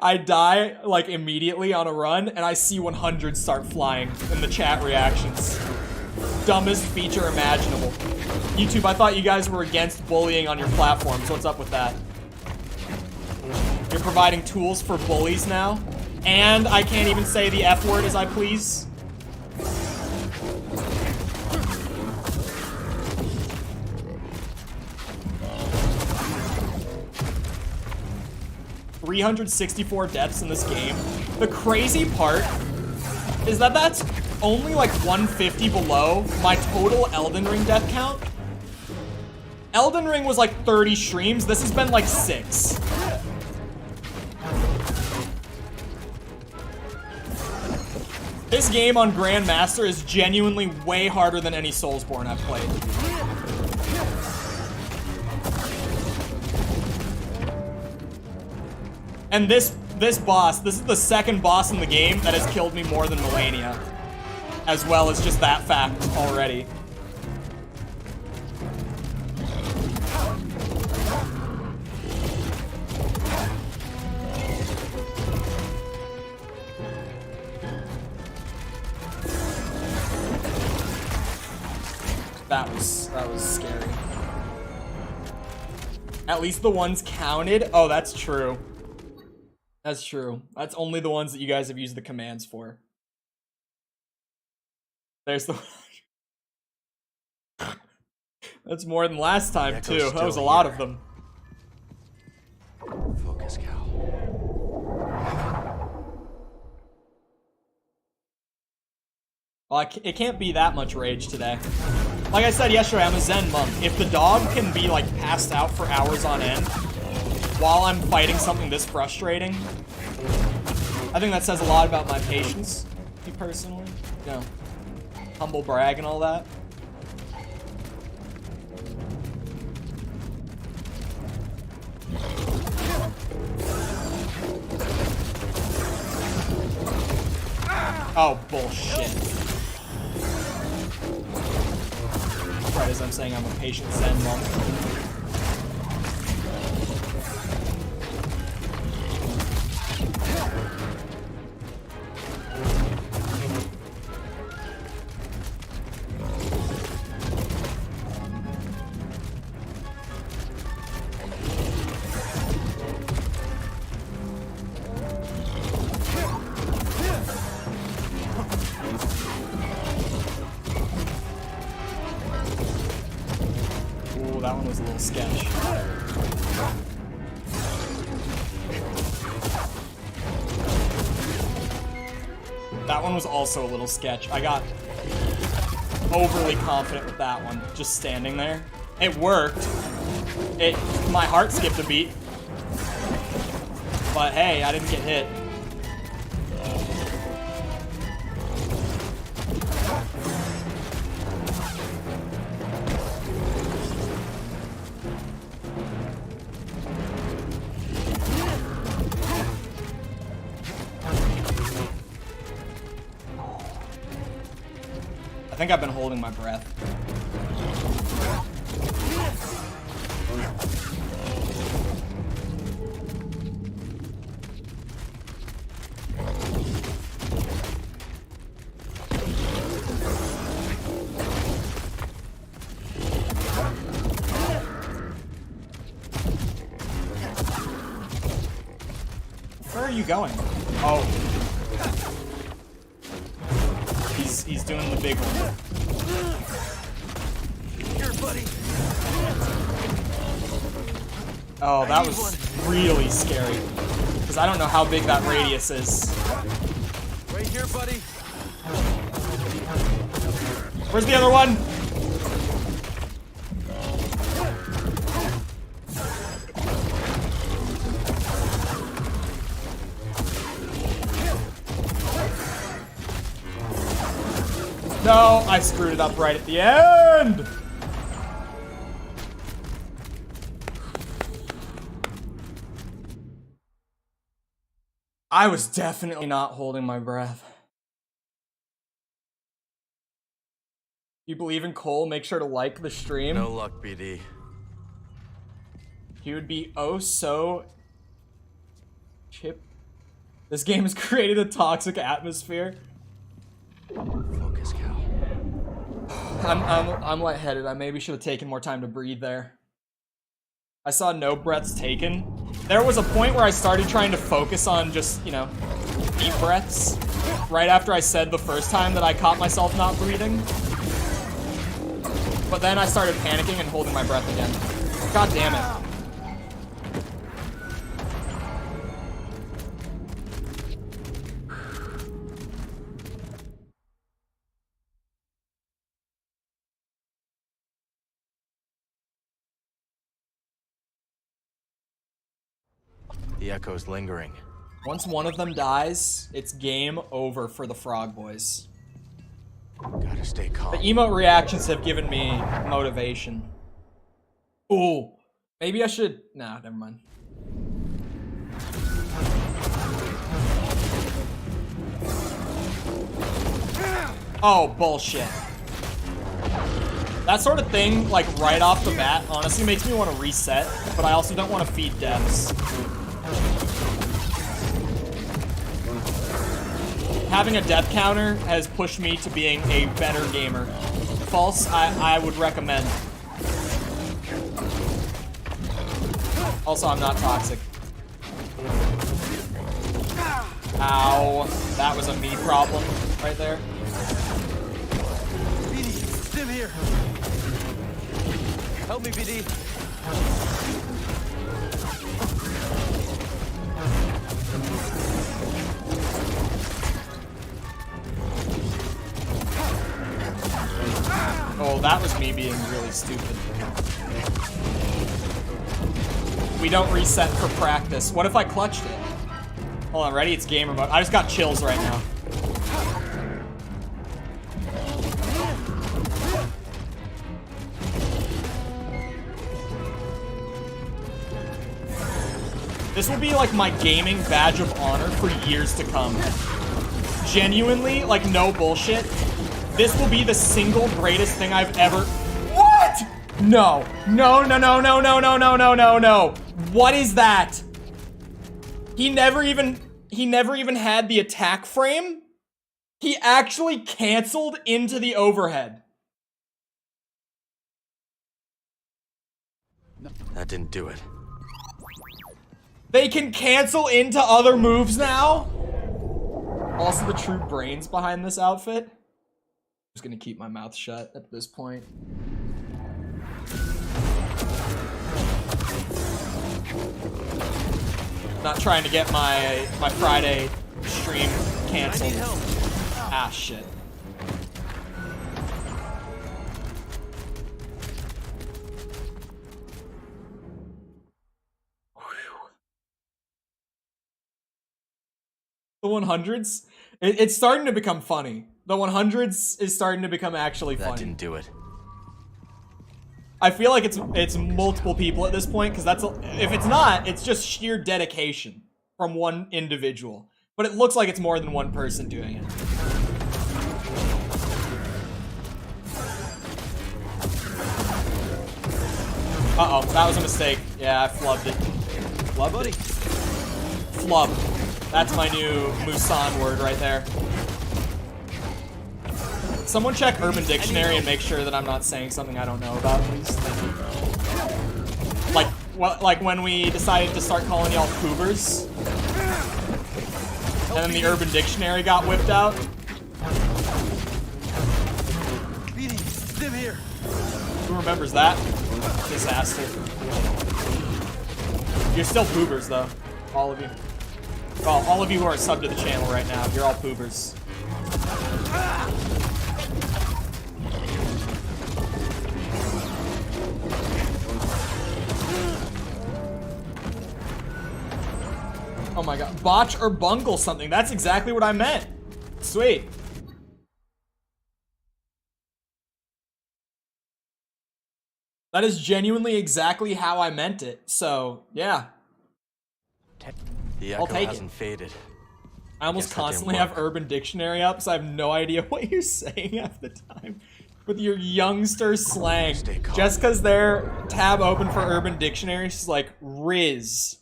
I die, like, immediately on a run, and I see 100 start flying in the chat reactions. dumbest feature imaginable. YouTube, I thought you guys were against bullying on your platforms. What's up with that? You're providing tools for bullies now? And I can't even say the F word as I please? 364 deaths in this game. The crazy part is that that's only like 150 below my total Elden Ring death count. Elden Ring was like 30 streams. This has been like 6. This game on Grandmaster is genuinely way harder than any Soulsborne I've played. And this boss, this is the second boss in the game that has killed me more than Melania. As well as just that fact already. That was scary. At least the ones counted. Oh, that's true. That's true. That's only the ones that you guys have used the commands for. There's the... That's more than last time, too. That was a lot of them. Focus, Cal. Well, it can't be that much rage today. Like I said yesterday, I'm a Zen monk. If the dog can be, like, passed out for hours on end while I'm fighting something this frustrating, I think that says a lot about my patience, me personally. You know, humble brag and all that. Oh, bullshit. Right as I'm saying I'm a patient Zen monk. That one was a little sketch. That one was also a little sketch. I got overly confident with that one, just standing there. It worked. My heart skipped a beat. But hey, I didn't get hit. I think I've been holding my breath. Where are you going? Oh. He's doing the big one. Here, buddy. Oh, that was really scary. Because I don't know how big that radius is. Right here, buddy. Where's the other one? No, I screwed it up right at the end. I was definitely not holding my breath. If you believe in Chole, make sure to like the stream. No luck, BD. He would be oh so chip. This game has created a toxic atmosphere. Focus, Cal. I'm lightheaded. I maybe should have taken more time to breathe there. I saw no breaths taken. There was a point where I started trying to focus on just, you know, deep breaths. Right after I said the first time that I caught myself not breathing. But then I started panicking and holding my breath again. God damn it. The echo's lingering. Once one of them dies, it's game over for the Frog Boys. Gotta stay calm. The emote reactions have given me motivation. Ooh. Maybe I should... Nah, never mind. Oh, bullshit. That sort of thing, like, right off the bat, honestly makes me want to reset, but I also don't want to feed deaths. Having a death counter has pushed me to being a better gamer. False, I would recommend. Also, I'm not toxic. Ow. That was a me problem right there. BD, Stim here. Help me, BD. Oh, that was me being really stupid. We don't reset for practice. What if I clutched it? Hold on, ready? It's gamer mode. I just got chills right now. This will be like my gaming badge of honor for years to come. Genuinely, like no bullshit. This will be the single greatest thing I've ever... What? No. No, no, no, no, no, no, no, no, no, no. What is that? He never even had the attack frame. He actually canceled into the overhead. That didn't do it. They can cancel into other moves now? Also the true brains behind this outfit. I'm just gonna keep my mouth shut at this point. Not trying to get my Friday stream canceled. Ah, shit. The 100s? It's starting to become funny. The 100s is starting to become actually funny. That didn't do it. I feel like it's multiple people at this point, because if it's not, it's just sheer dedication from one individual. But it looks like it's more than one person doing it. Uh-oh, that was a mistake. Yeah, I flubbed it. Flubbed it? Flub. That's my new Musan word right there. Someone check Urban Dictionary and make sure that I'm not saying something I don't know about, please. Thank you. Like when we decided to start calling y'all poobers. And then the Urban Dictionary got whipped out. Stim here. Who remembers that? Disaster. You're still poobers, though. All of you. Well, all of you who are subbed to the channel right now, you're all poobers. Oh my god. Botch or bungle something. That's exactly what I meant. Sweet. That is genuinely exactly how I meant it. So, yeah. The I'll echo take hasn't it. faded. I almost constantly have Urban Dictionary up, so I have no idea what you're saying half the time. With your youngster slang. Just because their tab open for Urban Dictionary is like Riz.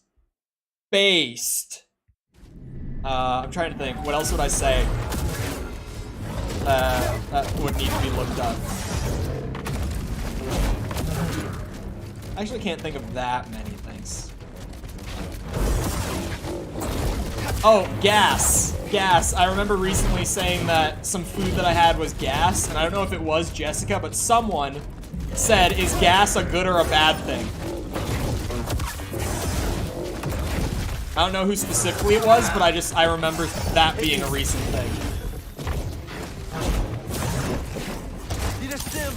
Based. I'm trying to think. What else would I say? That would need to be looked up. I actually can't think of that many things. Oh, gas. Gas. I remember recently saying that some food that I had was gas, and I don't know if it was Jessica, but someone said, is gas a good or a bad thing? I don't know who specifically it was, but I remember that being a recent thing. Need a stim.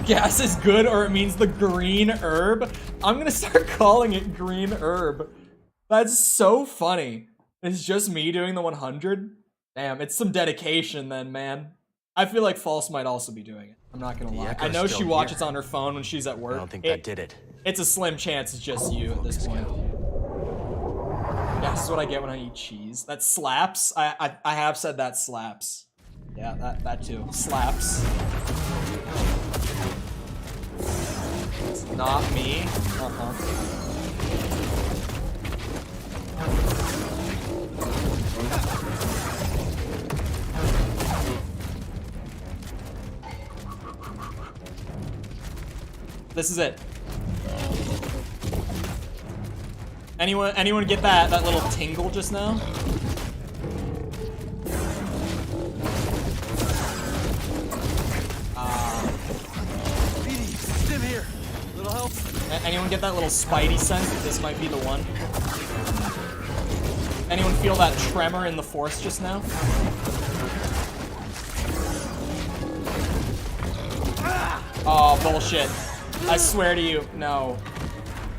Gas is good, or it means the green herb. I'm gonna start calling it green herb. That's so funny. It's just me doing the 100. Damn, it's some dedication then, man. I feel like False might also be doing it. I'm not gonna lie. I know she watches on her phone when she's at work. I don't think that did it. It's a slim chance it's just you at this point. Yeah, this is what I get when I eat cheese. That slaps. I have said that slaps. Yeah, that too. Slaps. It's not me. This is it. Anyone get that little tingle just now? Stim here. Little help. Anyone get that little spidey sense that this might be the one? Anyone feel that tremor in the force just now? Oh, bullshit. I swear to you, no.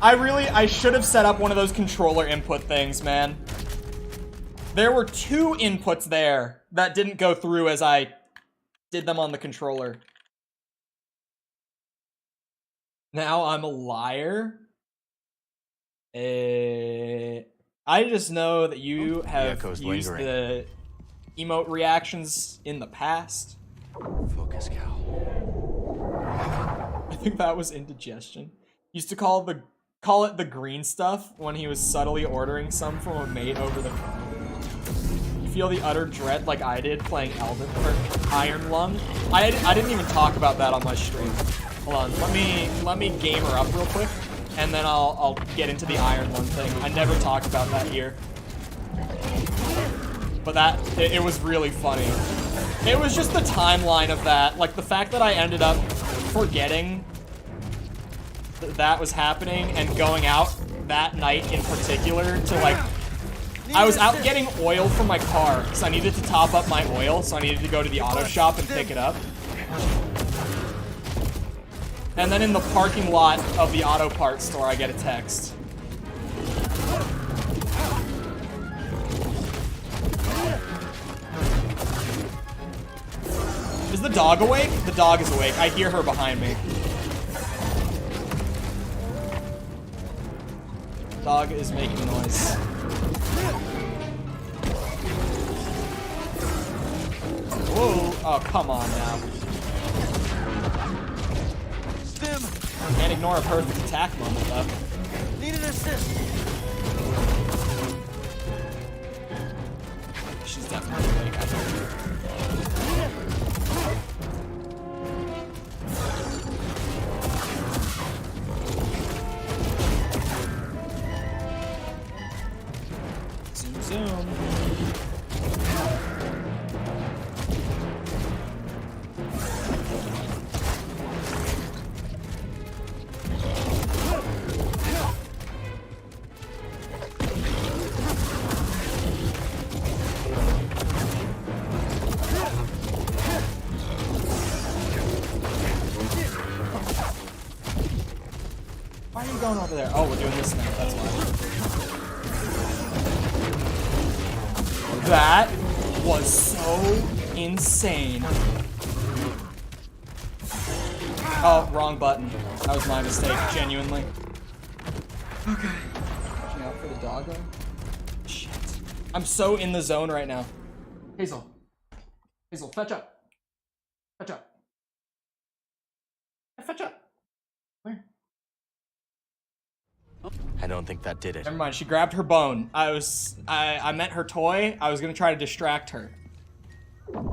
I should have set up one of those controller input things, man. There were 2 inputs there that didn't go through as I did them on the controller. Now I'm a liar. I just know that you have used the emote reactions in the past. Focus, Cal. I think that was indigestion. Used to call it the green stuff when he was subtly ordering some from a mate over the phone. You feel the utter dread like I did playing Iron Lung. I didn't even talk about that on my stream. Hold on, let me gamer up real quick, and then I'll get into the Iron Lung thing. I never talked about that here, but it was really funny. It was just the timeline of that, like the fact that I ended up forgetting that was happening and going out that night in particular to like, I was out getting oil from my car because I needed to top up my oil, so I needed to go to the auto shop and pick it up. And then in the parking lot of the auto parts store, I get a text. Is the dog awake? The dog is awake. I hear her behind me. Dog is making noise. Whoa. Oh, come on now. Stim. Can't ignore a perfect attack moment, though. Need an assist. She's definitely awake, I think. Zoom, zoom. Why are you going over there? Oh, we're doing this now, that's why. That was so insane. Oh, wrong button. That was my mistake, genuinely. Okay. Watching out for the doggo. Shit. I'm so in the zone right now. Hazel. Hazel, fetch up. Fetch up. Fetch up. Where? I don't think that did it. Never mind, she grabbed her bone. I meant her toy. I was gonna try to distract her.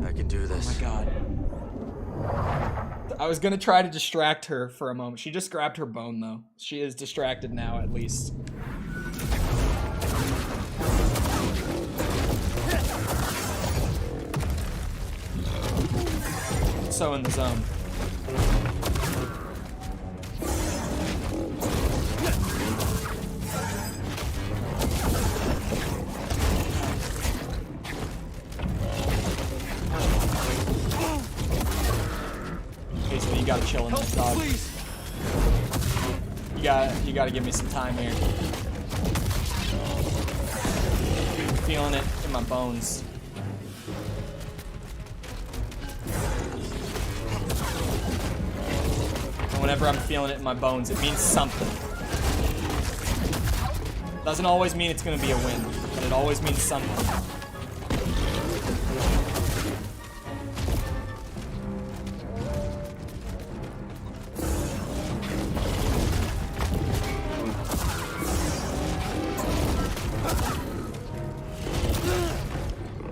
I can do this. Oh my god. I was gonna try to distract her for a moment. She just grabbed her bone though. She is distracted now at least. So in the zone. Okay, so you gotta chill in this, dog. You gotta give me some time here. I'm feeling it in my bones. Whenever I'm feeling it in my bones, it means something. Doesn't always mean it's gonna be a win, but it always means something.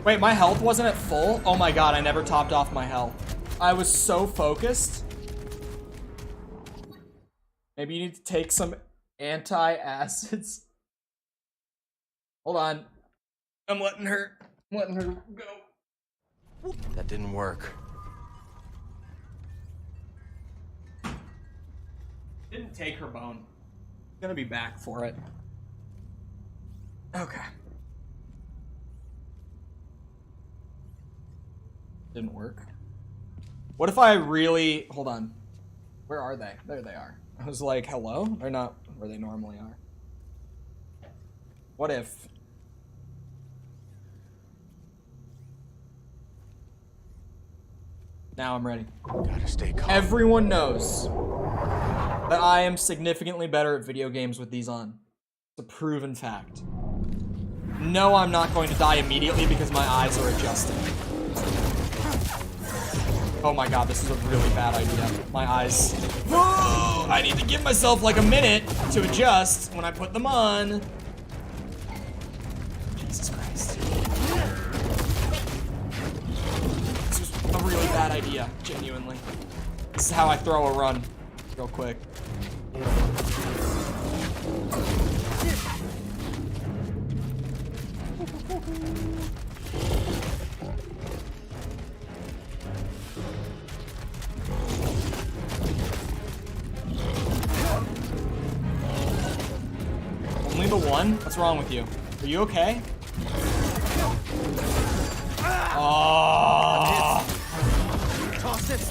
Wait, my health wasn't at full? Oh my god, I never topped off my health. I was so focused. Maybe you need to take some anti-acids. Hold on. I'm letting her go. That didn't work. Didn't take her bone. Gonna be back for it. Okay. Didn't work. What if I really... Hold on. Where are they? There they are. I was like, hello? They're not where they normally are. What if... Now I'm ready. Gotta stay calm. Everyone knows that I am significantly better at video games with these on. It's a proven fact. No, I'm not going to die immediately because my eyes are adjusting. Oh my god, this is a really bad idea. My eyes... Whoa! I need to give myself like a minute to adjust when I put them on. Jesus Christ. This was a really bad idea, genuinely. This is how I throw a run. Real quick. Only the one? What's wrong with you? Are you okay? Oh. Toss it.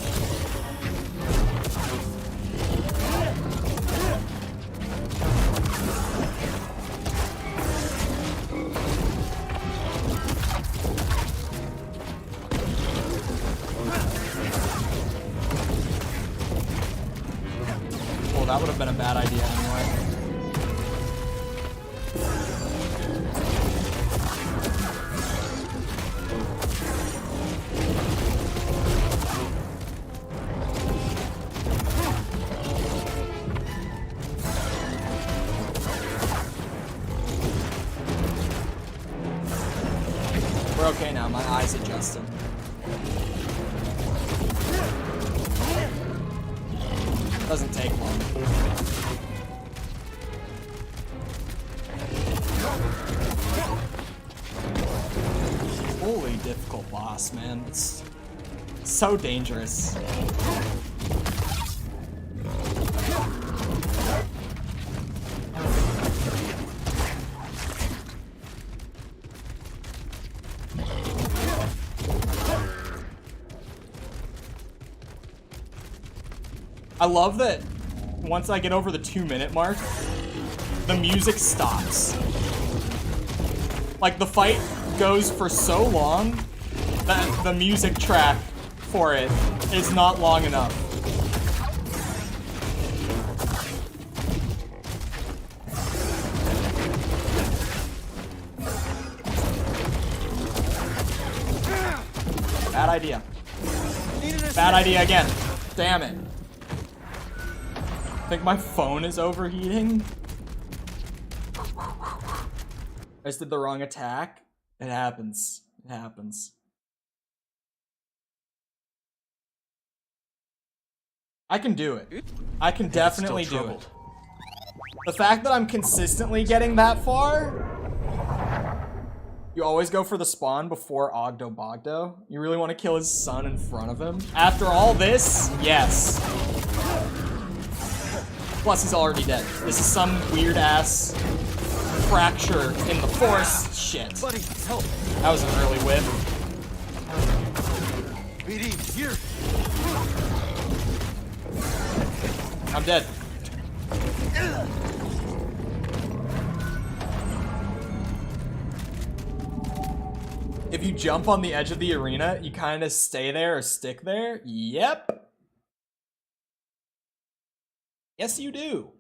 Well, that would have been a bad idea anyway. We're okay now, my eyes adjusted. Doesn't take long. Holy difficult boss, man. It's so dangerous. I love that once I get over the 2-minute mark, the music stops. Like, the fight goes for so long that the music track for it is not long enough. Bad idea. Bad idea again. Damn it. I think my phone is overheating. I just did the wrong attack. It happens. It happens. I can do it. I can definitely do it. The fact that I'm consistently getting that far... You always go for the spawn before Ogdo Bogdo. You really want to kill his son in front of him? After all this, yes. Plus, he's already dead. This is some weird-ass fracture in the force. Shit. Buddy, help. That was an early whip. BD, here. I'm dead. If you jump on the edge of the arena, you kind of stay there or stick there. Yep. Yes, you do.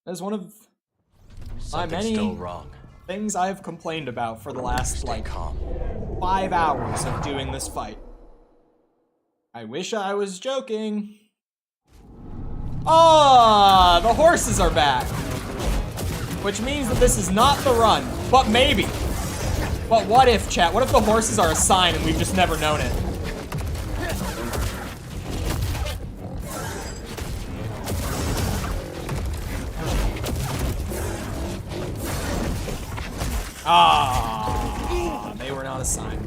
That's one of my many still wrong. things I've complained about for the last, Stay like, calm. 5 hours of doing this fight. I wish I was joking. Ah, the horses are back. Which means that this is not the run, but maybe. But what if, chat? What if the horses are a sign and we've just never known it? Ah, they were not a sign.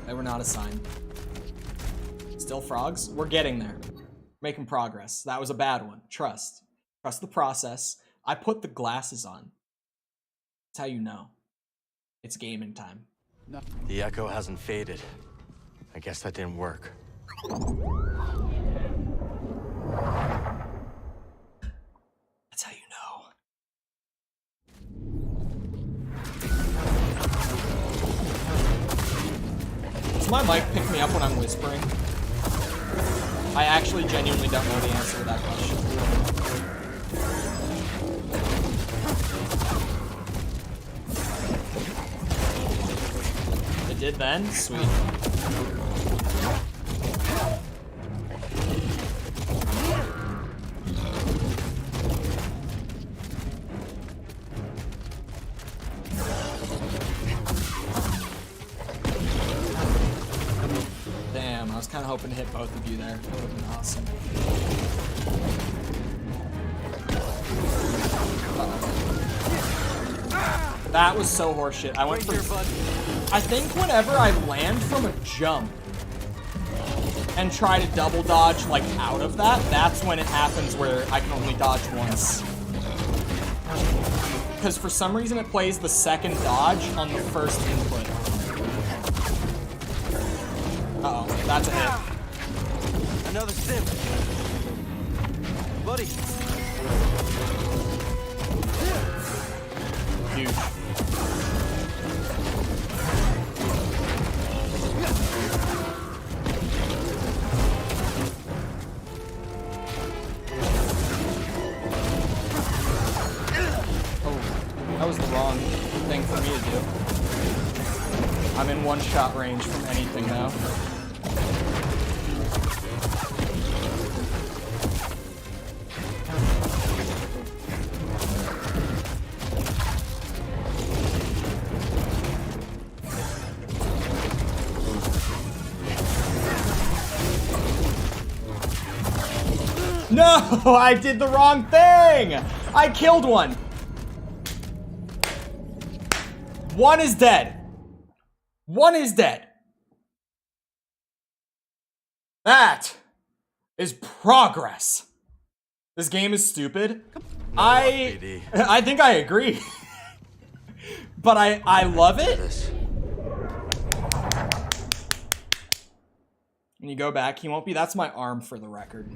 They were not a sign. Still frogs? We're getting there. Making progress. That was a bad one. Trust. Trust the process. I put the glasses on. That's how you know. It's gaming time. No. The echo hasn't faded. I guess that didn't work. That's how you know. Does my mic pick me up when I'm whispering? I actually genuinely don't know the answer to that question. It did then? Sweet. Damn, I was kind of hoping to hit both of you there. That would have been awesome. That was so horseshit. I went for... I think whenever I land from a jump and try to double dodge, like, out of that, that's when it happens where I can only dodge once. Because for some reason it plays the second dodge on the first input. Uh-oh, that's a hit. Another sim. Buddy. Huge. That was the wrong thing for me to do. I'm in one-shot range from anything now. No! I did the wrong thing! I killed one! One is dead. One is dead. That is progress. This game is stupid. I think I agree. But I love it. When you go back, he won't be. That's my arm for the record.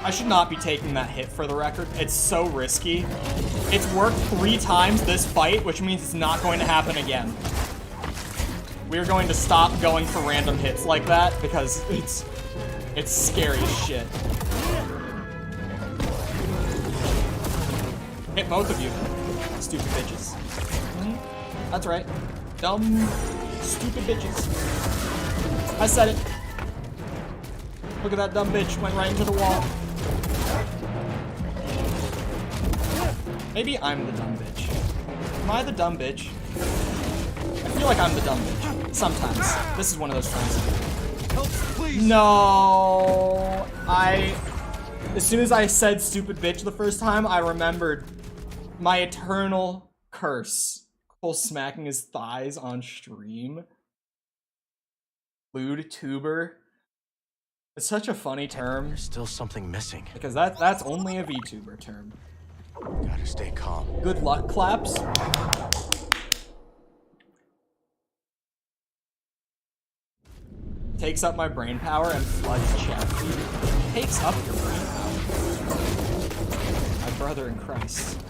I should not be taking that hit for the record. It's so risky. It's worked 3 times this fight, which means it's not going to happen again. We're going to stop going for random hits like that because it's scary as shit. Hit both of you, stupid bitches. That's right. Dumb, stupid bitches. I said it. Look at that dumb bitch, went right into the wall. Maybe I'm the dumb bitch. Am I the dumb bitch? I feel like I'm the dumb bitch. Sometimes. This is one of those times. Help, please. No. As soon as I said stupid bitch the first time, I remembered my eternal curse. Cole smacking his thighs on stream. Lewd tuber. It's such a funny term. There's still something missing. Because that's only a VTuber term. Gotta stay calm. Good luck claps. Takes up my brain power and floods chat feed. Takes up your brain power. My brother in Christ.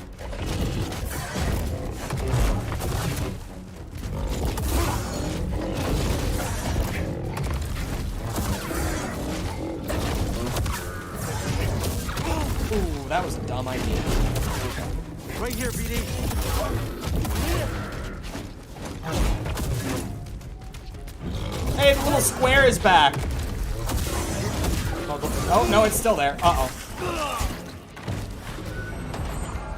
Ooh, that was a dumb idea. Right here, BD. Hey, the little square is back. Oh, no, it's still there. Uh-oh.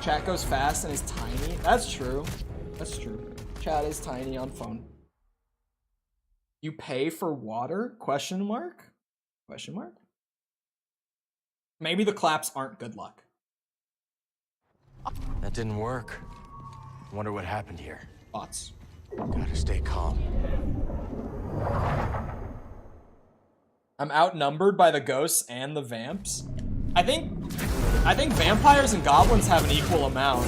Chat goes fast and is tiny. That's true. That's true. Chat is tiny on phone. You pay for water? Question mark? Question mark? Maybe the claps aren't good luck. That didn't work. Wonder what happened here. Thoughts? Gotta stay calm. I'm outnumbered by the ghosts and the vamps. I think vampires and goblins have an equal amount.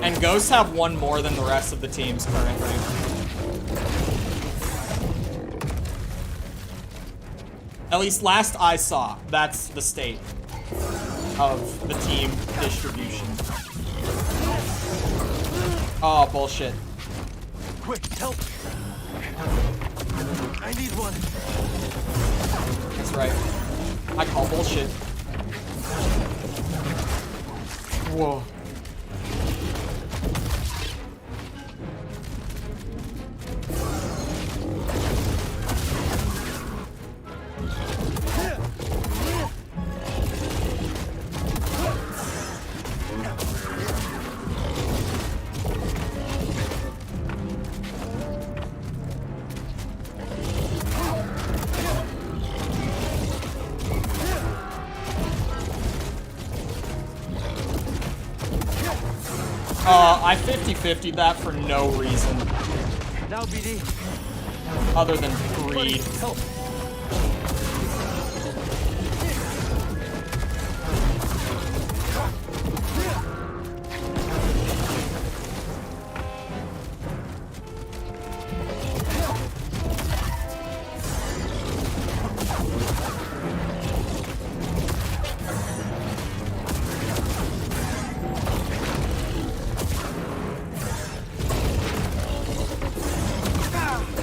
And ghosts have one more than the rest of the teams currently. At least last I saw, that's the state of the team distribution. Oh, bullshit. Quick, help! I need one. That's right. I call bullshit. Whoa. I 50-50'd that for no reason. Now, BD. Other than greed. Help.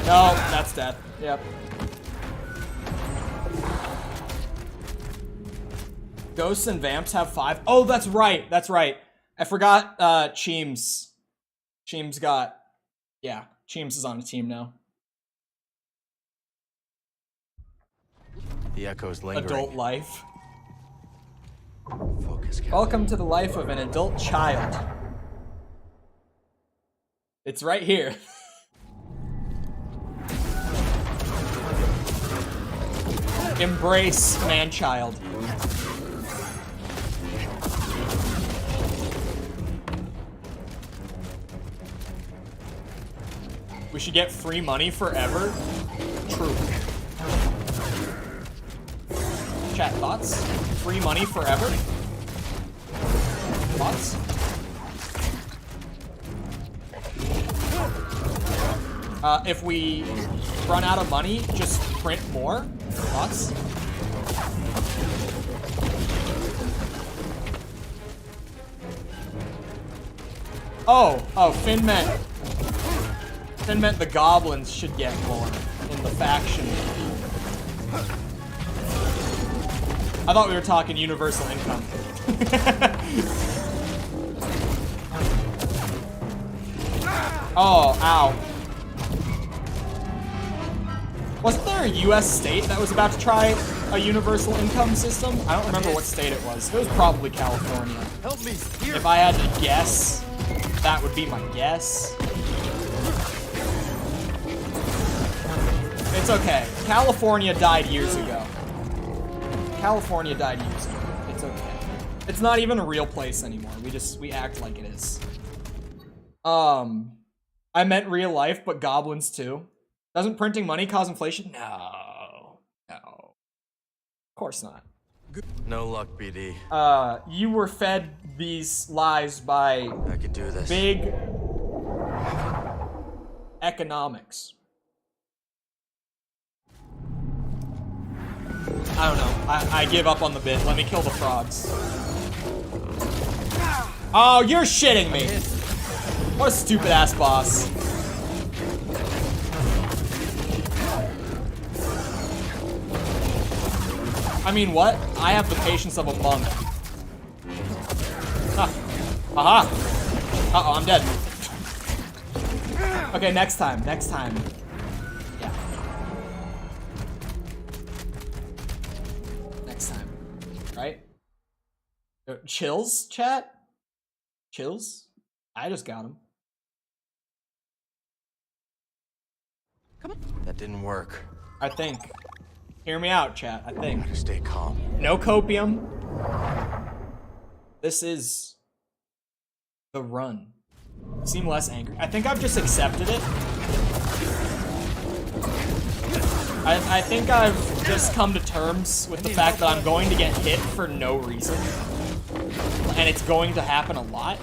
No, that's death. Yep. Ghosts and vamps have 5. Oh, that's right. That's right. I forgot Cheems. Cheems got... Yeah, Cheems is on a team now. The echo's lingering. Adult life. Focus, Captain. Welcome to the life of an adult child. It's right here. Embrace man-child. We should get free money forever. True. Chat, thoughts? Free money forever? Thoughts? If we run out of money, just print more. Thoughts? Oh, Finn meant the goblins should get more in the faction. I thought we were talking universal income. Oh, ow. Wasn't there a US state that was about to try a universal income system? I don't remember what state it was. It was probably California. Help me here. If I had to guess, that would be my guess. It's okay. California died years ago. California died years ago. It's okay. It's not even a real place anymore. We act like it is. I meant real life, but goblins too. Doesn't printing money cause inflation? No. No. Of course not. No luck, BD. You were fed these lies by I can do this. big economics. I don't know. I give up on the bit. Let me kill the frogs. Oh, you're shitting me. What a stupid ass boss. I mean, what? I have the patience of a monk. Ah. Aha. Uh-oh, I'm dead. Okay, next time. Next time. Yeah. Next time. Right? Chills, chat? Chills? I just got him. Come on. That didn't work. I think. Hear me out, chat. I think. Gotta stay calm. No copium. This is the run. Seem less angry. I think I've just accepted it. I think I've just come to terms with the fact that I'm going to get hit for no reason. And it's going to happen a lot.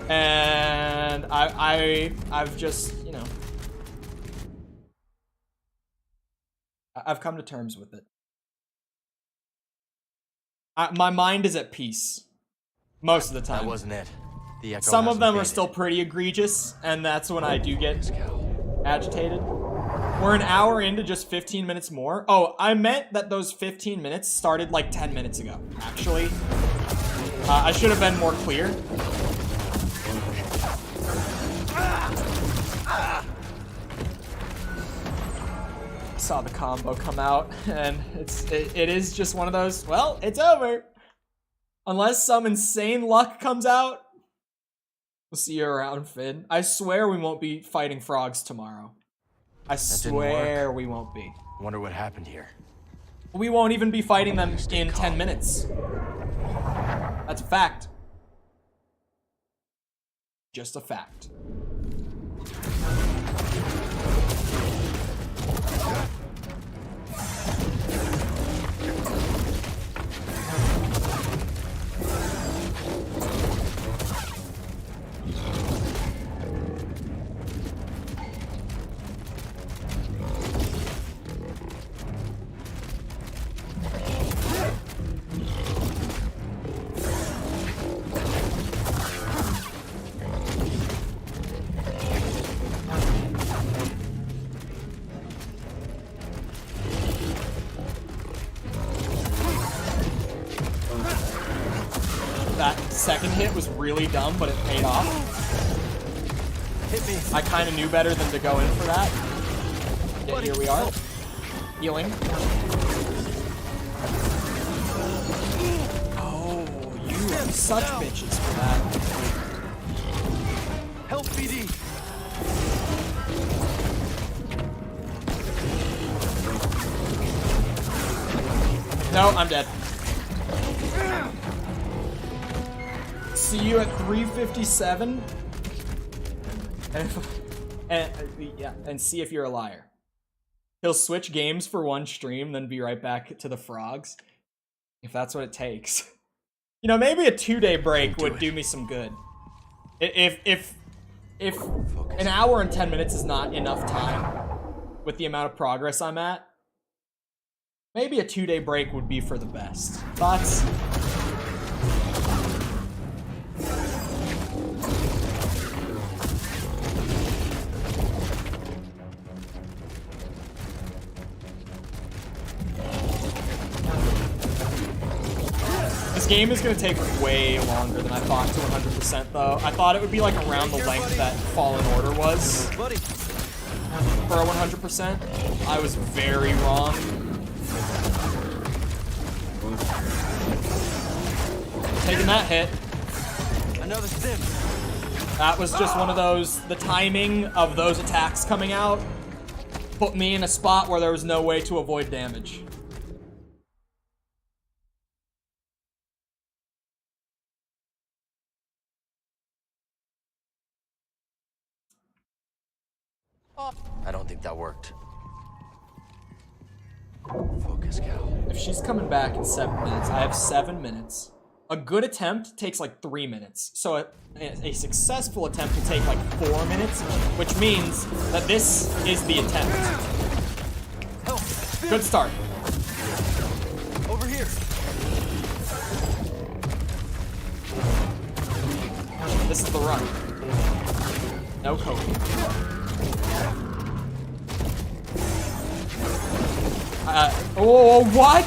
And I've just, you know, I've come to terms with it. My mind is at peace. Most of the time. That wasn't it. The echo Some of them are faded. still pretty egregious, and that's when I do get agitated. We're an hour into just 15 minutes more. Oh, I meant that those 15 minutes started like 10 minutes ago, actually. I should have been more clear. Saw the combo come out, and it is just one of those, well, it's over. Unless some insane luck comes out. We'll see you around, Finn. I swear we won't be fighting frogs tomorrow. I swear we won't be. Wonder what happened here. We won't even be fighting them in 10 minutes. That's a fact. Just a fact. That second hit was really dumb, but it paid off. Hit me. I kind of knew better than to go in for that. Yet here we are. Healing. Oh, you are such bitches for that. Help, BD. No, I'm dead. See you at 3:57. And see if you're a liar. He'll switch games for one stream, then be right back to the frogs. If that's what it takes. You know, maybe a 2-day break would do me some good. If an hour and 10 minutes is not enough time with the amount of progress I'm at. Maybe a 2-day break would be for the best. Thoughts? This game is going to take way longer than I thought to 100% though. I thought it would be like around the length that Fallen Order was for a 100%. I was very wrong. Taking that hit. Another stim. That was just one of those, the timing of those attacks coming out put me in a spot where there was no way to avoid damage. I don't think that worked. Focus, Cal. If she's coming back in 7 minutes, I have 7 minutes. A good attempt takes like 3 minutes. So a successful attempt will take like 4 minutes, which means that this is the attempt. Good start. Over here. This is the run. No coke. Oh, what?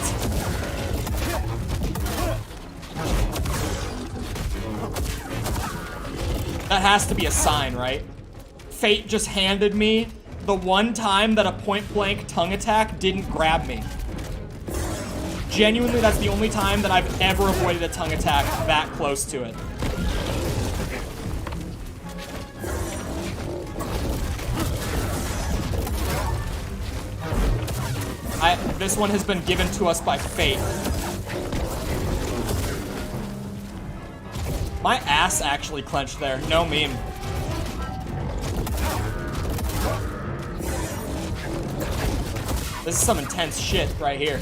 That has to be a sign, right? Fate just handed me the one time that a point-blank tongue attack didn't grab me. Genuinely, that's the only time that I've ever avoided a tongue attack that close to it. This one has been given to us by fate. My ass actually clenched there. No meme. This is some intense shit right here.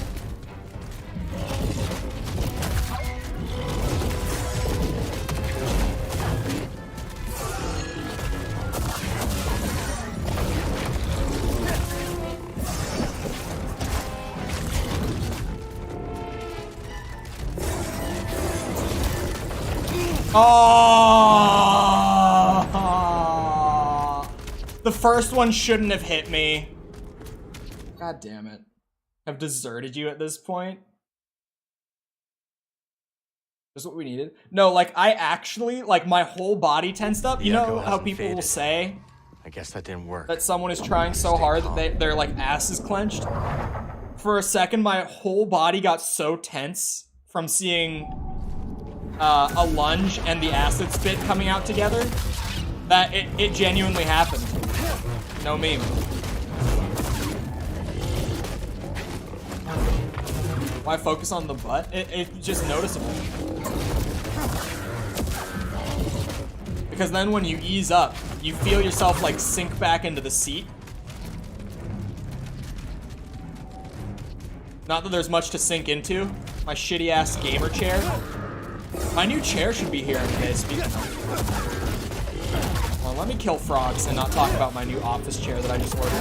Oh! The first one shouldn't have hit me. God damn it. I've deserted you at this point. This is what we needed. No, like, I actually, like, my whole body tensed up. You know how people will say I guess that didn't work. that someone is trying so hard that their, like, ass is clenched? For a second, my whole body got so tense from seeing a lunge and the acid spit coming out together that it genuinely happened. No meme. Why focus on the butt? It's just noticeable. Because then when you ease up, you feel yourself like sink back into the seat. Not that there's much to sink into. My shitty ass gamer chair. My new chair should be here any day, speaking of. Well, let me kill frogs and not talk about my new office chair that I just ordered.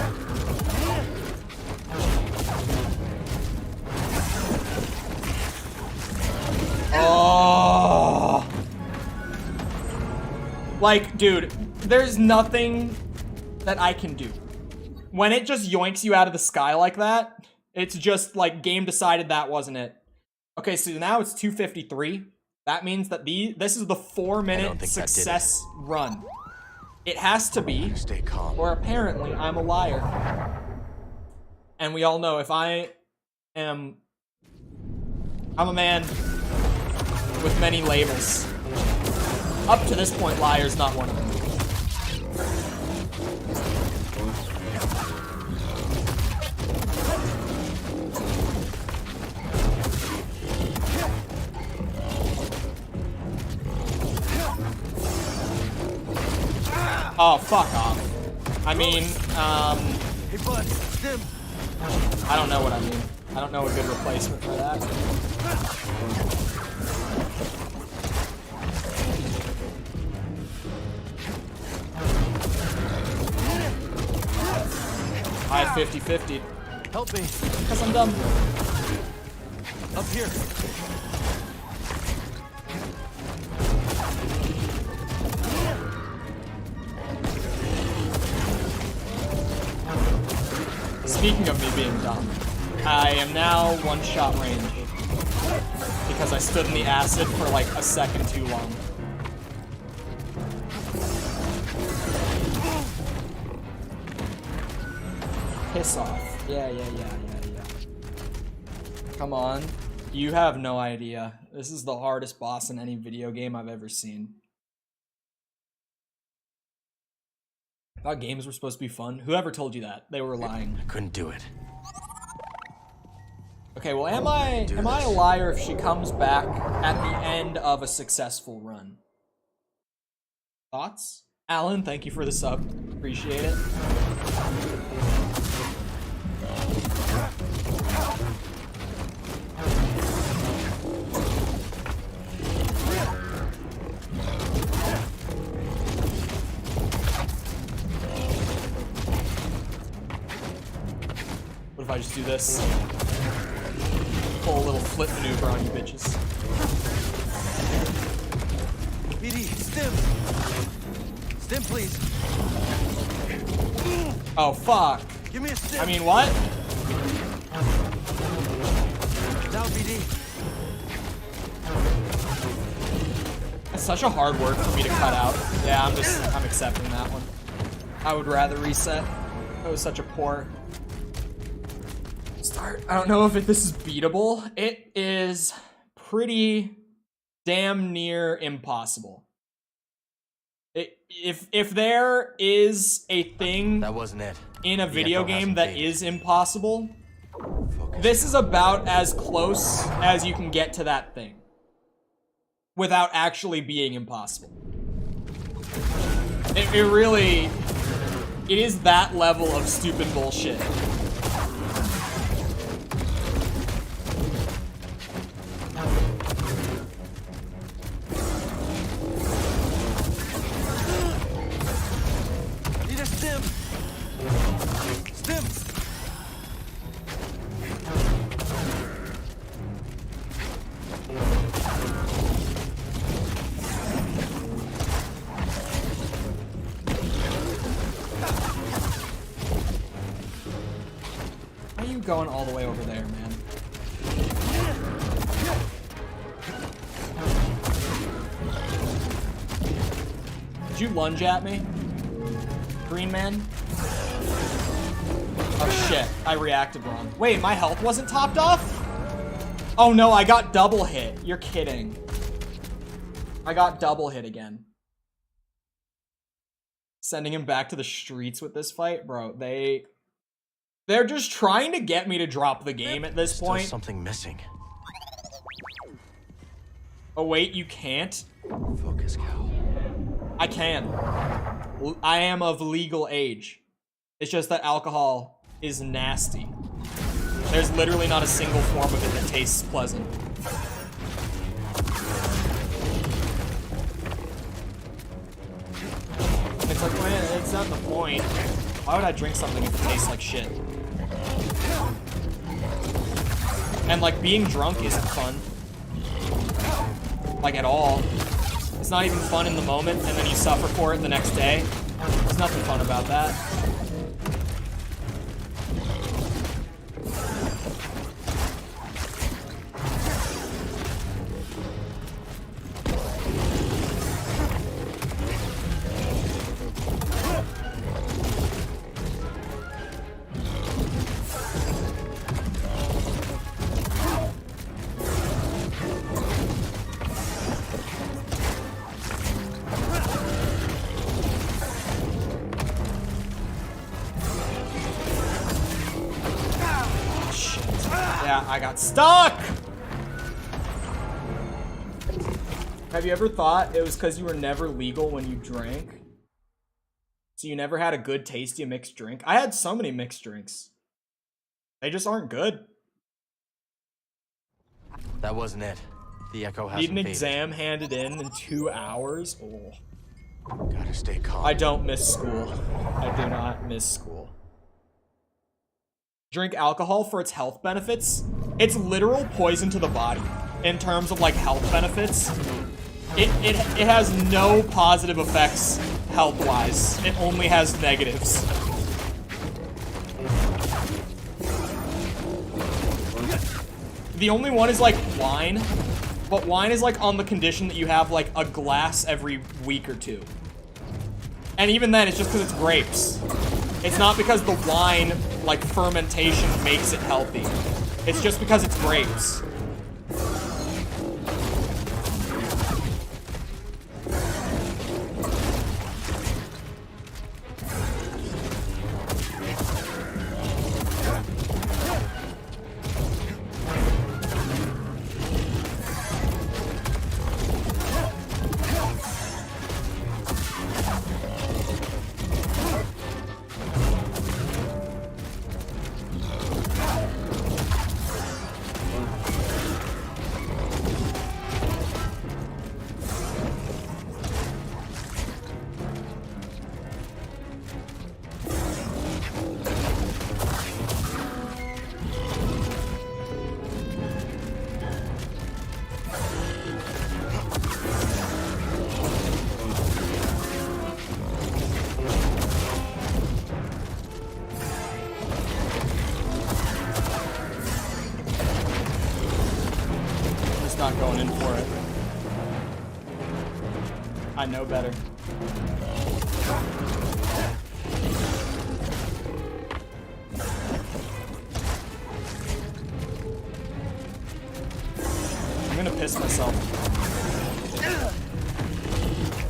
Oh! Like, dude, there's nothing that I can do. When it just yoinks you out of the sky like that, it's just like game decided that wasn't it. Okay, so now it's 2:53. That means that this is the 4-minute success run. It has to be, Stay calm. or apparently I'm a liar. And we all know if I'm a man with many labels. Up to this point, liar's not one of them. Oh, fuck off. I mean, Hey, bud, stim. I don't know what I mean. I don't know a good replacement for that. I 50-50'd. Help me. Because I'm dumb. Up here. Speaking of me being dumb, I am now one-shot range. Because I stood in the acid for like a second too long. Piss off. Yeah. Come on. You have no idea. This is the hardest boss in any video game I've ever seen. I thought games were supposed to be fun. Whoever told you that? They were lying. I couldn't do it. Okay, well, am I a liar if she comes back at the end of a successful run? Thoughts? Alan, thank you for the sub. Appreciate it. What if I just do this? Pull a little flip maneuver on you bitches. BD, stim! Stim, please. Oh, fuck. Give me a stim. I mean, what? Now, BD. It's such a hard word for me to cut out. Yeah, I'm accepting that one. I would rather reset. That was such a poor start. I don't know if this is beatable. It is pretty damn near impossible. If there is a thing That wasn't it. in a The video echo game hasn't that faded. is impossible, Focus. this is about as close as you can get to that thing without actually being impossible. It really, it is that level of stupid bullshit. Need a stim. Stim. Why are you going all the way over there, man? Did you lunge at me? Green man? Oh shit, I reacted wrong. Wait, my health wasn't topped off? Oh no, I got double hit. You're kidding. I got double hit again. Sending him back to the streets with this fight? Bro, they're just trying to get me to drop the game at this Still point. something missing. Oh wait, you can't? Focus, Cal. I can. I am of legal age. It's just that alcohol is nasty. There's literally not a single form of it that tastes pleasant. It's like, well, it's not the point. Why would I drink something if it tastes like shit? And like, being drunk isn't fun. Like, at all. It's not even fun in the moment, and then you suffer for it the next day. There's nothing fun about that. Yeah, I got stuck! Have you ever thought it was because you were never legal when you drank? So you never had a good, tasty mixed drink? I had so many mixed drinks. They just aren't good. That wasn't it. The echo hasn't Need an faded. exam handed in 2 hours? Oh. Gotta stay calm. I don't miss school. I do not miss school. drink alcohol for its health benefits. It's literal poison to the body in terms of like health benefits. It has no positive effects health-wise. It only has negatives. The only one is like wine, but wine is like on the condition that you have like a glass every week or two. And even then, it's just because it's grapes. It's not because the wine, like, fermentation makes it healthy. It's just because it's grapes. Not going in for it. I know better. I'm gonna piss myself.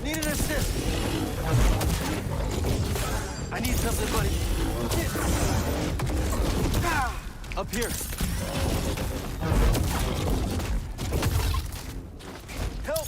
Need an assist. I need something, buddy. Up here. Help!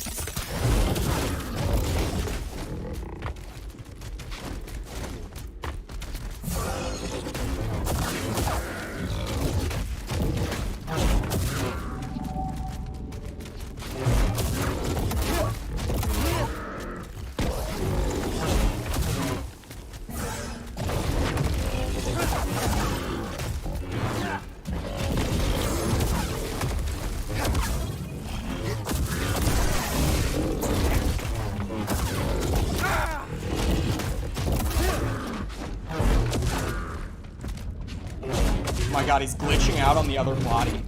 Oh my god, he's glitching out on the other body.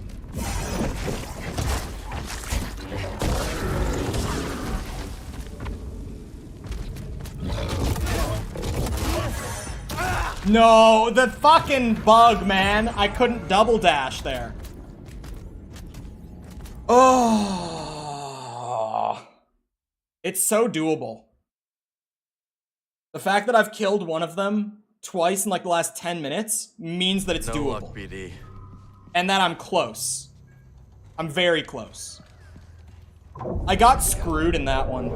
No, the fucking bug, man. I couldn't double dash there. Oh. It's so doable. The fact that I've killed one of them twice in like the last 10 minutes means that it's No doable. luck, BD. And that I'm close. I'm very close. I got screwed in that one.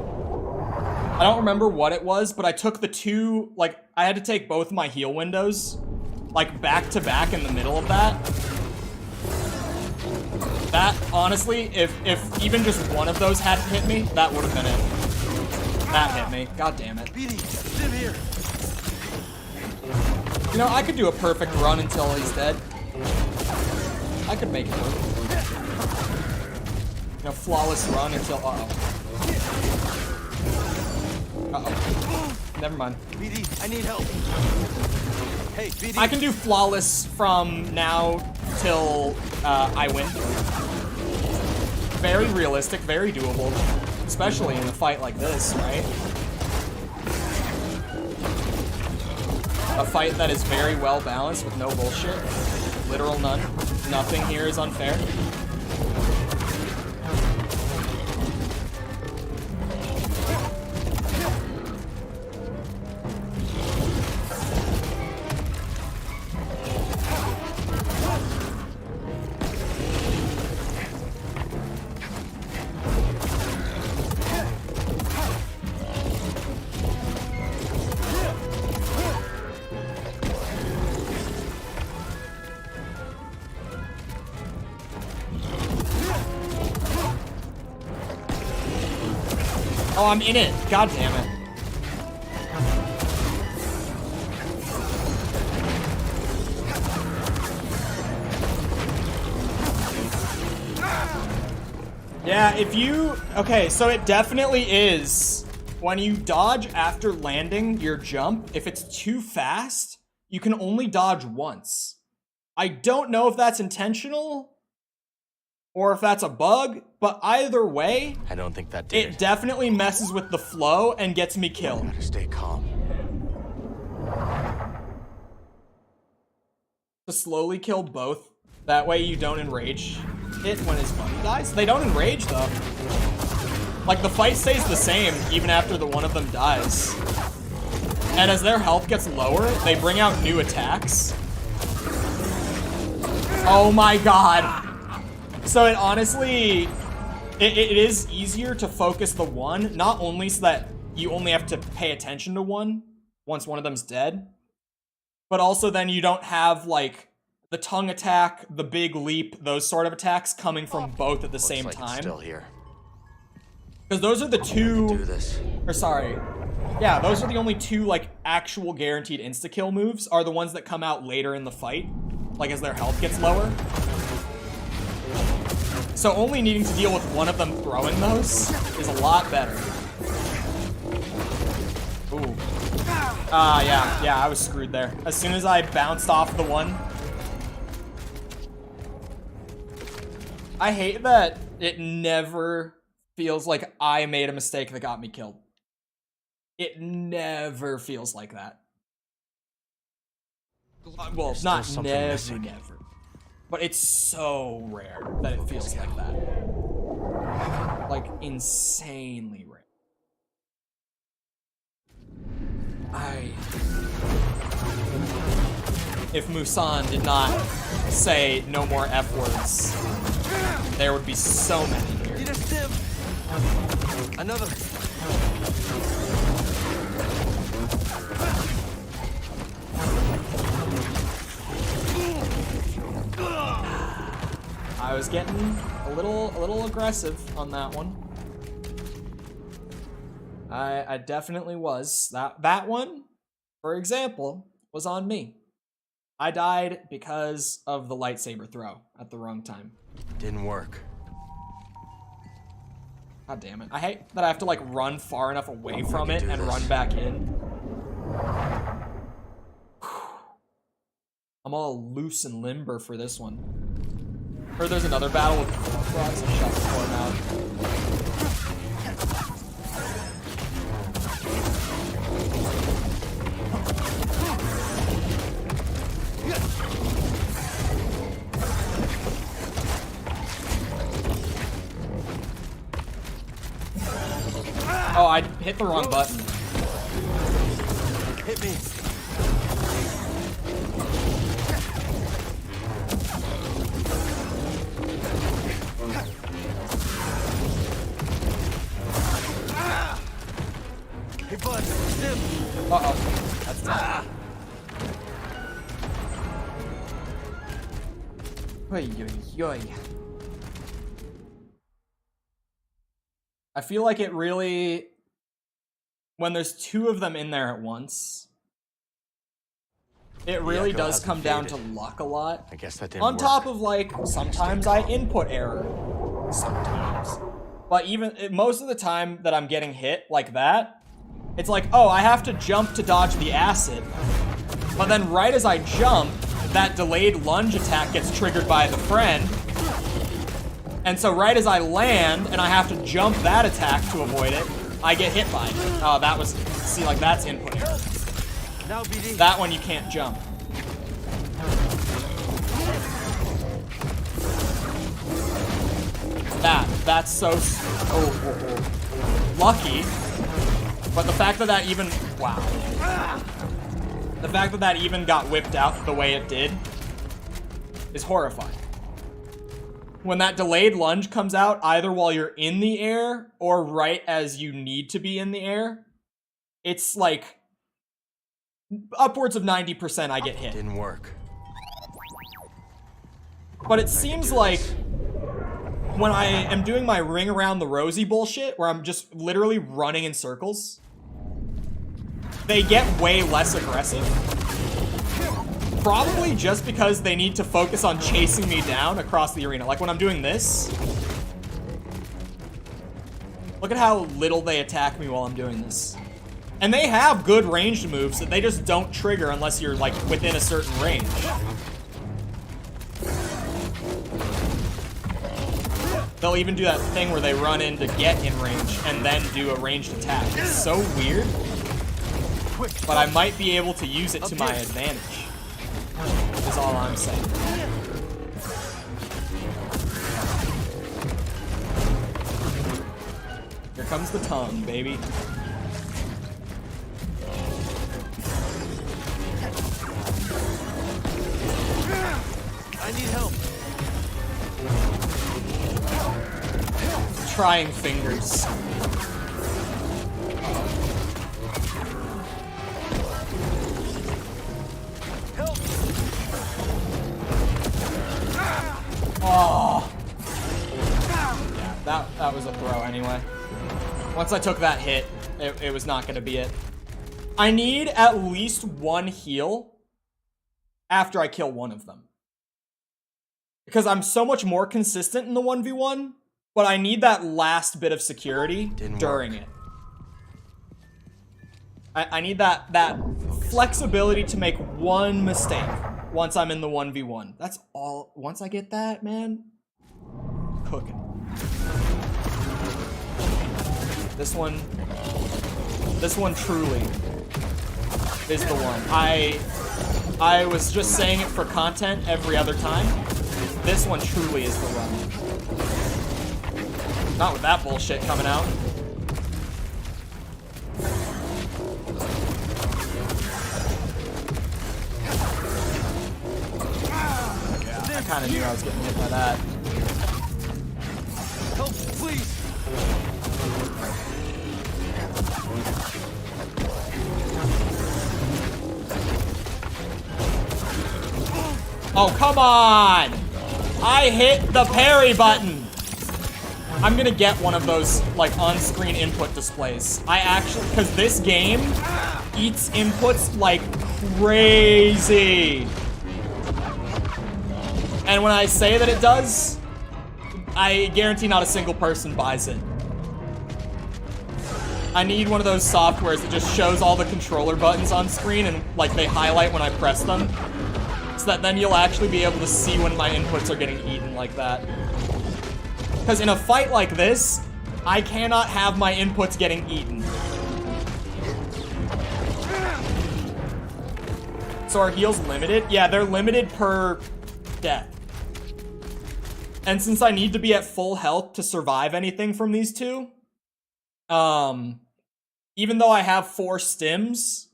I don't remember what it was, but I took the two, like, I had to take both my heal windows, like, back to back in the middle of that. That, honestly, if even just one of those hadn't hit me, that would have been it. That hit me. God damn it. BD, sit here. You know, I could do a perfect run until he's dead. I could make it work. You know, flawless run until... Uh-oh. Uh-oh. Never mind. BD, I need help. Hey, BD. I can do flawless from now till I win. Very realistic, very doable. Especially in a fight like this, right? A fight that is very well balanced with no bullshit. Literal none. Nothing here is unfair. Oh, I'm in it. God damn it. Yeah, if you... Okay, so it definitely is. When you dodge after landing your jump, if it's too fast, you can only dodge once. I don't know if that's intentional or if that's a bug, but either way, I don't think that did it definitely messes with the flow and gets me killed. Gotta stay calm. To slowly kill both. That way you don't enrage it when his buddy dies. They don't enrage though. Like the fight stays the same even after the one of them dies. And as their health gets lower, they bring out new attacks. Oh my god. So it honestly, it is easier to focus the one, not only so that you only have to pay attention to one once one of them's dead, but also then you don't have like the tongue attack, the big leap, those sort of attacks coming from both at the same like time. It's still here. Because those are the two, Do this. or sorry, yeah, those are the only two like actual guaranteed insta-kill moves are the ones that come out later in the fight, like as their health gets lower. So only needing to deal with one of them throwing those is a lot better. Ooh. Yeah, I was screwed there. As soon as I bounced off the one. I hate that it never feels like I made a mistake that got me killed. It never feels like that. Well, not never. But it's so rare that it feels like that. Like, insanely rare. If Musan did not say no more F words, there would be so many here. Need a stim. Another. I was getting a little aggressive on that one. I definitely was. That one, for example, was on me. I died because of the lightsaber throw at the wrong time. Didn't work. God damn it. I hate that I have to like run far enough away from it and this. run back in. I'm all loose and limber for this one. Heard there's another battle with frogs and shut the form out. Oh, I hit the wrong button. Hit me. Hey, bud. Stim. Uh-oh. That's tough. Oy, oy, oy. I feel like it really, when there's two of them in there at once, it really does come down to luck a lot. I guess that didn't On work. top of like, sometimes I input error. Sometimes. But even, most of the time that I'm getting hit like that, it's like, oh, I have to jump to dodge the acid. But then right as I jump, that delayed lunge attack gets triggered by the friend. And so right as I land, and I have to jump that attack to avoid it, I get hit by it. Oh, that was, see, like, that's input error. Now, BD. That one you can't jump. That's so, lucky. But the fact that that even, wow. The fact that that even got whipped out the way it did is horrifying. When that delayed lunge comes out, either while you're in the air or right as you need to be in the air, it's like upwards of 90% I get hit. Didn't work. But it seems like when I am doing my ring around the rosy bullshit, where I'm just literally running in circles, they get way less aggressive. Probably just because they need to focus on chasing me down across the arena. Like when I'm doing this, Look at how little they attack me while I'm doing this. And they have good ranged moves that they just don't trigger unless you're, like, within a certain range. They'll even do that thing where they run in to get in range and then do a ranged attack. It's so weird. But I might be able to use it to my advantage. Is all I'm saying. Here comes the tongue, baby. I need help. Trying fingers. Help. Oh. Yeah, that was a throw anyway. Once I took that hit, it was not going to be it. I need at least one heal after I kill one of them. Because I'm so much more consistent in the 1v1, but I need that last bit of security during it. I need that flexibility to make one mistake once I'm in the 1v1. That's all. Once I get that, man, cooking. This one truly is the one. I was just saying it for content every other time. This one truly is the one. Not with that bullshit coming out. Yeah, I kind of knew I was getting hit by that. Help, please. Oh, come on! I hit the parry button! I'm gonna get one of those, like, on-screen input displays. I actually, because this game eats inputs like crazy. And when I say that it does, I guarantee not a single person buys it. I need one of those softwares that just shows all the controller buttons on screen and, like, they highlight when I press them. So that then you'll actually be able to see when my inputs are getting eaten like that. Because in a fight like this, I cannot have my inputs getting eaten. So are heals limited? Yeah, they're limited per death. And since I need to be at full health to survive anything from these two, even though I have 4 stims,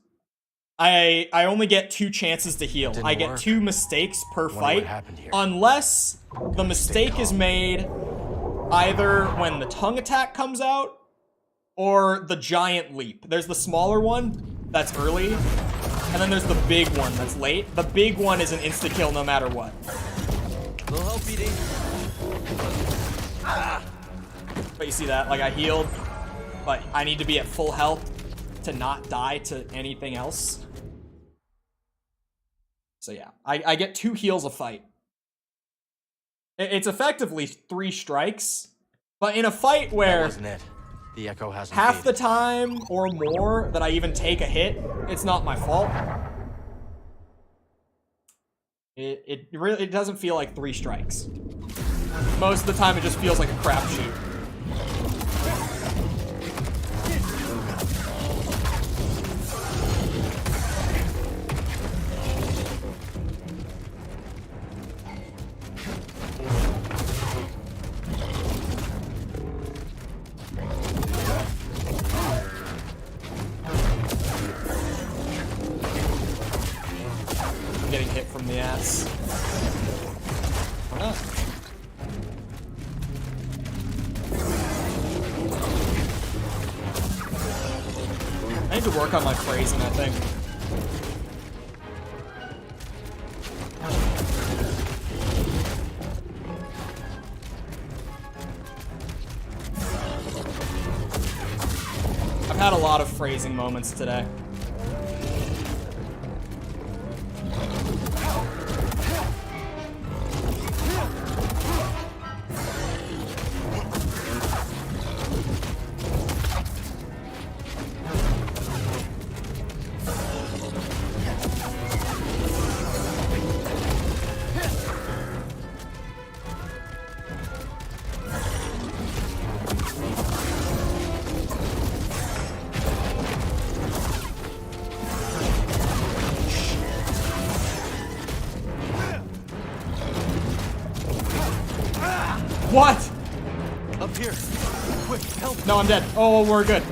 I only get 2 chances to heal. I get 2 mistakes per fight, unless the mistake is made either when the tongue attack comes out or the giant leap. There's the smaller one that's early, and then there's the big one that's late. The big one is an insta-kill no matter what. Little help, BD. But you see that? Like, I healed, but I need to be at full health to not die to anything else. So yeah, I get 2 heals a fight. It's effectively 3 strikes, but in a fight where that wasn't it. The echo hasn't half faded. the time or more that I even take a hit, it's not my fault. It really doesn't feel like 3 strikes. Most of the time it just feels like a crapshoot. Getting hit from the ass. Why not? I need to work on my phrasing, I think. I've had a lot of phrasing moments today. What? Up here. Quick, help. No, I'm dead. Oh, we're good.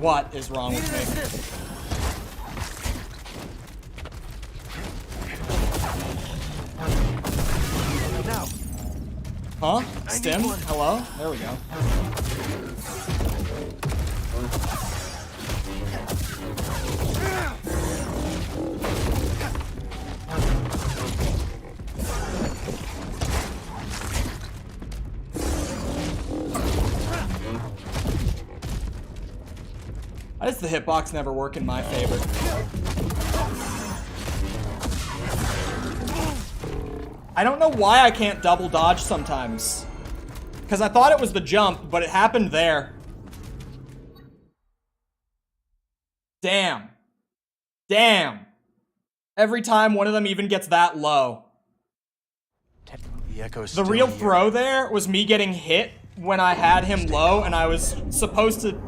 What is wrong with me? Now. Huh? Stim? Hello? There we go. Why does the hitbox never work in my favor? I don't know why I can't double dodge sometimes. Because I thought it was the jump, but it happened there. Damn. Damn. Every time one of them even gets that low. The echo's The still real here. throw there was me getting hit when I had him low, and I was supposed to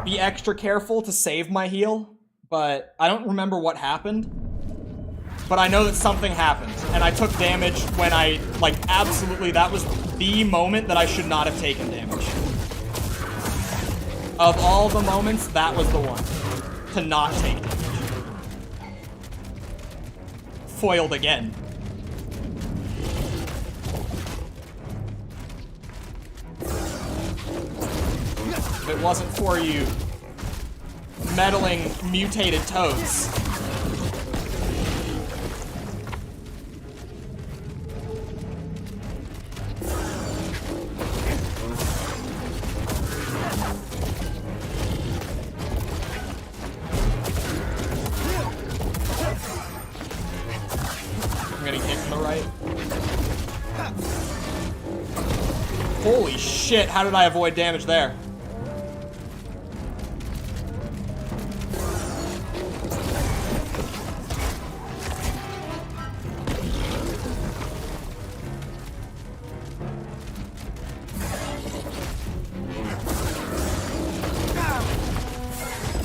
be extra careful to save my heal, but I don't remember what happened. But I know that something happened, and I took damage when I, like, absolutely, that was the moment that I should not have taken damage. Of all the moments, that was the one. To not take damage. Foiled again. If it wasn't for you meddling mutated toads. I'm getting hit from the right. Holy shit, how did I avoid damage there?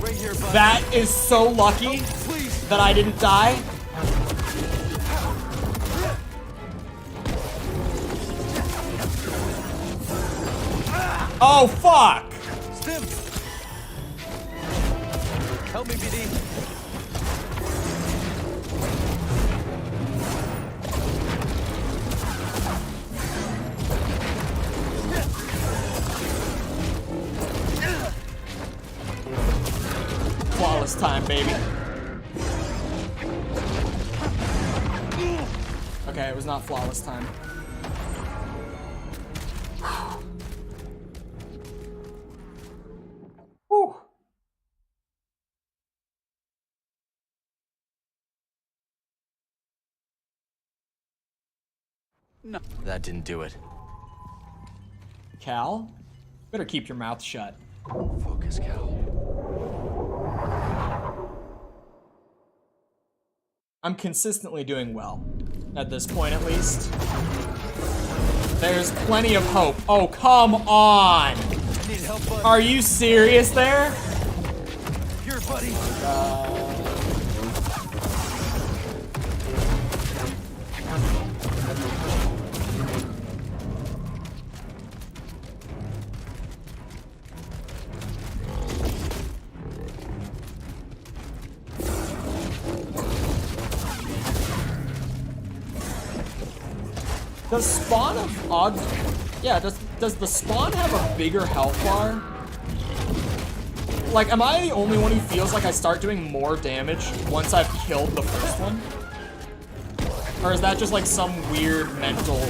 Right here, bud. That is so lucky that I didn't die. Oh, fuck! Stim. Help me, BD. Flawless time, baby. Okay, it was not flawless time. Whew. No. That didn't do it. Cal, better keep your mouth shut. Focus, Cal. I'm consistently doing well. At this point, at least. There's plenty of hope. Oh, come on! I need help, bud. Are you serious there? Here, buddy. Does spawn of Og... Yeah, does the spawn have a bigger health bar? Like, am I the only one who feels like I start doing more damage once I've killed the first one? Or is that just like some weird mental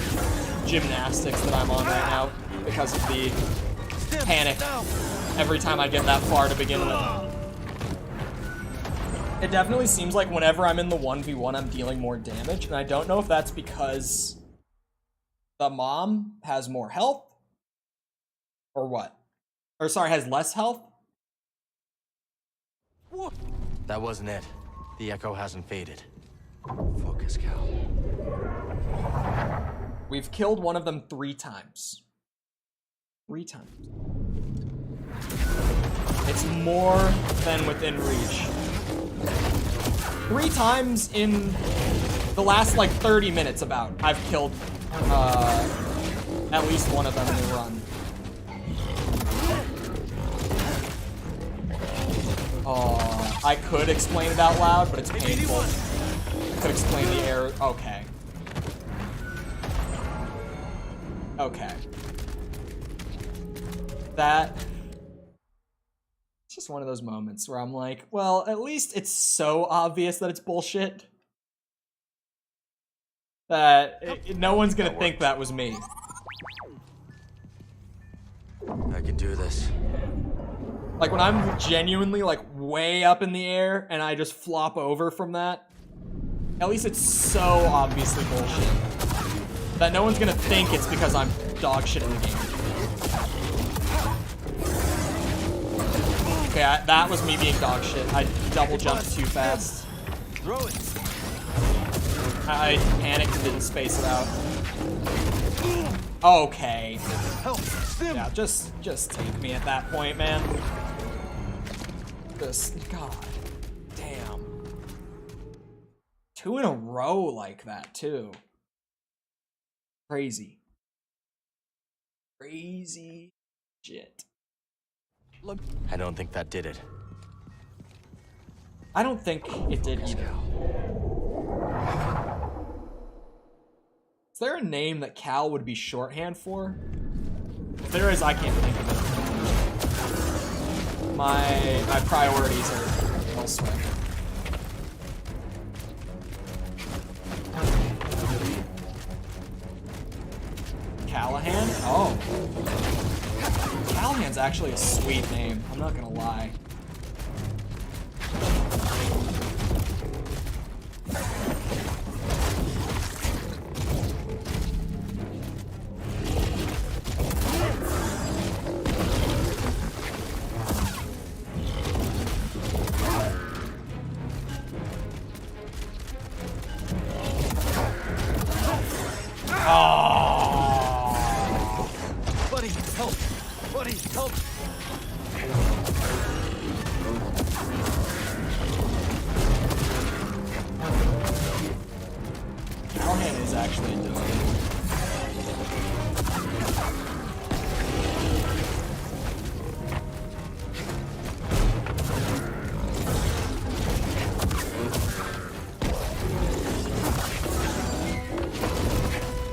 gymnastics that I'm on right now because of the panic every time I get that far to begin with? It definitely seems like whenever I'm in the 1v1, I'm dealing more damage, and I don't know if that's because the mom has more health? Or what? Or sorry, has less health? That wasn't it. The echo hasn't faded. Focus, Cal. We've killed one of them 3 times. 3 times. It's more than within reach. 3 times in the last, like, 30 minutes about, I've killed, at least one of them in the run. Oh, I could explain it out loud, but it's painful. I could explain the error. Okay. Okay. That... It's just one of those moments where I'm like, well, at least it's so obvious that it's bullshit that no one's gonna think that was me. I can do this. Like, when I'm genuinely, like, way up in the air and I just flop over from that, at least it's so obviously bullshit that no one's gonna think it's because I'm dog shit in the game. Okay, that was me being dog shit. I double jumped too fast. Throw it. I panicked and didn't space it out. Okay. Yeah, just take me at that point, man. Just, God damn. 2 in a row like that, too. Crazy. Crazy shit. Look, I don't think that did it. I don't think it did either. Is there a name that Cal would be shorthand for? If there is, I can't think of it. My priorities are elsewhere. Callahan? Oh. Callahan's actually a sweet name, I'm not gonna lie. Buddy, help! Buddy, help! Callahan is actually doing it.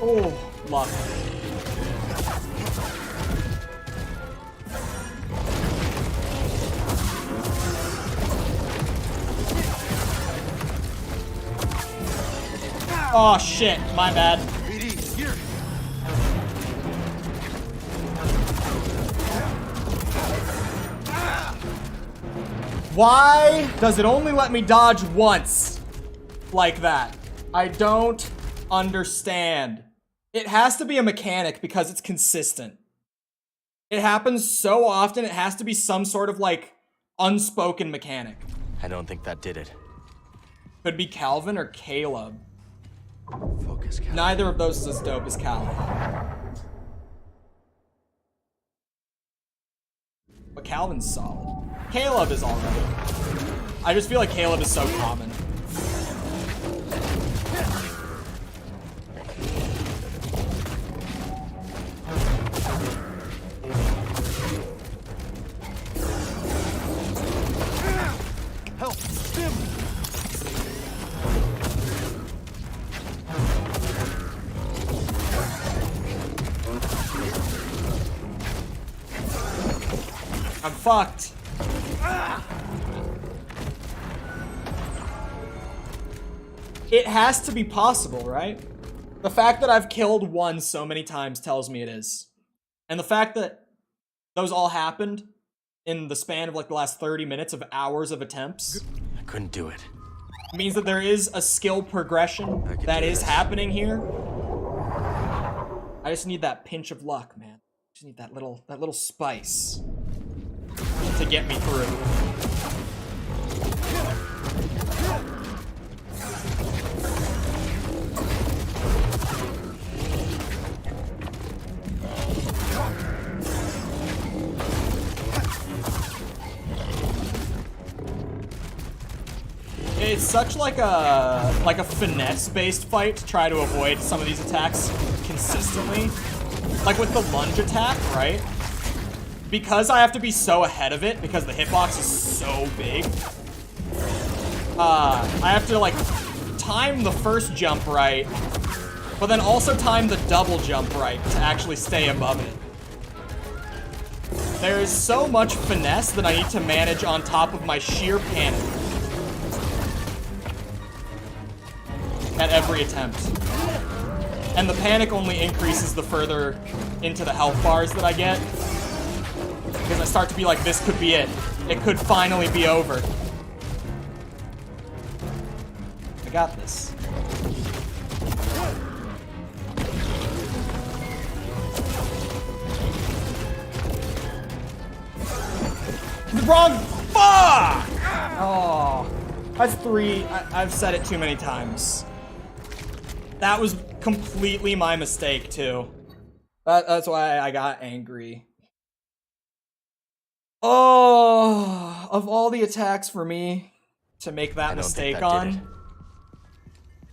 Oh, luck. Oh shit, my bad. BD, here! Why does it only let me dodge once like that? I don't understand. It has to be a mechanic because it's consistent. It happens so often, it has to be some sort of, like, unspoken mechanic. I don't think that did it. Could be Calvin or Caleb. Focus, Cal. Neither of those is as dope as Calvin. But Calvin's solid. Caleb is alright. I just feel like Caleb is so common. Help! Stim! I'm fucked. It has to be possible, right? The fact that I've killed one so many times tells me it is. And the fact that those all happened in the span of like the last 30 minutes of hours of attempts I couldn't do it. means that there is a skill progression that is happening here. I just need that pinch of luck, man. Just need that little spice to get me through. It's such like a finesse-based fight to try to avoid some of these attacks consistently. Like with the lunge attack, right? Because I have to be so ahead of it, because the hitbox is so big, I have to like time the first jump right, but then also time the double jump right to actually stay above it. There is so much finesse that I need to manage on top of my sheer panic at every attempt. And the panic only increases the further into the health bars that I get. Because I start to be like, this could be it. It could finally be over. I got this. Wrong! Fuck! Oh, that's 3. I've said it too many times. That was completely my mistake, too. That's why I got angry. Oh, of all the attacks for me to make that mistake on,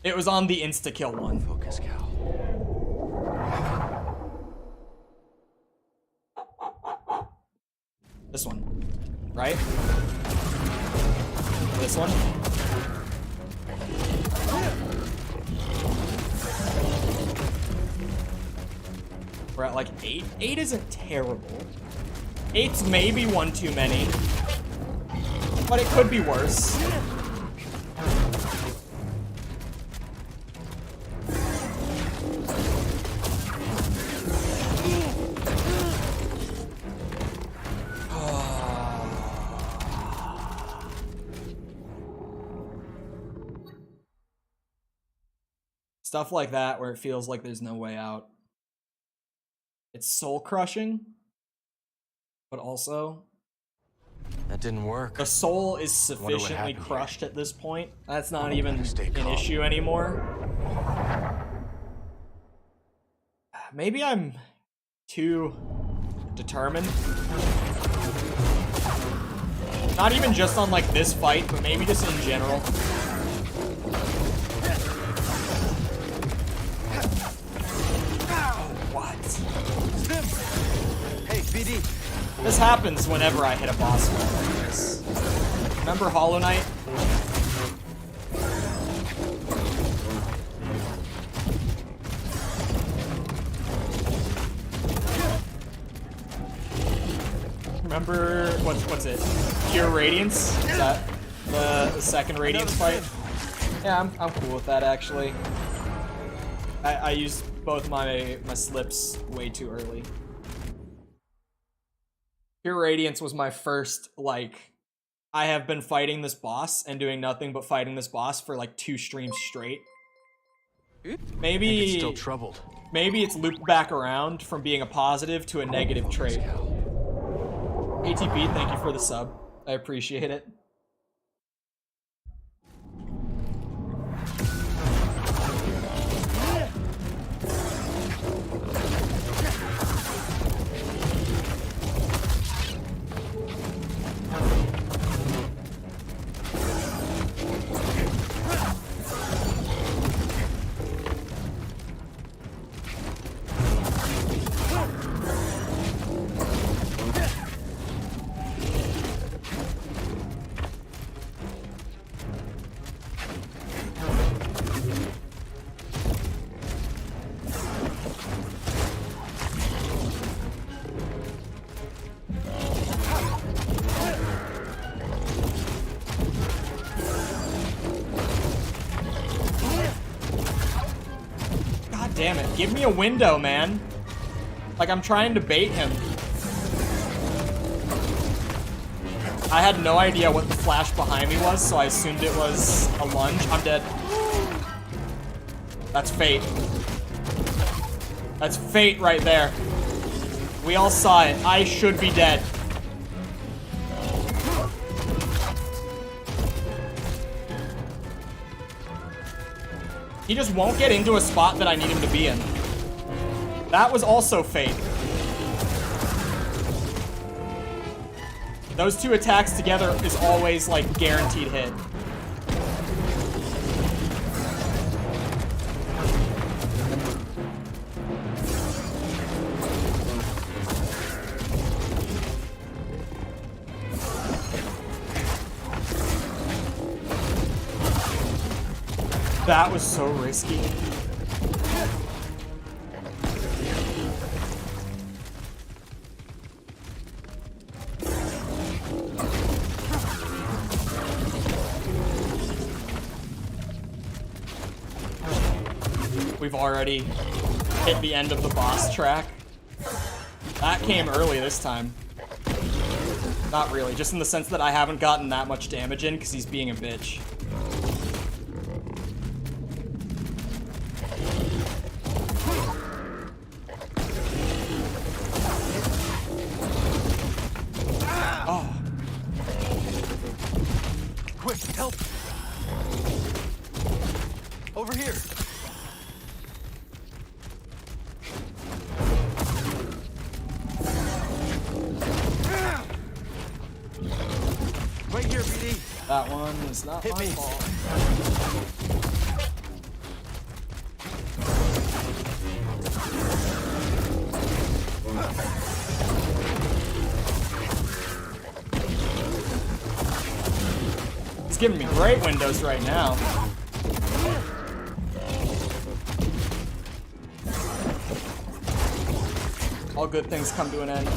it was on the insta-kill one. Focus, Cal. This one, right? This one. We're at like 8. 8 isn't terrible. 8's maybe one too many, but it could be worse. Stuff like that where it feels like there's no way out. It's soul crushing, but also that didn't work. The soul is sufficiently crushed at this point. That's not even an issue anymore. Maybe I'm too determined. Not even just on like this fight, but maybe just in general. Hey, BD. This happens whenever I hit a boss fight like this. Remember Hollow Knight? Remember what's it? Pure Radiance? Is that the second Radiance fight? Yeah, I'm cool with that actually. I used both my slips way too early. Pure Radiance was my first, like, I have been fighting this boss and doing nothing but fighting this boss for like 2 streams straight. Maybe it's still troubled. Maybe it's looped back around from being a positive to a negative trait. ATP, thank you for the sub. I appreciate it. Damn it, give me a window, man. Like, I'm trying to bait him. I had no idea what the flash behind me was, so I assumed it was a lunge. I'm dead. That's fate. That's fate right there. We all saw it. I should be dead. He just won't get into a spot that I need him to be in. That was also fate. Those two attacks together is always, like, guaranteed hit. That was so risky. We've already hit the end of the boss track. That came early this time. Not really, just in the sense that I haven't gotten that much damage in because he's being a bitch. Over here. Right here, BD. That one is not my fault. It's giving me great windows right now. All good things come to an end.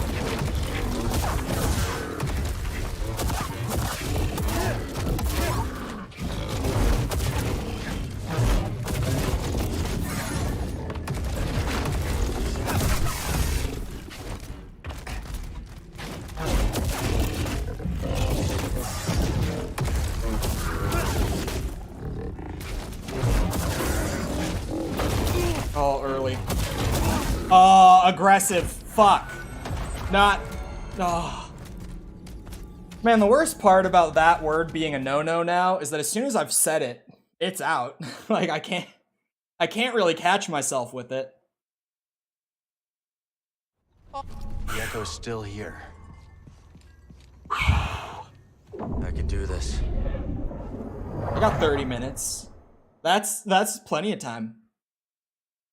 Oh, early. Aggressive. Fuck. Not. Oh. Man, the worst part about that word being a no-no now is that as soon as I've said it, it's out. Like, I can't really catch myself with it. The Echo's still here. I can do this. I got 30 minutes. That's plenty of time.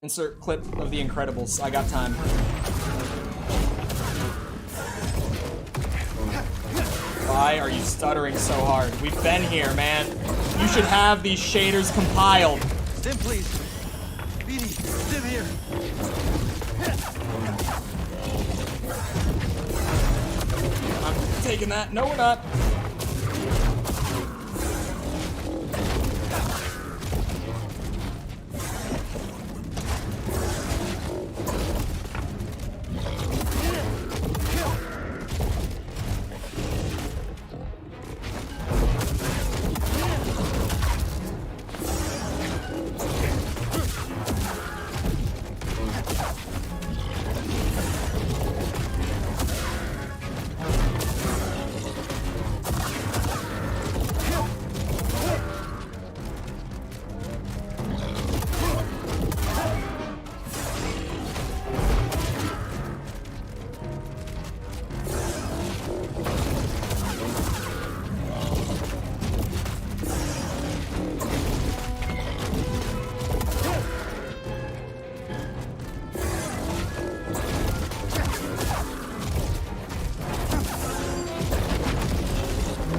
Insert clip of The Incredibles. I got time. Why are you stuttering so hard? We've been here, man. You should have these shaders compiled. Stim, please. BD, Stim here. I'm taking that. No, we're not.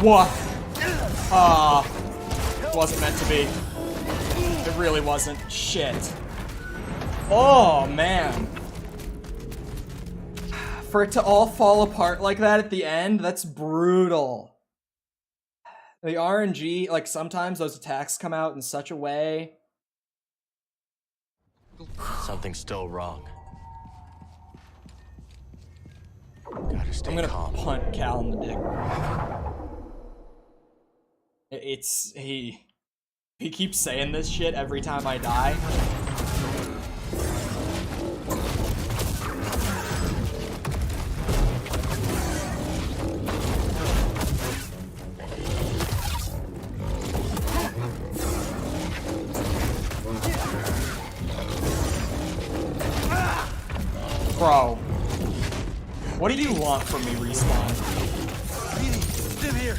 What? Wasn't meant to be. It really wasn't. Shit. Oh, man. For it to all fall apart like that at the end, that's brutal. The RNG, like, sometimes those attacks come out in such a way. Something's still wrong. Gotta stay I'm gonna calm. punt Cal in the dick. He keeps saying this shit every time I die. Bro. What do you want from me, Respawn? Stim here.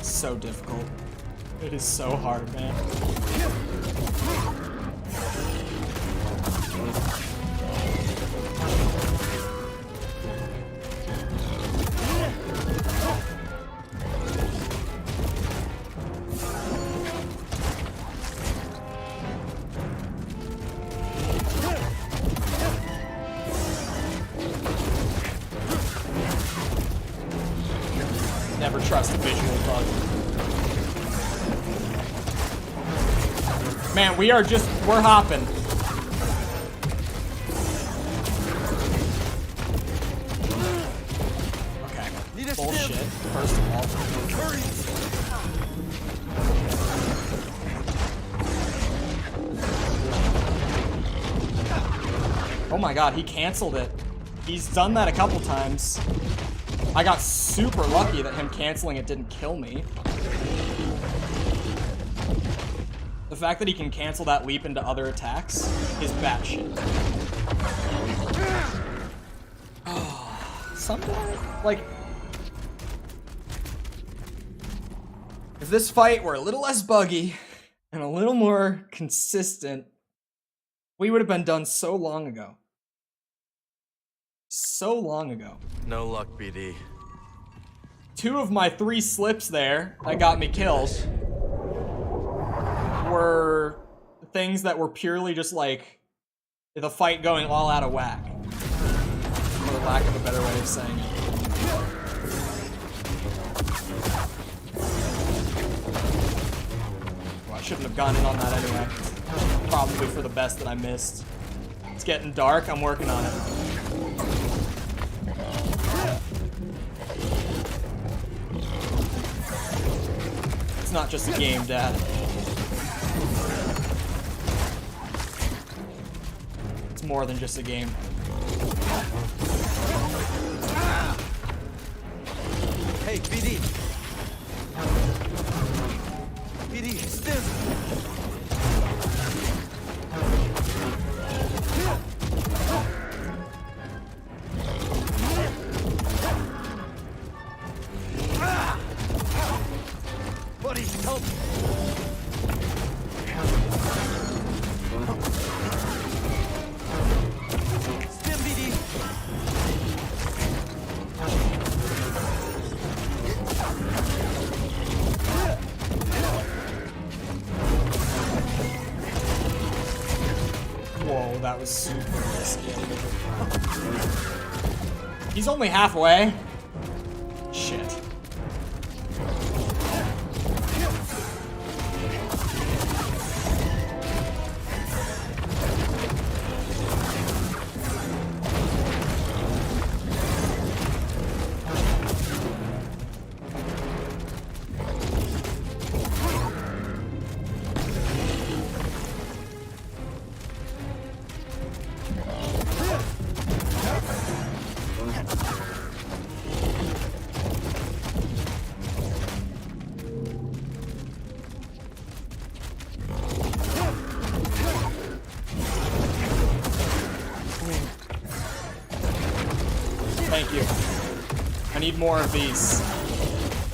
So difficult. It is so hard, man. Never trust a visual bug. Man, we're hopping. Okay. Bullshit, first of all. Oh my god, he canceled it. He's done that a couple times. I got super lucky that him canceling it didn't kill me. The fact that he can cancel that leap into other attacks is batshit. Sometimes, like, if this fight were a little less buggy and a little more consistent, we would have been done so long ago. So long ago. No luck, BD. 2 of my 3 slips there that got me killed were things that were purely just like the fight going all out of whack. For lack of a better way of saying it. Well, I shouldn't have gone in on that anyway. Probably for the best that I missed. It's getting dark, I'm working on it. It's not just a game, Dad. It's more than just a game. Hey, BD. BD, stim. Buddy, help! Stim, BD! Whoa, that was super risky. He's only halfway. Shit. Thank you. I need more of these.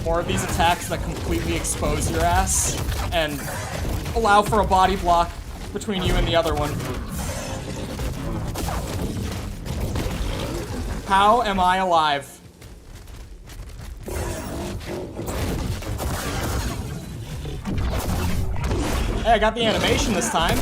More of these attacks that completely expose your ass and allow for a body block between you and the other one. How am I alive? Hey, I got the animation this time.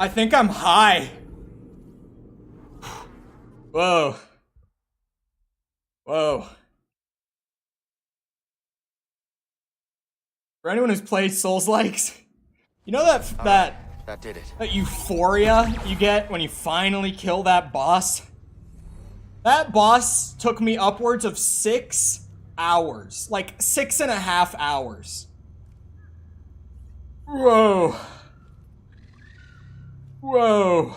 I think I'm high. Whoa. Whoa. For anyone who's played Souls-likes, you know That did it. that euphoria you get when you finally kill that boss? That boss took me upwards of 6 hours. Like 6.5 hours. Whoa. Whoa.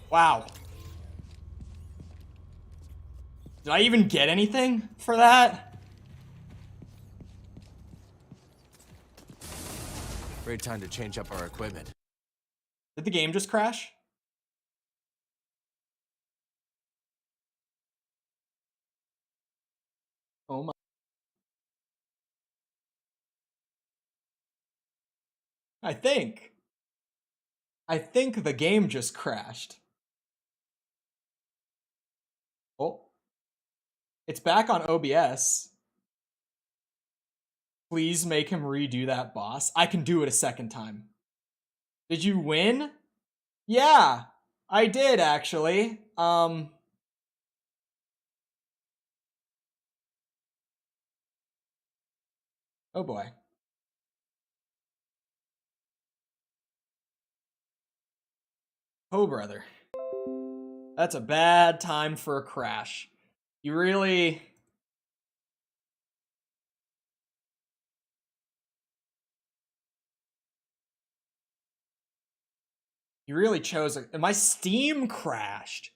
Wow. Did I even get anything for that? Great time to change up our equipment. Did the game just crash? Oh my. I think the game just crashed. Oh. It's back on OBS. Please make him redo that boss. I can do it a second time. Did you win? Yeah, I did actually. Oh boy. Oh brother. That's a bad time for a crash. You really chose a, my Steam crashed.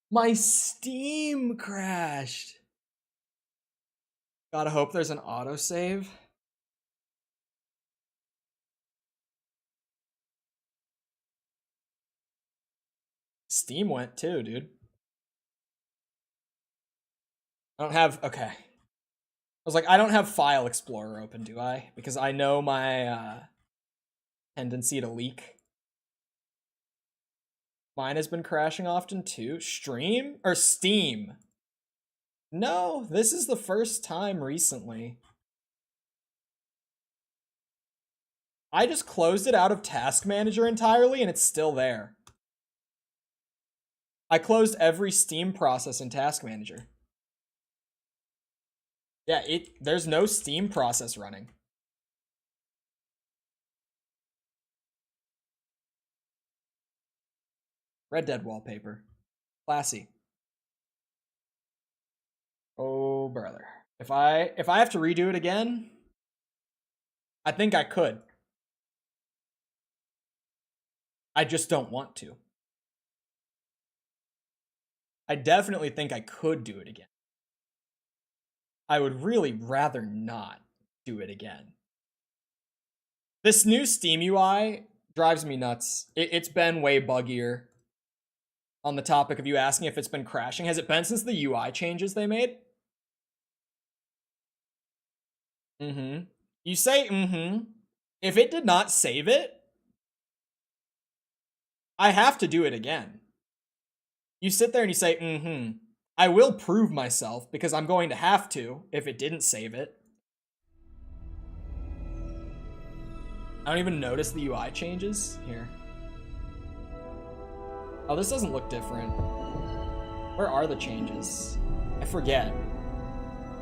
My Steam crashed. Gotta hope there's an autosave. Steam went too, dude. I don't have, okay. I was like, I don't have File Explorer open, do I? Because I know my tendency to leak. Mine has been crashing often too. Stream? Or Steam? No, this is the first time recently. I just closed it out of Task Manager entirely and it's still there. I closed every Steam process in Task Manager. Yeah, there's no Steam process running. Red Dead wallpaper. Classy. Oh, brother. If I have to redo it again, I think I could. I just don't want to. I definitely think I could do it again. I would really rather not do it again. This new Steam UI drives me nuts. It's been way buggier. On the topic of you asking if it's been crashing, has it been since the UI changes they made? Mm-hmm. You say mm-hmm. If it did not save it, I have to do it again. You sit there and you say mm-hmm. I will prove myself because I'm going to have to if it didn't save it. I don't even notice the UI changes. Here. Oh, this doesn't look different. Where are the changes? I forget.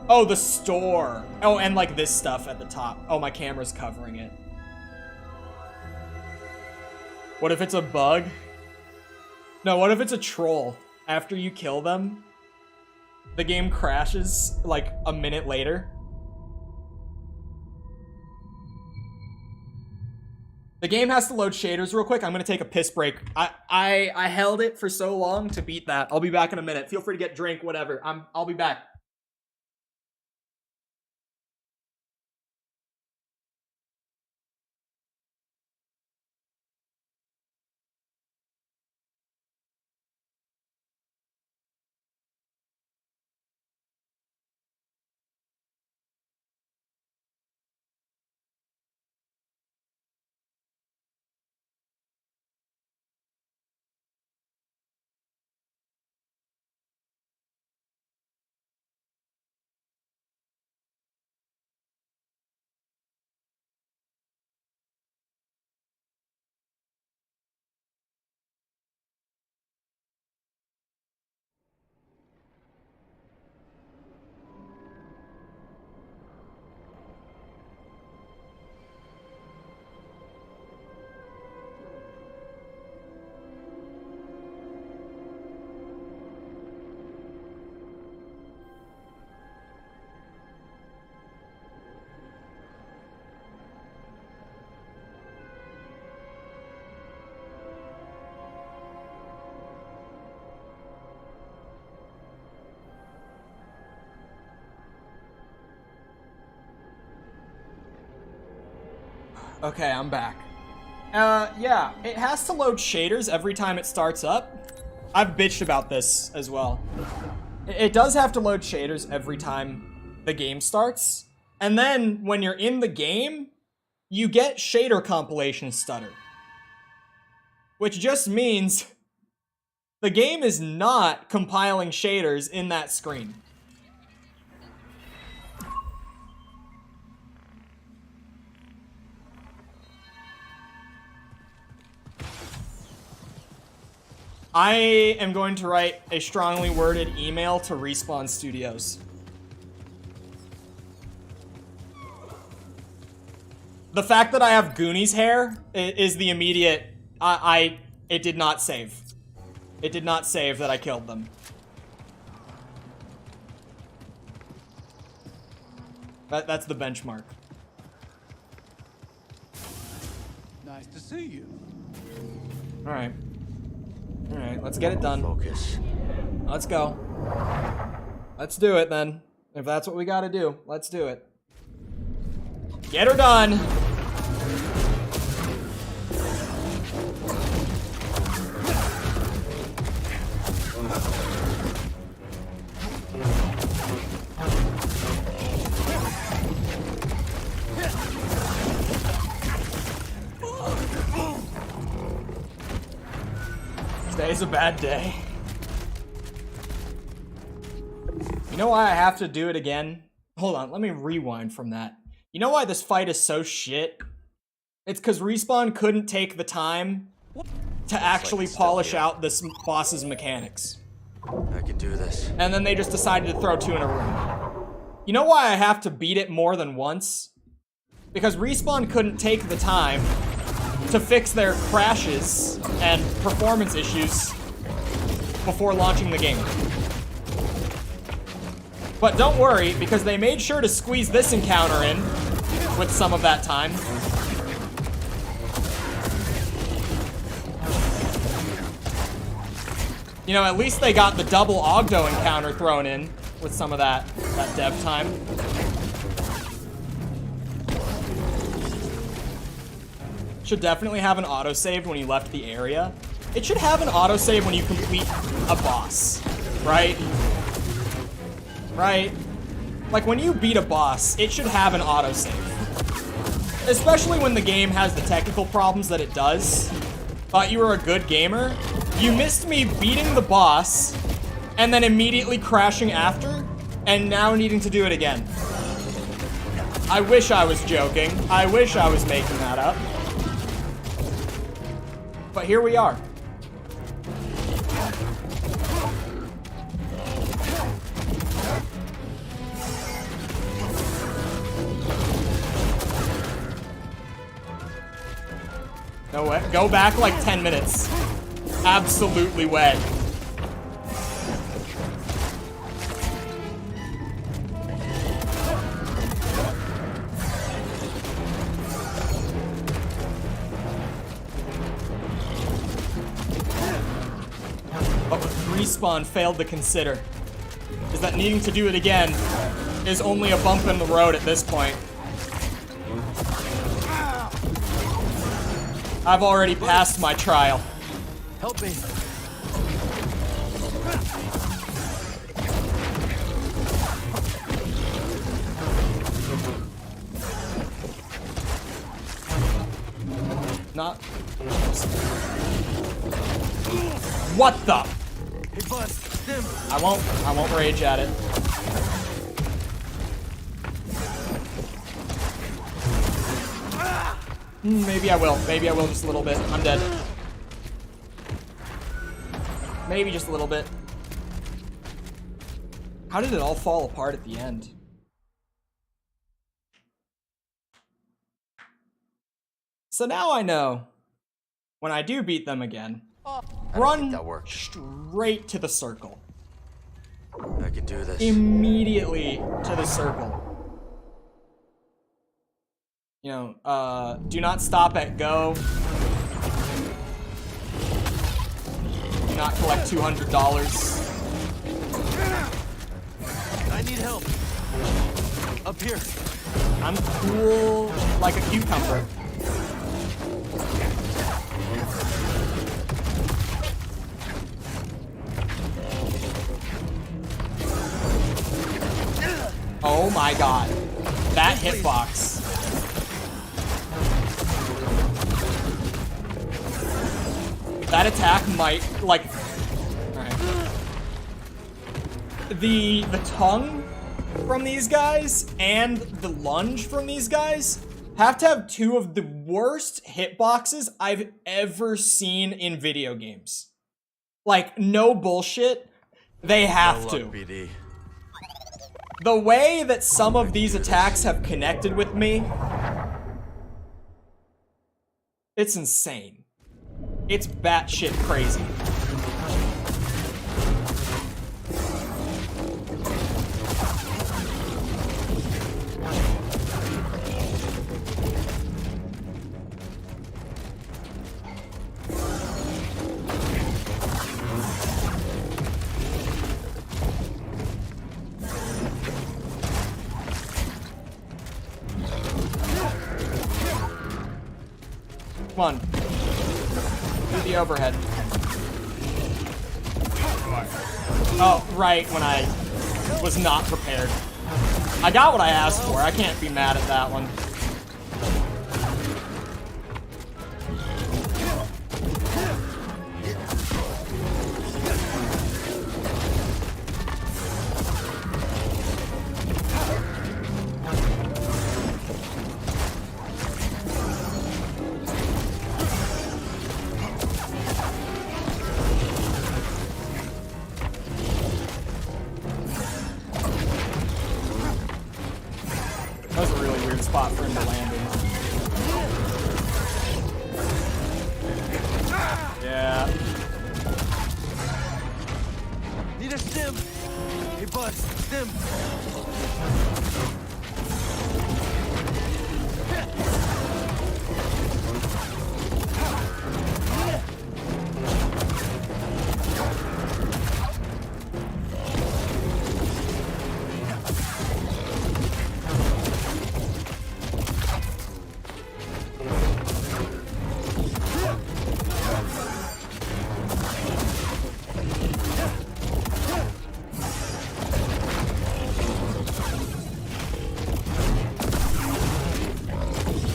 Oh, the store. Oh, and like this stuff at the top. Oh, my camera's covering it. What if it's a bug? No, what if it's a troll? After you kill them, the game crashes like a minute later. The game has to load shaders real quick. I'm gonna take a piss break. I held it for so long to beat that. I'll be back in a minute. Feel free to get drink, whatever. I'll be back. Okay, I'm back. Yeah, it has to load shaders every time it starts up. I've bitched about this as well. It does have to load shaders every time the game starts. And then, when you're in the game, you get shader compilation stutter. Which just means the game is not compiling shaders in that screen. I am going to write a strongly worded email to Respawn Studios. The fact that I have Goonies hair is the immediate... It did not save. It did not save that I killed them. That's the benchmark. Nice to see you. Alright. Alright, let's get it done. Focus. Let's go. Let's do it then. If that's what we gotta do, let's do it. Get her done! Today's a bad day. You know why I have to do it again? Hold on, let me rewind from that. You know why this fight is so shit? It's because Respawn couldn't take the time to actually polish out this boss's mechanics. I can do this. And then they just decided to throw 2 in a room. You know why I have to beat it more than once? Because Respawn couldn't take the time to fix their crashes and performance issues before launching the game. But don't worry, because they made sure to squeeze this encounter in with some of that time. You know, at least they got the double Ogdo encounter thrown in with some of that dev time. Should definitely have an autosave when you left the area. It should have an autosave when you complete a boss, right? Right? Like, when you beat a boss, it should have an autosave. Especially when the game has the technical problems that it does. Thought you were a good gamer. You missed me beating the boss, and then immediately crashing after, and now needing to do it again. I wish I was joking. I wish I was making that up. But here we are. No way. Go back like 10 minutes. Absolutely wet. But what Respawn failed to consider is that needing to do it again is only a bump in the road at this point. I've already passed my trial. Help me. Not. What the? Hey, bud. Stim. I won't rage at it. Maybe I will. Maybe I will just a little bit. I'm dead. Maybe just a little bit. How did it all fall apart at the end? So now I know, when I do beat them again, run straight to the circle. I can do this. Immediately to the circle. You know, do not stop at go. Do not collect $200. I need help. Up here. I'm cool like a cucumber. Oh my god. That hitbox. That attack might, like... Alright. The tongue from these guys and the lunge from these guys have to have two of the worst hitboxes I've ever seen in video games. Like, no bullshit. They have to. BD. The way that some of these attacks have connected with me, it's insane. It's batshit crazy. Come on. Do the overhead. Oh, right, when I was not prepared. I got what I asked for. I can't be mad at that one. That was a really weird spot for him to land in. Yeah. Need a stim. Hey, bud, stim.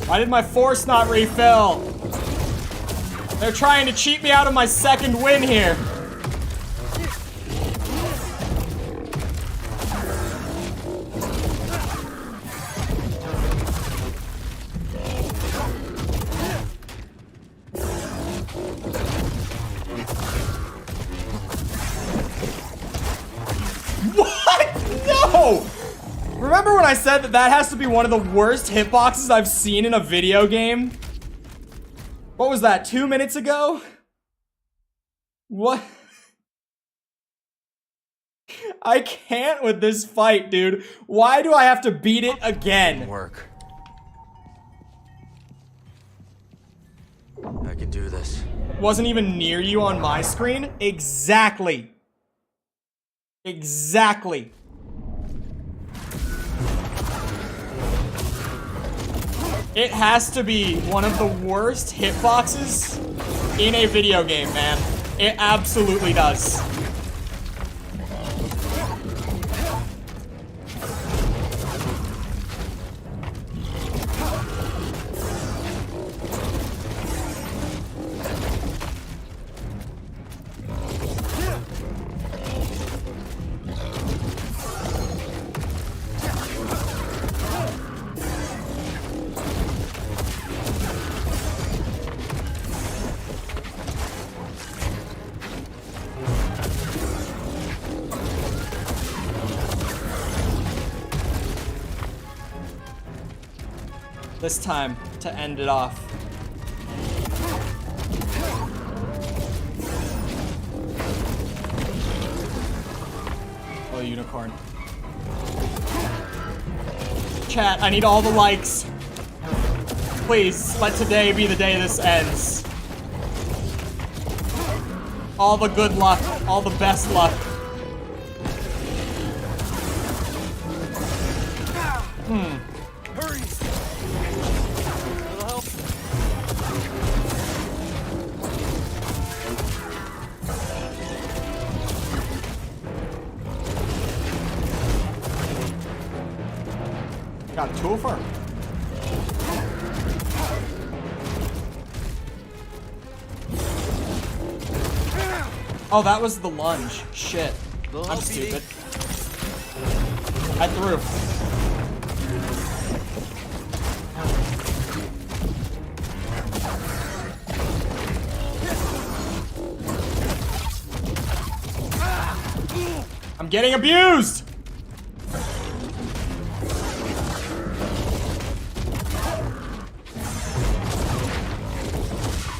Why did my force not refill? They're trying to cheat me out of my second win here. What? No! Remember when I said that that has to be one of the worst hitboxes I've seen in a video game? What was that, 2 minutes ago? What? I can't with this fight, dude. Why do I have to beat it again? Work. I can do this. Wasn't even near you on my screen? Exactly. Exactly. It has to be one of the worst hitboxes in a video game, man. It absolutely does. This time, to end it off. Oh, unicorn. Chat, I need all the likes. Please, let today be the day this ends. All the good luck, all the best luck. Hurry! Little help? Got a tool for him. Oh, that was the lunge. Shit. I'm stupid. I threw. I'm getting abused!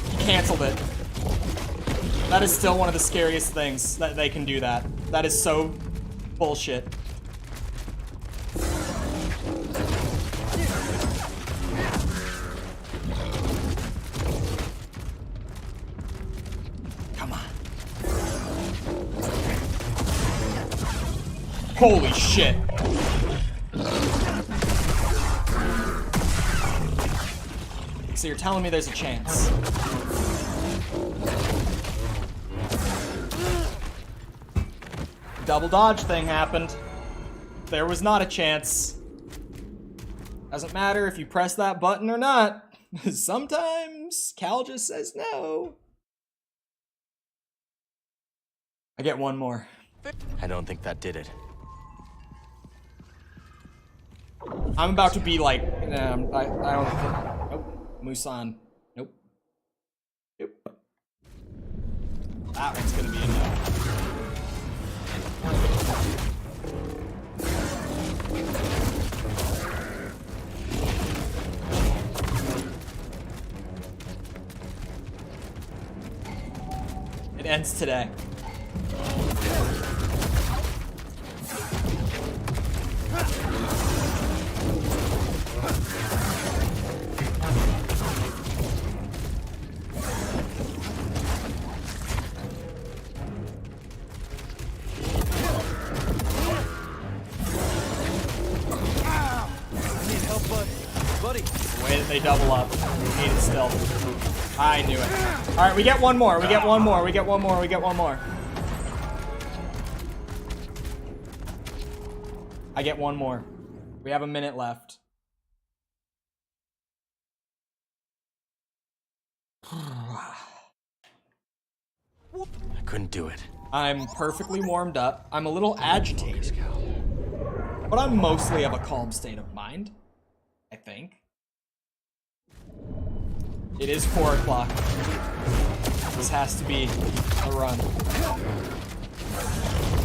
He canceled it. That is still one of the scariest things that they can do that. That is so bullshit. Come on. Holy shit. So you're telling me there's a chance. Double dodge thing happened. There was not a chance. Doesn't matter if you press that button or not. Sometimes Cal just says no. I get one more. I don't think that did it. I'm about to be like, I don't think. Nope. Musan. Nope. Nope. That one's gonna be enough. It ends today. The way that they double up. We need it still. I knew it. Alright, we get one more. We get one more. We get one more. We get one more. I get one more. We have a minute left. I couldn't do it. I'm perfectly warmed up. I'm a little agitated. But I'm mostly of a calm state of mind. I think. It is 4 o'clock. This has to be a run.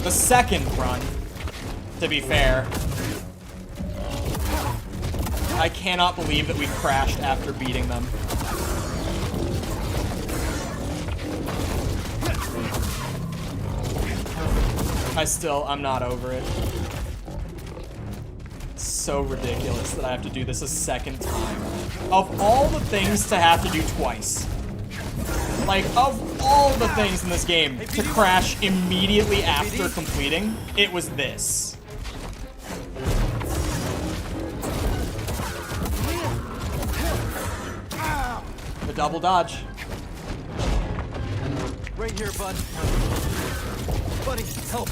The second run, to be fair. I cannot believe that we crashed after beating them. I'm not over it. So ridiculous that I have to do this a second time. Of all the things to have to do twice. Like, of all the things in this game to crash immediately after completing, it was this. The double dodge. Right here, bud. Buddy, help.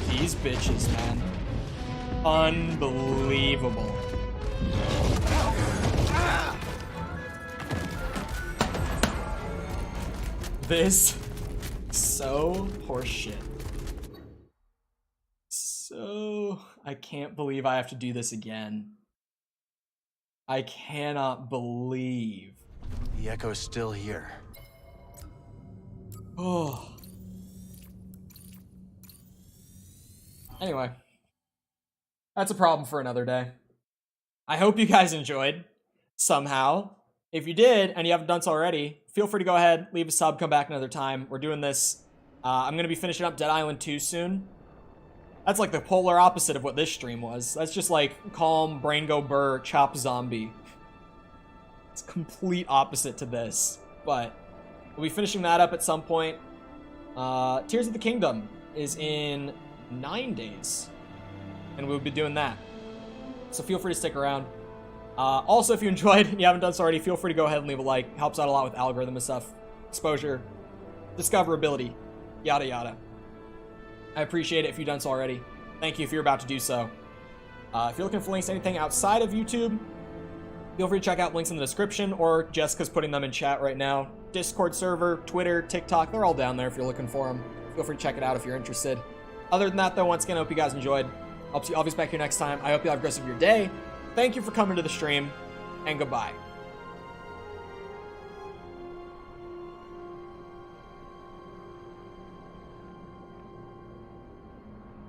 These bitches, man. Unbelievable. This so horseshit. So I can't believe I have to do this again. I cannot believe. The Echo's still here. Oh. Anyway, that's a problem for another day. I hope you guys enjoyed somehow. If you did, and you haven't done so already, feel free to go ahead, leave a sub, come back another time. We're doing this. I'm going to be finishing up Dead Island 2 soon. That's like the polar opposite of what this stream was. That's just like calm, brain go burr, chop zombie. It's complete opposite to this. But we'll be finishing that up at some point. Tears of the Kingdom is in 9 days. And we'll be doing that. So feel free to stick around. Also, if you enjoyed and you haven't done so already, feel free to go ahead and leave a like. Helps out a lot with algorithm and stuff. Exposure, discoverability, yada yada. I appreciate it if you've done so already. Thank you if you're about to do so. If you're looking for links to anything outside of YouTube, feel free to check out links in the description, or Jessica's putting them in chat right now. Discord server, Twitter, TikTok, they're all down there if you're looking for them. Feel free to check it out if you're interested. Other than that, though, once again, I hope you guys enjoyed. I'll be back here next time. I hope you have the rest of your day. Thank you for coming to the stream, and goodbye.